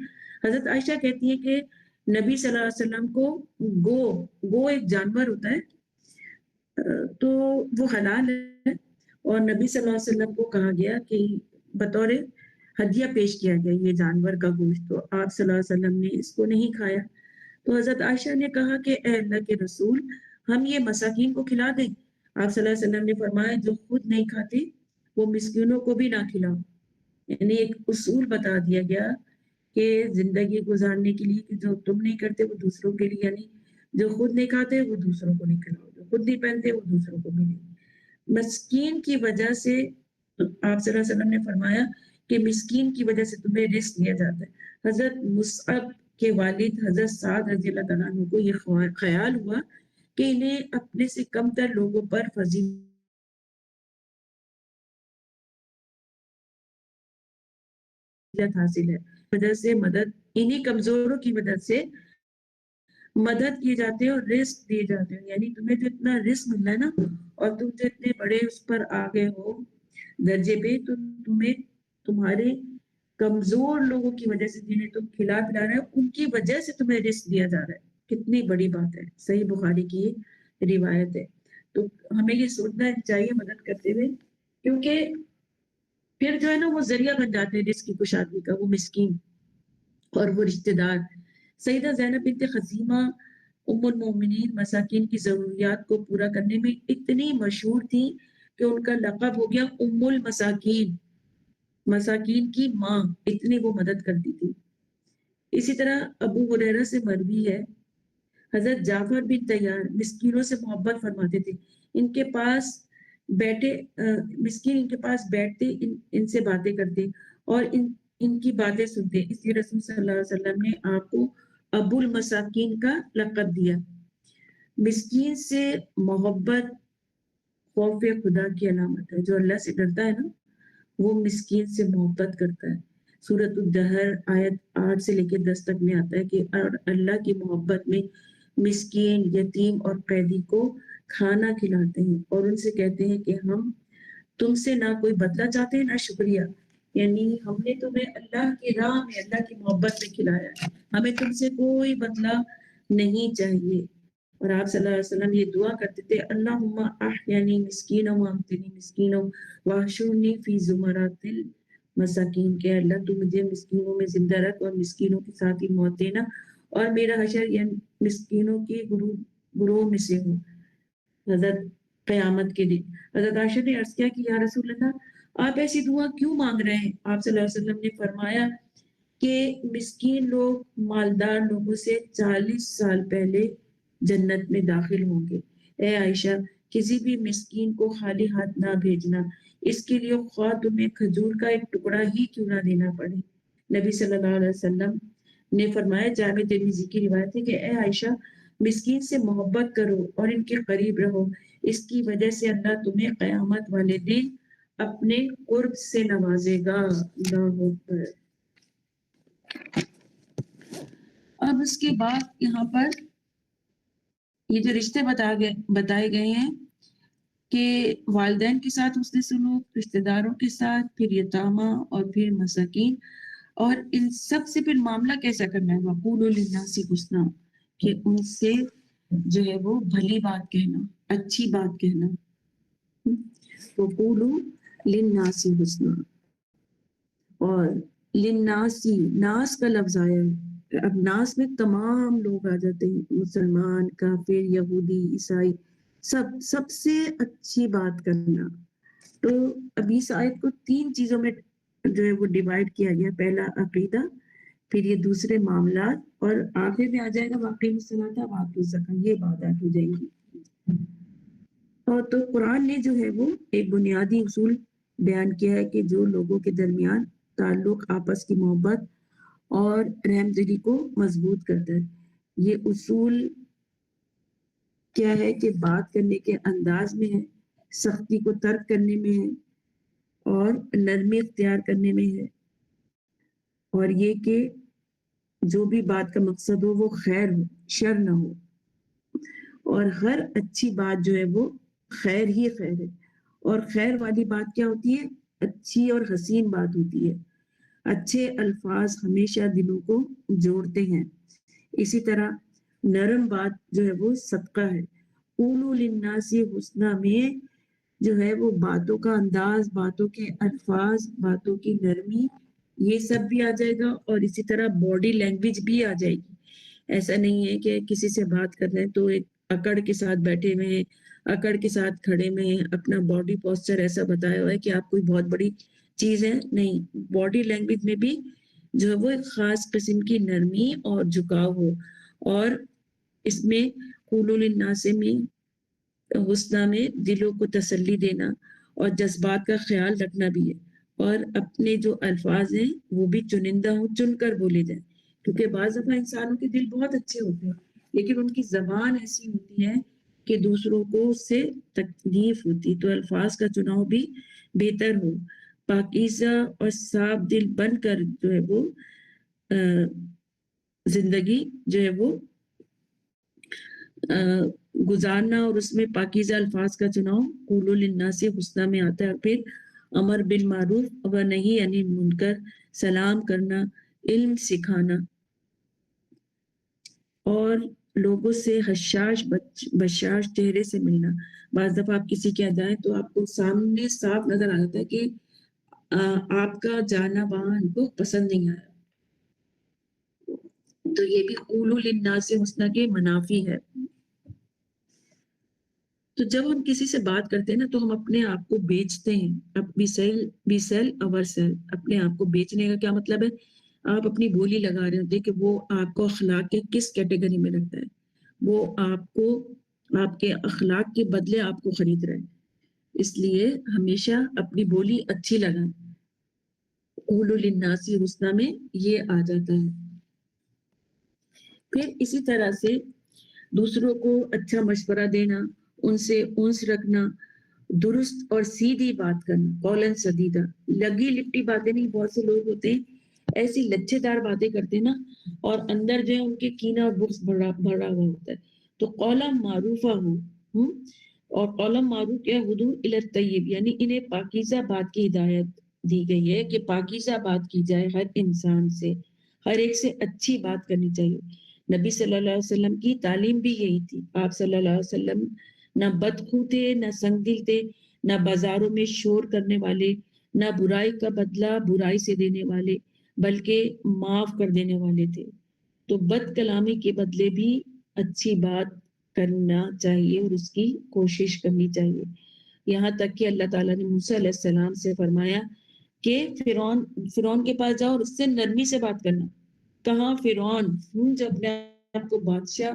حضرت عائشہ کہتی ہے کہ نبی صلی اللہ علیہ وسلم کو گو ایک جانور ہوتا ہے تو وہ حلال ہے، اور نبی صلی اللہ علیہ وسلم کو کہا گیا کہ بطور ہدیہ پیش کیا گیا یہ جانور کا گوشت، تو آپ صلی اللہ علیہ وسلم نے اس کو نہیں کھایا. تو حضرت عائشہ نے کہا کہ اے اللہ کے رسول ہم یہ مساکین کو کھلا دیں. آپ صلی اللہ علیہ وسلم نے فرمایا جو خود نہیں کھاتے وہ مسکینوں کو بھی نہ کھلاؤ. یعنی ایک اصول بتا دیا گیا کہ زندگی گزارنے کے لیے کہ جو تم نہیں کرتے وہ دوسروں کے لیے، یعنی جو خود نہیں کھاتے وہ دوسروں کو نہیں کھلاؤ، جو خود نہیں پہنتے وہ دوسروں کو بھی نہیں. مسکین کی وجہ سے آپ صلی اللہ علیہ وسلم نے فرمایا کہ مسکین کی وجہ سے تمہیں رزق دیا جاتا ہے. حضرت مصعب کے والد حضرت سعد رضی اللہ تعالیٰ عنہ کو یہ خیال ہوا کہ انہیں اپنے سے کم تر لوگوں پر فضیلت حاصل ہے، وجہ سے مدد انہی کمزوروں کی مدد سے مدد کیے جاتے ہیں اور رزق دیے جاتے ہیں. یعنی تمہیں جو اتنا رزق مل رہا ہے نا اور تم جو اتنے بڑے اس پر آ گئے ہو درجے پہ، تو تمہیں تمہارے کمزور لوگوں کی وجہ سے جنہیں تم کھلا پلا رہے ہو ان کی وجہ سے تمہیں رزق دیا جا رہا ہے. کتنی بڑی بات ہے. صحیح بخاری کی یہ روایت ہے. تو ہمیں یہ سوچنا چاہیے مدد کرتے ہوئے، کیونکہ پھر جو ہے نا وہ ذریعہ بن جاتے ہیں رزق کی کشادگی کا، وہ مسکین اور وہ رشتہ دار. سیدہ زینب بنت خزیمہ ام المومنین مساکین کی ضروریات کو پورا کرنے میں اتنی مشہور تھی کہ ان کا لقب ہو گیا ام المساکین، مساکین کی ماں، اتنی وہ مدد کرتی تھی. اسی طرح ابو ہریرہ سے مروی ہے حضرت جعفر بن طیار مسکینوں سے محبت فرماتے تھے. ان کے پاس بیٹھے مسکین ان کے پاس بیٹھتے ان سے باتیں کرتے اور ان کی باتیں سنتے. اس لیے رسول صلی اللہ علیہ وسلم نے آپ کو ابو المساکین کا لقب دیا. مسکین سے محبت خوف خدا کی علامت ہے. جو اللہ سے ڈرتا ہے نا وہ مسکین سے محبت کرتا ہے. سورۃ الدہر آیت 8 سے لے کے 10 تک میں آتا ہے کہ اللہ کی محبت میں مسکین، یتیم اور قیدی کو کھانا کھلاتے ہیں اور ان سے کہتے ہیں کہ ہم تم سے نہ کوئی بدلہ چاہتے ہیں نہ شکریہ. یعنی ہم نے تمہیں اللہ کی راہ میں اللہ کی محبت میں کھلایا ہے، ہمیں تم سے کوئی بدلہ نہیں چاہیے. اور آپ صلی اللہ علیہ وسلم یہ دعا کرتے تھے اللہم احیانی مسکین و امتنی مسکین وحشرنی فی زمرات المساکین، کہ اللہ تو مجھے مسکینوں میں زندہ رکھ اور مسکینوں کے ساتھ ہی موت دینا اور میرا حشر یعنی مسکینوں کے گروہ میں سے ہوں حضرت قیامت کے دن. حضرت عائشہ نے عرض کیا کہ یا رسول اللہ آپ ایسی دعا کیوں مانگ رہے ہیں؟ آپ صلی اللہ علیہ وسلم نے فرمایا کہ مسکین لوگ مالدار لوگوں سے 40 سال پہلے جنت میں داخل ہوں گے. اے عائشہ کسی بھی مسکین کو خالی ہاتھ نہ بھیجنا، اس کے لیے خواہ تمہیں کھجور کا ایک ٹکڑا ہی کیوں نہ دینا پڑے. نبی صلی اللہ علیہ وسلم نے فرمایا، جامع ترمذی کی روایت ہے کہ اے عائشہ مسکین سے محبت کرو اور ان کے قریب رہو، اس کی وجہ سے اللہ تمہیں قیامت والے دن اپنے قرب سے نوازے گا. اللہ اکبر. اب اس کے بعد یہاں پر یہ جو رشتے بتائے گئے ہیں کہ والدین کے ساتھ حسن سلوک، رشتہ داروں کے ساتھ، پھر یتامہ اور پھر مساکین، اور ان سب سے پھر معاملہ کیسا کرنا ہے. وَقُولُوا لِلنَّاسِ حُسْنًا، کہ ان سے جو ہے وہ بھلی بات کہنا، اچھی بات کہنا. وَقُولُوا لِلنَّاسِ حُسْنًا، اور لِلنَّاسِ ناس کا لفظ آیا ہے. اب ناس میں تمام لوگ آ جاتے ہیں، مسلمان، کافر، یہودی، عیسائی، سب سے اچھی بات کرنا. تو اب اس آیت کو 3 چیزوں میں جو ہے وہ ڈیوائڈ کیا گیا. پہلا عقیدہ، پھر یہ دوسرے معاملات، اور آخر میں آ جائے گا واقعی الصلاۃ وآتوا الزکاۃ، یہ باتیں ہو جائیں گی. اور تو قرآن نے جو ہے وہ ایک بنیادی اصول بیان کیا ہے کہ جو لوگوں کے درمیان تعلق، آپس کی محبت اور رحم دلی کو مضبوط کرتا ہے. یہ اصول کیا ہے کہ بات کرنے کے انداز میں ہے، سختی کو ترک کرنے میں ہے، اور نرمی اختیار کرنے میں ہے، اور یہ کہ جو بھی بات کا مقصد ہو وہ خیر ہو، شر نہ ہو. اور ہر اچھی بات جو ہے وہ خیر ہی خیر ہے. اور خیر والی بات کیا ہوتی ہے؟ اچھی اور حسین بات ہوتی ہے. اچھے الفاظ ہمیشہ دلوں کو جوڑتے ہیں. اسی طرح نرم بات جو ہے وہ صدقہ ہے. قولوا للناس حسنا میں جو ہے وہ باتوں کا انداز، باتوں کے الفاظ، باتوں کی نرمی، یہ سب بھی آ جائے گا. اور اسی طرح باڈی لینگویج بھی آ جائے گی. ایسا نہیں ہے کہ کسی سے بات کر رہے ہیں تو ایک اکڑ کے ساتھ بیٹھے ہوئے ہیں، اکڑ کے ساتھ کھڑے میں ہیں، اپنا باڈی پوسچر ایسا بتایا ہوا ہے کہ آپ کوئی بہت بڑی چیز ہے. نہیں، باڈی لینگویج میں بھی جو ہے وہ ایک خاص قسم کی نرمی اور جھکاؤ ہو. اور اس میں قولوا للناس میں حسنہ میں دلوں کو تسلی دینا اور جذبات کا خیال رکھنا بھی ہے. اور اپنے جو الفاظ ہیں وہ بھی چنندہ ہوں، چن کر بولے جائیں. کیونکہ بعض دفعہ انسانوں کے دل بہت اچھے ہوتے ہیں لیکن ان کی زبان ایسی ہوتی ہے کہ دوسروں کو اس سے تکلیف ہوتی. تو الفاظ کا چناؤ بھی بہتر ہو. پاکیزہ اور صاف دل بن کر جو ہے وہ زندگی جو ہے وہ گزارنا، اور اس میں پاکیزہ الفاظ کا چناؤ قولوا للناس حسنہ میں آتا ہے. اور پھر امر بالمعروف و نہی عن المنکر، سلام کرنا، علم سکھانا، اور لوگوں سے حشاش بشاش چہرے سے ملنا. بعض دفعہ آپ کسی کے یہاں جائیں تو آپ کو سامنے صاف نظر آ جاتا ہے کہ آپ کا جانا وہاں ان کو پسند نہیں آیا. تو یہ بھی قولوا للناس حسنہ کے منافی ہے. تو جب ہم کسی سے بات کرتے ہیں نا تو ہم اپنے آپ کو بیچتے ہیں. اب وی سیل اور سیل. اپنے آپ کو بیچنے کا کیا مطلب ہے؟ آپ اپنی بولی لگا رہے ہوتے کہ وہ آپ کو اخلاق کے کس کیٹیگری میں رکھتا ہے. وہ آپ کو آپ کے اخلاق کے بدلے آپ کو خرید رہا ہے. اس لیے ہمیشہ اپنی بولی اچھی لگائیں. قولوا للناس حسنہ میں یہ آ جاتا ہے. پھر اسی طرح سے دوسروں کو اچھا مشورہ دینا، ان سے انس رکھنا، درست اور سیدھی بات کرنا، قولاً سدیدہ. لگی لپٹی باتیں نہیں. بہت سے لوگ ہوتے ہیں ایسی لچھے دار باتیں کرتے ہیں نا، اور اندر جو ہے ان کے کینہ اور بغض بھرا ہوا ہوتا ہے. تو قولاً معروفہ ہو. اور قولاً معروف کیا؟ ہدوء الی الطیب، یعنی انہیں پاکیزہ بات کی ہدایت دی گئی ہے کہ پاکیزہ بات کی جائے ہر انسان سے، ہر ایک سے اچھی بات کرنی چاہیے. نبی صلی اللہ علیہ وسلم کی تعلیم بھی یہی تھی. آپ صلی اللہ علیہ وسلم نہ بدخو تھے، نہ سنگ دل تھے، نہ بازاروں میں شور کرنے والے، نہ برائی کا بدلہ برائی سے دینے والے، بلکہ معاف کر دینے والے تھے. تو بد کلامی کے بدلے بھی اچھی بات کرنا چاہیے اور اس کی کوشش کرنی چاہیے. یہاں تک کہ اللہ تعالیٰ نے موسیٰ علیہ السلام سے فرمایا کہ فرعون کے پاس جاؤ اور اس سے نرمی سے بات کرنا. کہاں فرعون جب اپنے آپ کو بادشاہ،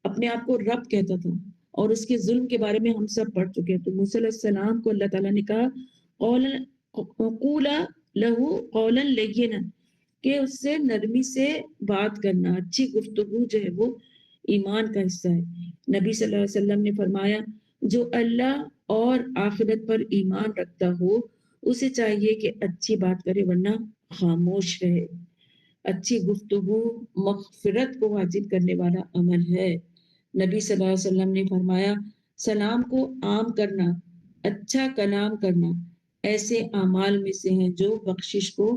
اپنے آپ کو رب کہتا تھا، اور اس کے ظلم کے بارے میں ہم سب پڑھ چکے ہیں. تو موسیٰ علیہ السلام کو اللہ تعالیٰ نے کہا قولا لہو قولا لینا، کہ اس سے نرمی سے بات کرنا. اچھی گفتگو جو ہے وہ ایمان کا حصہ ہے. نبی صلی اللہ علیہ وسلم نے فرمایا جو اللہ اور آخرت پر ایمان رکھتا ہو اسے چاہیے کہ اچھی بات کرے ورنہ خاموش رہے. اچھی گفتگو مغفرت کو واجب کرنے والا عمل ہے. نبی صلی اللہ علیہ وسلم نے فرمایا سلام کو عام کرنا، اچھا کلام کرنا ایسے اعمال میں سے ہیں جو بخشش کو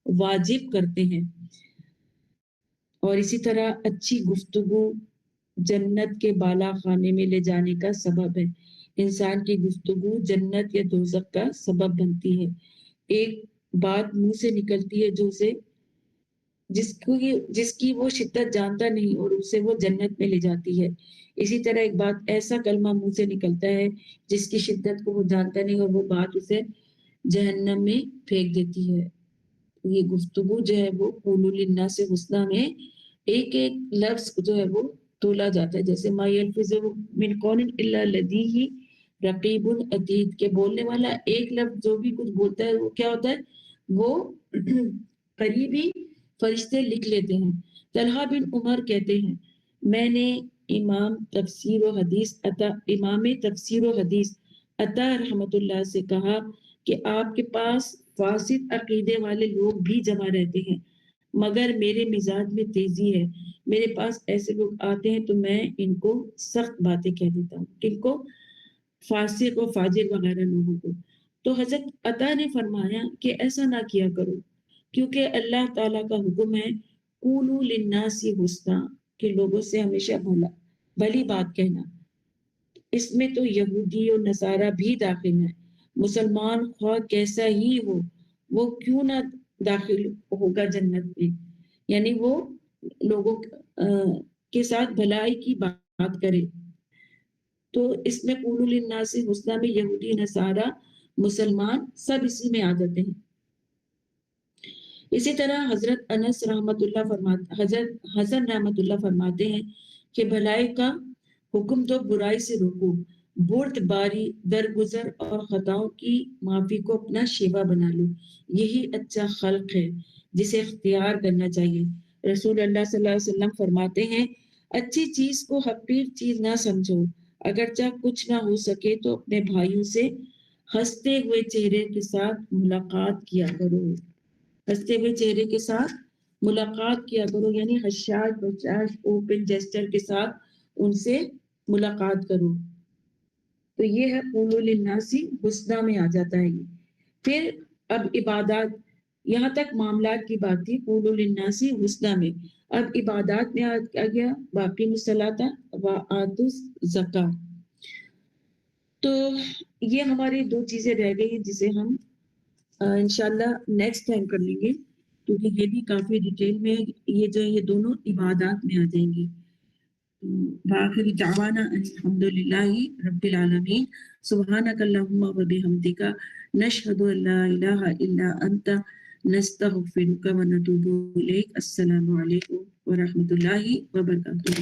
واجب کرتے ہیں. اور اسی طرح اچھی گفتگو جنت کے بالا خانے میں لے جانے کا سبب ہے. انسان کی گفتگو جنت یا دوزخ کا سبب بنتی ہے. ایک بات منہ سے نکلتی ہے جو اسے جس کی وہ شدت جانتا نہیں اور اسے وہ جنت میں لے جاتی ہے. اسی طرح ایک بات ایسا کلمہ منہ سے نکلتا ہے جس کی شدت کو وہ جانتا نہیں اور وہ بات اسے جہنم میں پھینک دیتی ہے. یہ گفتگو جو ہے وہ قولوا للناس حسنا میں ایک ایک لفظ جو ہے وہ تولا جاتا ہے. جیسے ما یلفظ من قول الا لدیہ رقیب عتید، کے بولنے والا ایک لفظ جو بھی کچھ بولتا ہے وہ کیا ہوتا ہے، وہ قریبی فرشتے لکھ لیتے ہیں. طلحہ بن عمر کہتے ہیں میں نے امام تفسیر و حدیث عطا رحمت اللہ سے کہا کہ آپ کے پاس فاسد عقیدے والے لوگ بھی جمع رہتے ہیں، مگر میرے مزاج میں تیزی ہے. میرے پاس ایسے لوگ آتے ہیں تو میں ان کو سخت باتیں کہہ دیتا ہوں، ان کو فاسق و فاجر وغیرہ لوگوں کو. تو حضرت عطا نے فرمایا کہ ایسا نہ کیا کرو، کیونکہ اللہ تعالیٰ کا حکم ہے قولوا للناس حسنا، کہ لوگوں سے ہمیشہ بھلی بات کہنا. اس میں تو یہودی اور نصارہ بھی داخل ہیں. مسلمان خواہ کیسا ہی ہو وہ کیوں نہ داخل ہوگا جنت میں، یعنی وہ لوگوں کے ساتھ بھلائی کی بات کرے. تو اس میں قولوا للناس حسنا میں یہودی نصارہ مسلمان سب اسی میں آ جاتے ہیں. اسی طرح حضرت انس رحمت اللہ فرماتے ہیں کہ بھلائی کا حکم تو برائی سے روکو، بردباری، درگزر اور خطاؤں کی معافی کو اپنا شیوا بنا لو، یہی اچھا خلق ہے جسے اختیار کرنا چاہیے. رسول اللہ صلی اللہ علیہ وسلم فرماتے ہیں اچھی چیز کو حقیر چیز نہ سمجھو، اگرچہ کچھ نہ ہو سکے تو اپنے بھائیوں سے ہنستے ہوئے چہرے کے ساتھ ملاقات کیا کرو. ہنستے ہوئے چہرے کے ساتھ ملاقات کیا کرو، یعنی حشاش بشاش اوپن جیسچر کے ساتھ ان سے ملاقات کرو. تو یہ ہے قولوا للناس حسنا میں آ جاتا ہے. پھر اب عبادات، یہاں تک معاملات کی بات تھی قولوا للناس حسنا میں. اب عبادات میں آ گیا باقی الصلاۃ وآتوا الزکاۃ. تو یہ ہماری دو چیزیں رہ گئی ہیں جسے ہم انشاءاللہ نیکسٹ ٹائم کر لیں گے، کیونکہ یہ بھی کافی ڈیٹیل میں یہ جو یہ دونوں عبادات میں آ جائیں گی. وآخر دعوانا ان الحمدللہ رب العالمین. سبحانک اللہم و بحمدک نشہد ان لا الہ الا انت نستغفرک و نتوب الیک. السلام علیکم ورحمۃ اللہ وبرکاتہ.